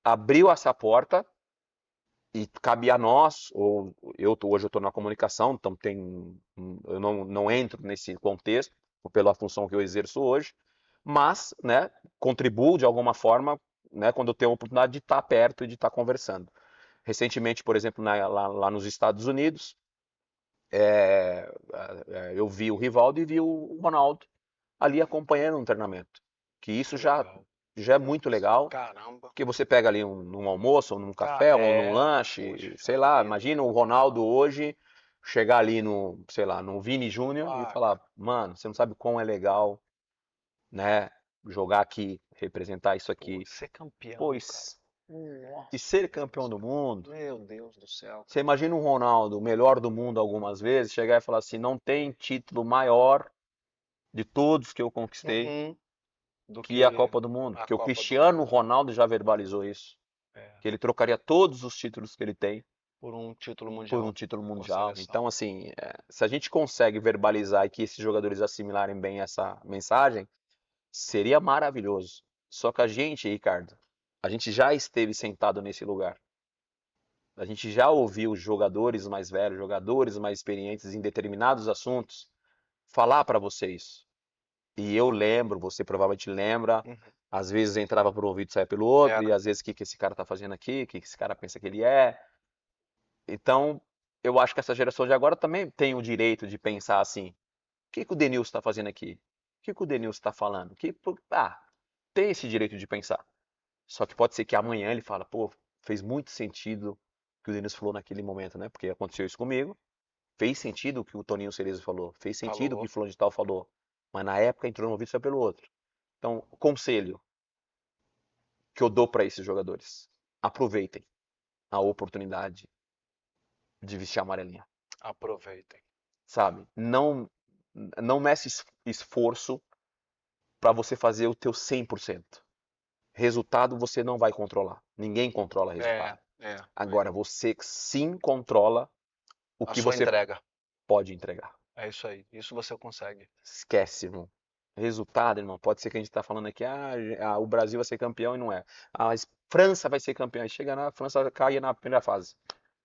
Speaker 1: abriu essa porta e cabe a nós, ou hoje eu estou na comunicação, então eu não entro nesse contexto, pela função que eu exerço hoje, mas, né, contribuo de alguma forma, né, quando eu tenho a oportunidade de estar perto e de estar conversando. Recentemente, por exemplo, lá nos Estados Unidos, eu vi o Rivaldo e vi o Ronaldo ali acompanhando um treinamento, que isso já é muito legal,
Speaker 3: Caramba.
Speaker 1: porque você pega ali num almoço, ou num café, ou num lanche,
Speaker 3: poxa
Speaker 1: sei lá,
Speaker 3: vida.
Speaker 1: imagina o Ronaldo hoje chegar ali sei lá, no Vini Júnior e
Speaker 3: Ah,
Speaker 1: falar, mano, você não sabe como é legal, né, jogar aqui, representar isso aqui.
Speaker 3: ser campeão, cara.
Speaker 1: Pois,
Speaker 3: Nossa,
Speaker 1: e ser campeão do mundo,
Speaker 3: meu Deus do céu.
Speaker 1: você imagina um Ronaldo, o melhor do mundo algumas vezes, chegar e falar assim, não tem título maior de todos que eu conquistei
Speaker 3: Uhum. Do
Speaker 1: que a
Speaker 3: que
Speaker 1: Copa do Mundo,
Speaker 3: a
Speaker 1: porque o
Speaker 3: Copa do
Speaker 1: Cristiano
Speaker 3: Mundo.
Speaker 1: Ronaldo já verbalizou isso,
Speaker 3: É,
Speaker 1: que ele trocaria todos os títulos que ele tem
Speaker 3: por um título
Speaker 1: por um
Speaker 3: mundial
Speaker 1: título
Speaker 3: com a
Speaker 1: mundial.
Speaker 3: seleção.
Speaker 1: Então, assim, se a gente consegue verbalizar e que esses jogadores assimilarem bem essa mensagem, seria maravilhoso. Só que a gente, Ricardo, a gente já esteve sentado nesse lugar. A gente já ouviu jogadores mais velhos, jogadores mais experientes em determinados assuntos falar para vocês. E eu lembro, você provavelmente lembra,
Speaker 3: Uhum.
Speaker 1: às vezes entrava por um ouvido e saia pelo outro, e
Speaker 3: Era.
Speaker 1: às vezes o que esse cara tá fazendo aqui, o que esse cara pensa que ele é. Então, eu acho que essa geração de agora também tem o direito de pensar assim: o que o Denilson está fazendo aqui? O que o Denilson está falando? Tem esse direito de pensar. Só que pode ser que amanhã ele fala, pô, fez muito sentido o que o Denilson falou naquele momento, né? Porque aconteceu isso comigo. Fez sentido o que o Toninho Cerezo falou. Fez sentido o que o
Speaker 3: Falou.
Speaker 1: fulano de tal falou. Mas na época entrou no ouvido e saiu pelo outro. Então, conselho que eu dou para esses jogadores: aproveitem a oportunidade de vestir a amarelinha,
Speaker 3: Aproveitem.
Speaker 1: sabe? Não mece esforço para você fazer o teu 100%. Resultado você não vai controlar. Ninguém controla resultado.
Speaker 3: É.
Speaker 1: Agora você sim controla o
Speaker 3: A
Speaker 1: que
Speaker 3: sua
Speaker 1: você
Speaker 3: entrega.
Speaker 1: pode entregar.
Speaker 3: É isso aí. Isso você consegue.
Speaker 1: Esquece, irmão. Resultado, irmão. Pode ser que a gente tá falando aqui, o Brasil vai ser campeão e não é. A França vai ser campeão. E chega na França, cai na primeira fase.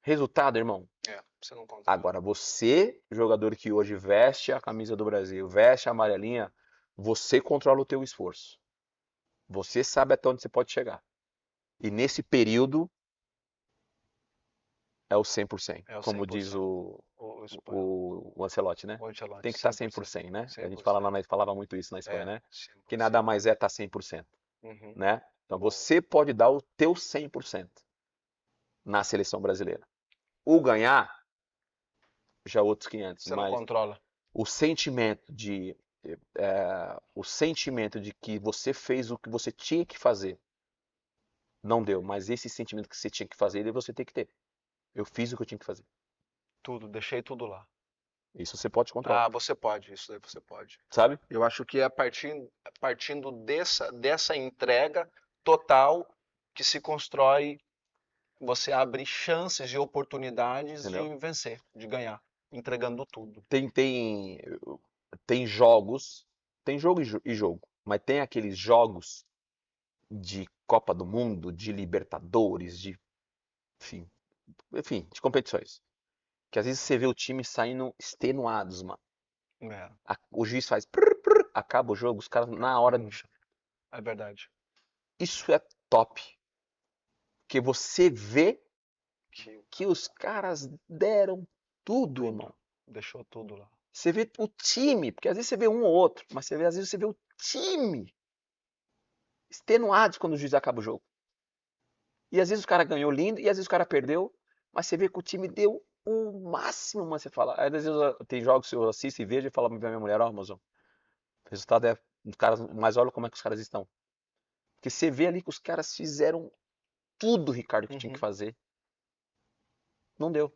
Speaker 1: Resultado, irmão.
Speaker 3: Você não controla.
Speaker 1: Agora, você, jogador que hoje veste a camisa do Brasil, veste a amarelinha, você controla o teu esforço. Você sabe até onde você pode chegar. E nesse período é o 100%.
Speaker 3: É o
Speaker 1: Como diz
Speaker 3: 100%. O espanhol.
Speaker 1: o Ancelotti, né?
Speaker 3: O Ancelotti,
Speaker 1: Tem que estar
Speaker 3: 100%.
Speaker 1: 100%, né? A gente
Speaker 3: 100%.
Speaker 1: falava muito isso na Espanha, né? Que
Speaker 3: 100%.
Speaker 1: nada mais é estar 100%,
Speaker 3: Uhum.
Speaker 1: né? Então
Speaker 3: Bom.
Speaker 1: você pode dar o teu 100% na seleção brasileira. O ganhar, já outros 500,
Speaker 3: Você não
Speaker 1: mas
Speaker 3: controla.
Speaker 1: o sentimento de que você fez o que você tinha que fazer, não deu, mas esse sentimento que você tinha que fazer, você tem que ter. Eu fiz o que eu tinha que fazer.
Speaker 3: Tudo, deixei tudo lá.
Speaker 1: Isso você pode controlar,
Speaker 3: Você pode, isso daí você pode.
Speaker 1: sabe?
Speaker 3: Eu acho que é partindo dessa entrega total que se constrói, você abre chances e oportunidades
Speaker 1: Entendeu?
Speaker 3: de vencer, de ganhar, entregando tudo.
Speaker 1: Tem jogos, tem jogo e jogo, mas tem aqueles jogos de Copa do Mundo, de Libertadores, enfim, de competições, que às vezes você vê o time saindo extenuados, mano.
Speaker 3: É,
Speaker 1: O juiz faz prr, prr, acaba o jogo, os caras na hora.
Speaker 3: é verdade.
Speaker 1: Isso é top. Porque você vê
Speaker 3: Que
Speaker 1: que os caras deram tudo,
Speaker 3: tudo,
Speaker 1: irmão.
Speaker 3: deixou tudo lá.
Speaker 1: Você vê o time, porque às vezes você vê um ou outro, mas às vezes você vê o time extenuados quando o juiz acaba o jogo. E às vezes o cara ganhou lindo, e às vezes o cara perdeu, mas você vê que o time deu o máximo, mas você fala. Às vezes tem jogos que eu assisto e vejo e falo pra minha mulher, ó, mozão, o resultado é os caras, mas olha como é que os caras estão. Porque você vê ali que os caras fizeram tudo, Ricardo, que tinha que fazer. Não deu.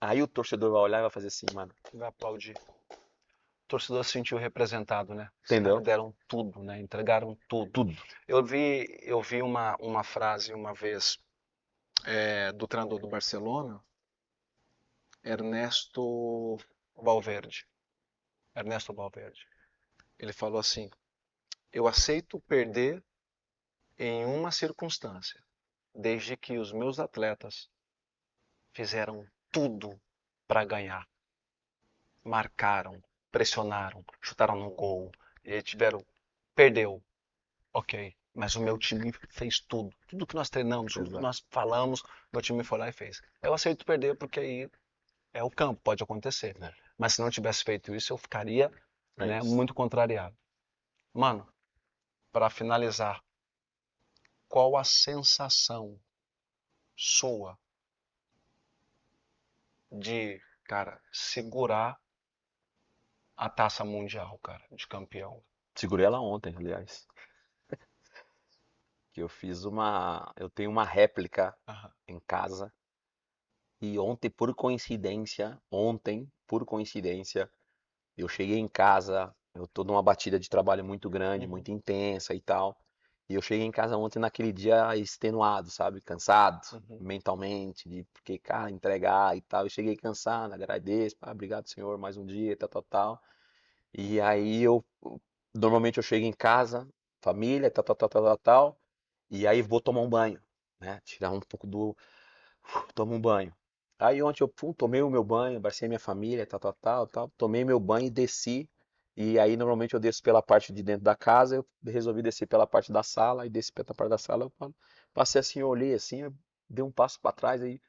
Speaker 1: Aí o torcedor vai olhar e vai fazer assim, mano.
Speaker 3: Vai aplaudir. O torcedor se sentiu representado, né? Os
Speaker 1: Entendeu?
Speaker 3: caras deram tudo, né? Entregaram tudo.
Speaker 1: Tudo.
Speaker 3: Eu vi uma frase uma vez do treinador do Barcelona, Ernesto Valverde. Ernesto Valverde. Ele falou assim: eu aceito perder em uma circunstância, desde que os meus atletas fizeram tudo para ganhar. Marcaram, pressionaram, chutaram no gol, e tiveram, perdeu, ok. Mas o meu time fez tudo. Tudo que nós treinamos, tudo que
Speaker 1: Exato.
Speaker 3: nós falamos, meu time foi lá e fez. Eu aceito perder porque aí é o campo, pode acontecer.
Speaker 1: É,
Speaker 3: Mas se não tivesse feito isso, eu ficaria,
Speaker 1: é
Speaker 3: né,
Speaker 1: isso.
Speaker 3: muito contrariado. Mano, para finalizar, qual a sensação sua de, cara, segurar a taça mundial, cara, de campeão?
Speaker 1: Segurei ela ontem, aliás. Que eu tenho uma réplica
Speaker 3: Aham.
Speaker 1: em casa. E ontem, por coincidência, eu cheguei em casa, eu tô numa batida de trabalho muito grande,
Speaker 3: Uhum.
Speaker 1: muito intensa e tal. E eu cheguei em casa ontem naquele dia extenuado, sabe? Cansado
Speaker 3: Uhum.
Speaker 1: mentalmente, porque, cara, entregar e tal. Eu cheguei cansado, agradeço, obrigado, Senhor, mais um dia, tal, tal, tal. E aí normalmente eu chego em casa, família, tal, tal, tal, tal, tal, tal. E aí vou tomar um banho, né? Tirar um pouco tomo um banho. Aí ontem eu tomei o meu banho, abracei minha família, tal, tal, tal, tal. Tomei meu banho e desci. E aí normalmente eu desço pela parte de dentro da casa, eu resolvi descer pela parte da sala, e desci pela parte da sala, passei assim, eu olhei assim, eu dei um passo pra trás, aí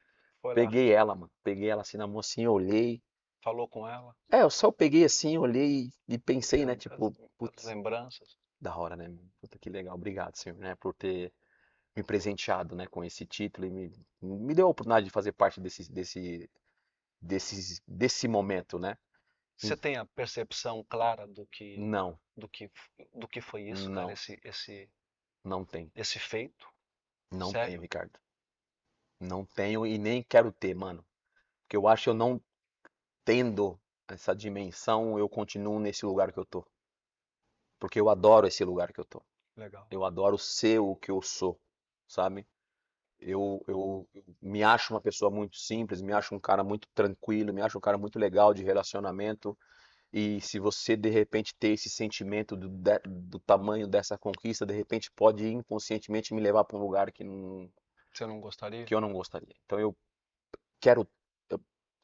Speaker 3: Foi lá,
Speaker 1: peguei ela, mano. Peguei ela assim na mão assim, olhei.
Speaker 3: falou com ela,
Speaker 1: É, eu só peguei assim, olhei e pensei, né, tipo,
Speaker 3: as
Speaker 1: putz,
Speaker 3: lembranças.
Speaker 1: da hora, né? Puta que legal, obrigado, senhor, né, por ter me presenteado, né, com esse título e me deu a oportunidade de fazer parte desse momento, né?
Speaker 3: Você tem a percepção clara
Speaker 1: Não,
Speaker 3: do que, do que foi isso, cara,
Speaker 1: não, não tem.
Speaker 3: esse feito?
Speaker 1: Não tenho,
Speaker 3: Sério?
Speaker 1: Ricardo. Não tenho e nem quero ter, mano. Porque eu acho que eu não tendo essa dimensão, eu continuo nesse lugar que eu tô. Porque eu adoro esse lugar que eu tô.
Speaker 3: Legal.
Speaker 1: Eu adoro ser o que eu sou, sabe? Eu me acho uma pessoa muito simples, me acho um cara muito tranquilo, me acho um cara muito legal de relacionamento. E se você de repente ter esse sentimento do tamanho dessa conquista, de repente pode inconscientemente me levar para um lugar
Speaker 3: Você não gostaria?
Speaker 1: que eu não gostaria. Então quero, eu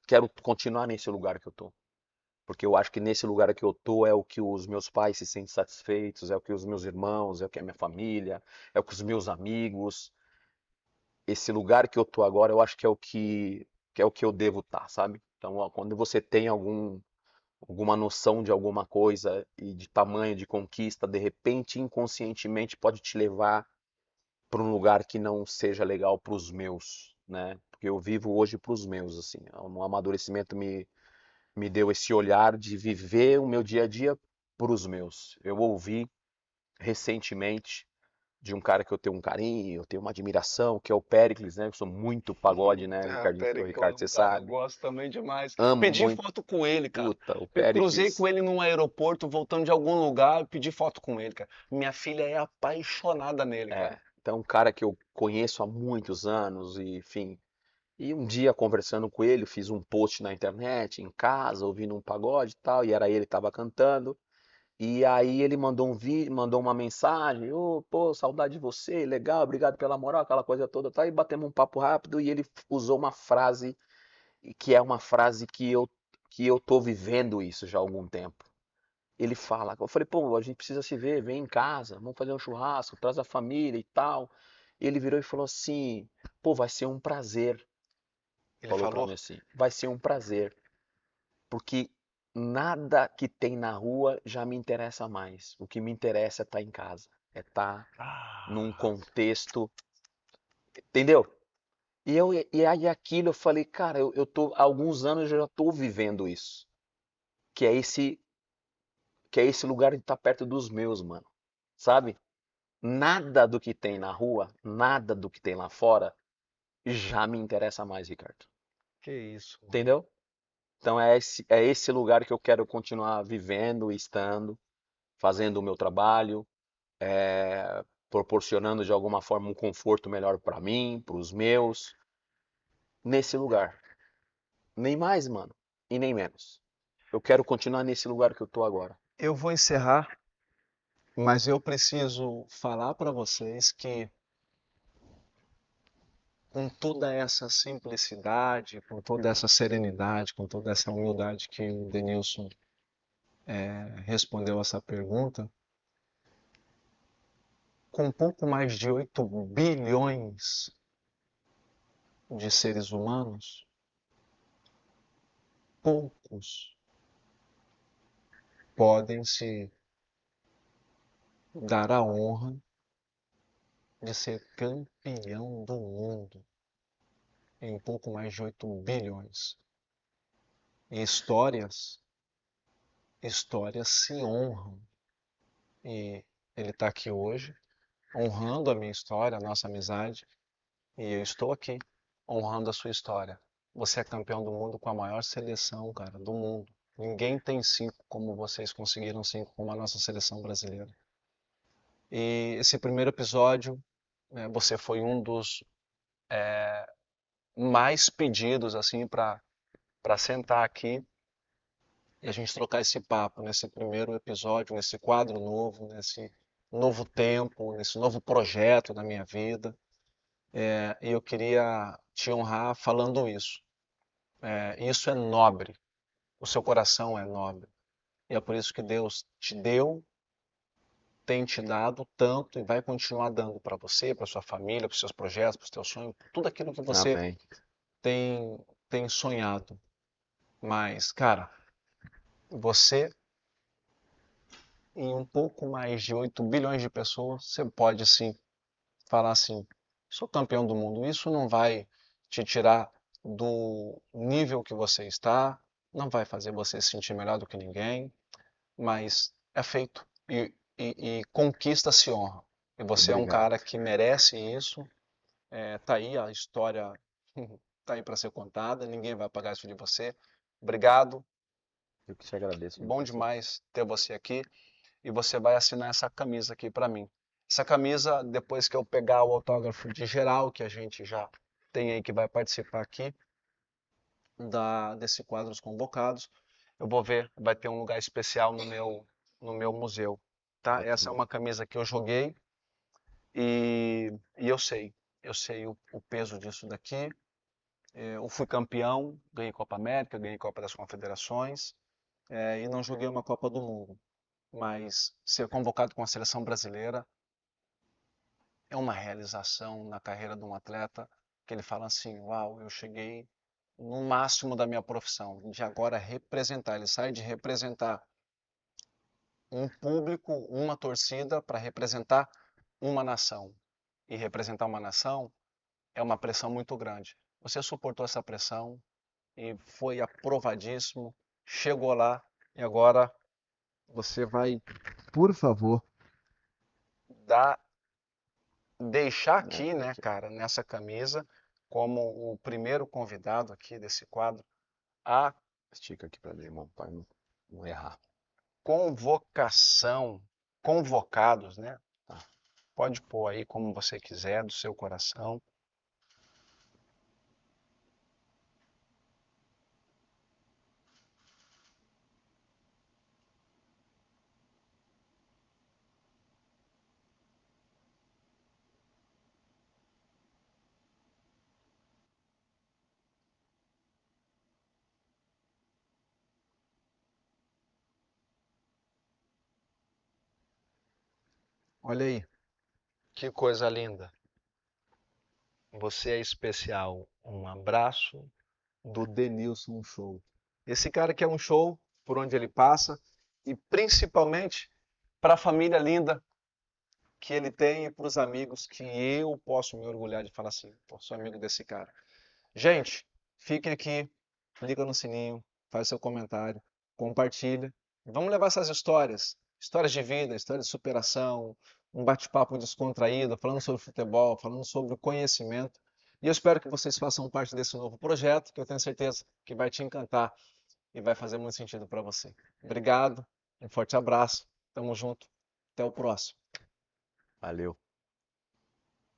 Speaker 1: quero continuar nesse lugar que eu tô. Porque eu acho que nesse lugar que eu tô é o que os meus pais se sentem satisfeitos, é o que os meus irmãos, é o que a minha família, é o que os meus amigos. Esse lugar que eu tô agora, eu acho que é o que eu devo estar, sabe? Então, ó, quando você tem alguma noção de alguma coisa e de tamanho de conquista, de repente, inconscientemente, pode te levar para um lugar que não seja legal para os meus, né? Porque eu vivo hoje para os meus, assim. O amadurecimento me deu esse olhar de viver o meu dia a dia para os meus. Eu ouvi recentemente de um cara que eu tenho um carinho, eu tenho uma admiração, que é o Péricles, né? Eu sou muito pagode, né,
Speaker 3: Ah,
Speaker 1: Ricardinho? O Ricardo,
Speaker 3: Pericles,
Speaker 1: você
Speaker 3: cara, eu
Speaker 1: sabe.
Speaker 3: gosto também demais.
Speaker 1: Amo
Speaker 3: Pedi
Speaker 1: muito.
Speaker 3: foto com ele, cara.
Speaker 1: Puta, o
Speaker 3: Cruzei com
Speaker 1: Péricles.
Speaker 3: ele num aeroporto, voltando de algum lugar, pedi foto com ele, cara. Minha filha é apaixonada nele, cara.
Speaker 1: Então, um cara que eu conheço há muitos anos, e enfim. E um dia, conversando com ele, eu fiz um post na internet, em casa, ouvindo um pagode e tal, e era ele que estava cantando. E aí ele mandou um vídeo, mandou uma mensagem, ô, pô, saudade de você, legal, obrigado pela moral, aquela coisa toda, tá? E batemos um papo rápido e ele usou uma frase que é uma frase que eu tô vivendo isso já há algum tempo. Ele fala, eu falei, pô, a gente precisa se ver, vem em casa, vamos fazer um churrasco, traz a família e tal. Ele virou e falou assim, pô, vai ser um prazer.
Speaker 3: Ele
Speaker 1: Falou pra
Speaker 3: falou?
Speaker 1: mim assim, vai ser um prazer, porque nada que tem na rua já me interessa mais. O que me interessa é estar em casa, é estar num
Speaker 3: Ah,
Speaker 1: contexto, entendeu? E aí aquilo eu falei, cara, eu tô há alguns anos eu já tô vivendo isso, que é esse que é esse lugar de estar perto dos meus, mano. Sabe? Nada do que tem na rua, nada do que tem lá fora já me interessa mais, Ricardo.
Speaker 3: que isso, mano.
Speaker 1: Entendeu? Então é esse lugar que eu quero continuar vivendo, estando, fazendo o meu trabalho, proporcionando de alguma forma um conforto melhor para mim, para os meus, nesse lugar. Nem mais, mano. E nem menos. Eu quero continuar nesse lugar que eu tô agora.
Speaker 3: Eu vou encerrar, mas eu preciso falar para vocês que com toda essa simplicidade, com toda essa serenidade, com toda essa humildade que o Denilson respondeu essa pergunta, com um pouco mais de 8 bilhões de seres humanos, poucos podem se dar a honra de ser campeão do mundo em um pouco mais de 8 bilhões. E histórias se honram. E ele está aqui hoje, honrando a minha história, a nossa amizade, e eu estou aqui, honrando a sua história. Você é campeão do mundo com a maior seleção, cara, do mundo. Ninguém tem 5 como vocês conseguiram 5 como a nossa seleção brasileira. E esse primeiro episódio, você foi um dos mais pedidos assim para sentar aqui e a gente trocar esse papo nesse primeiro episódio, nesse quadro novo, nesse novo tempo, nesse novo projeto da minha vida. E eu queria te honrar falando isso. Isso é nobre, o seu coração é nobre. E é por isso que Deus te deu, tem te dado tanto e vai continuar dando para você, para sua família, para os seus projetos, para os teus sonhos, tudo aquilo que você
Speaker 1: Amém.
Speaker 3: tem sonhado. Mas, cara, você em um pouco mais de 8 bilhões de pessoas, você pode sim falar assim: sou campeão do mundo. Isso não vai te tirar do nível que você está, não vai fazer você se sentir melhor do que ninguém, mas é feito. E conquista se honra. E você é um
Speaker 1: Obrigado.
Speaker 3: cara que merece isso. Tá aí a história, tá aí para ser contada. Ninguém vai apagar isso de você. Obrigado.
Speaker 1: Eu que te agradeço, meu
Speaker 3: Bom
Speaker 1: parceiro.
Speaker 3: demais ter você aqui. E você vai assinar essa camisa aqui para mim. Essa camisa, depois que eu pegar o autógrafo de geral, que a gente já tem aí que vai participar aqui desse quadro Os Convocados, eu vou ver, vai ter um lugar especial no meu museu, tá? Essa é
Speaker 1: Ótimo.
Speaker 3: uma camisa que eu joguei e eu sei o peso disso daqui. Eu fui campeão, ganhei Copa América, ganhei Copa das Confederações, e não joguei uma Copa do Mundo. Mas ser convocado com a seleção brasileira é uma realização na carreira de um atleta que ele fala assim: uau, eu cheguei no máximo da minha profissão, de agora representar. Ele sai de representar um público, uma torcida, para representar uma nação. E representar uma nação é uma pressão muito grande. Você suportou essa pressão e foi aprovadíssimo, chegou lá e agora você vai, por favor, dar deixar aqui, né, cara, nessa camisa, como o primeiro convidado aqui desse quadro, a
Speaker 1: Estica aqui pra mim, irmão, para não errar.
Speaker 3: convocação, convocados, né? Tá. Pode pôr aí como você quiser, do seu coração. Olha aí, que coisa linda. Você é especial. Um abraço do Denilson Show. Esse cara que é um show por onde ele passa e principalmente para a família linda que ele tem e para os amigos que eu posso me orgulhar de falar assim, pô, sou amigo desse cara. Gente, fiquem aqui, clica no sininho, faz seu comentário, compartilha. Vamos levar essas histórias de vida, histórias de superação, um bate-papo descontraído, falando sobre futebol, falando sobre conhecimento. E eu espero que vocês façam parte desse novo projeto, que eu tenho certeza que vai te encantar e vai fazer muito sentido para você. Obrigado, um forte abraço, tamo junto, até o próximo.
Speaker 1: Valeu.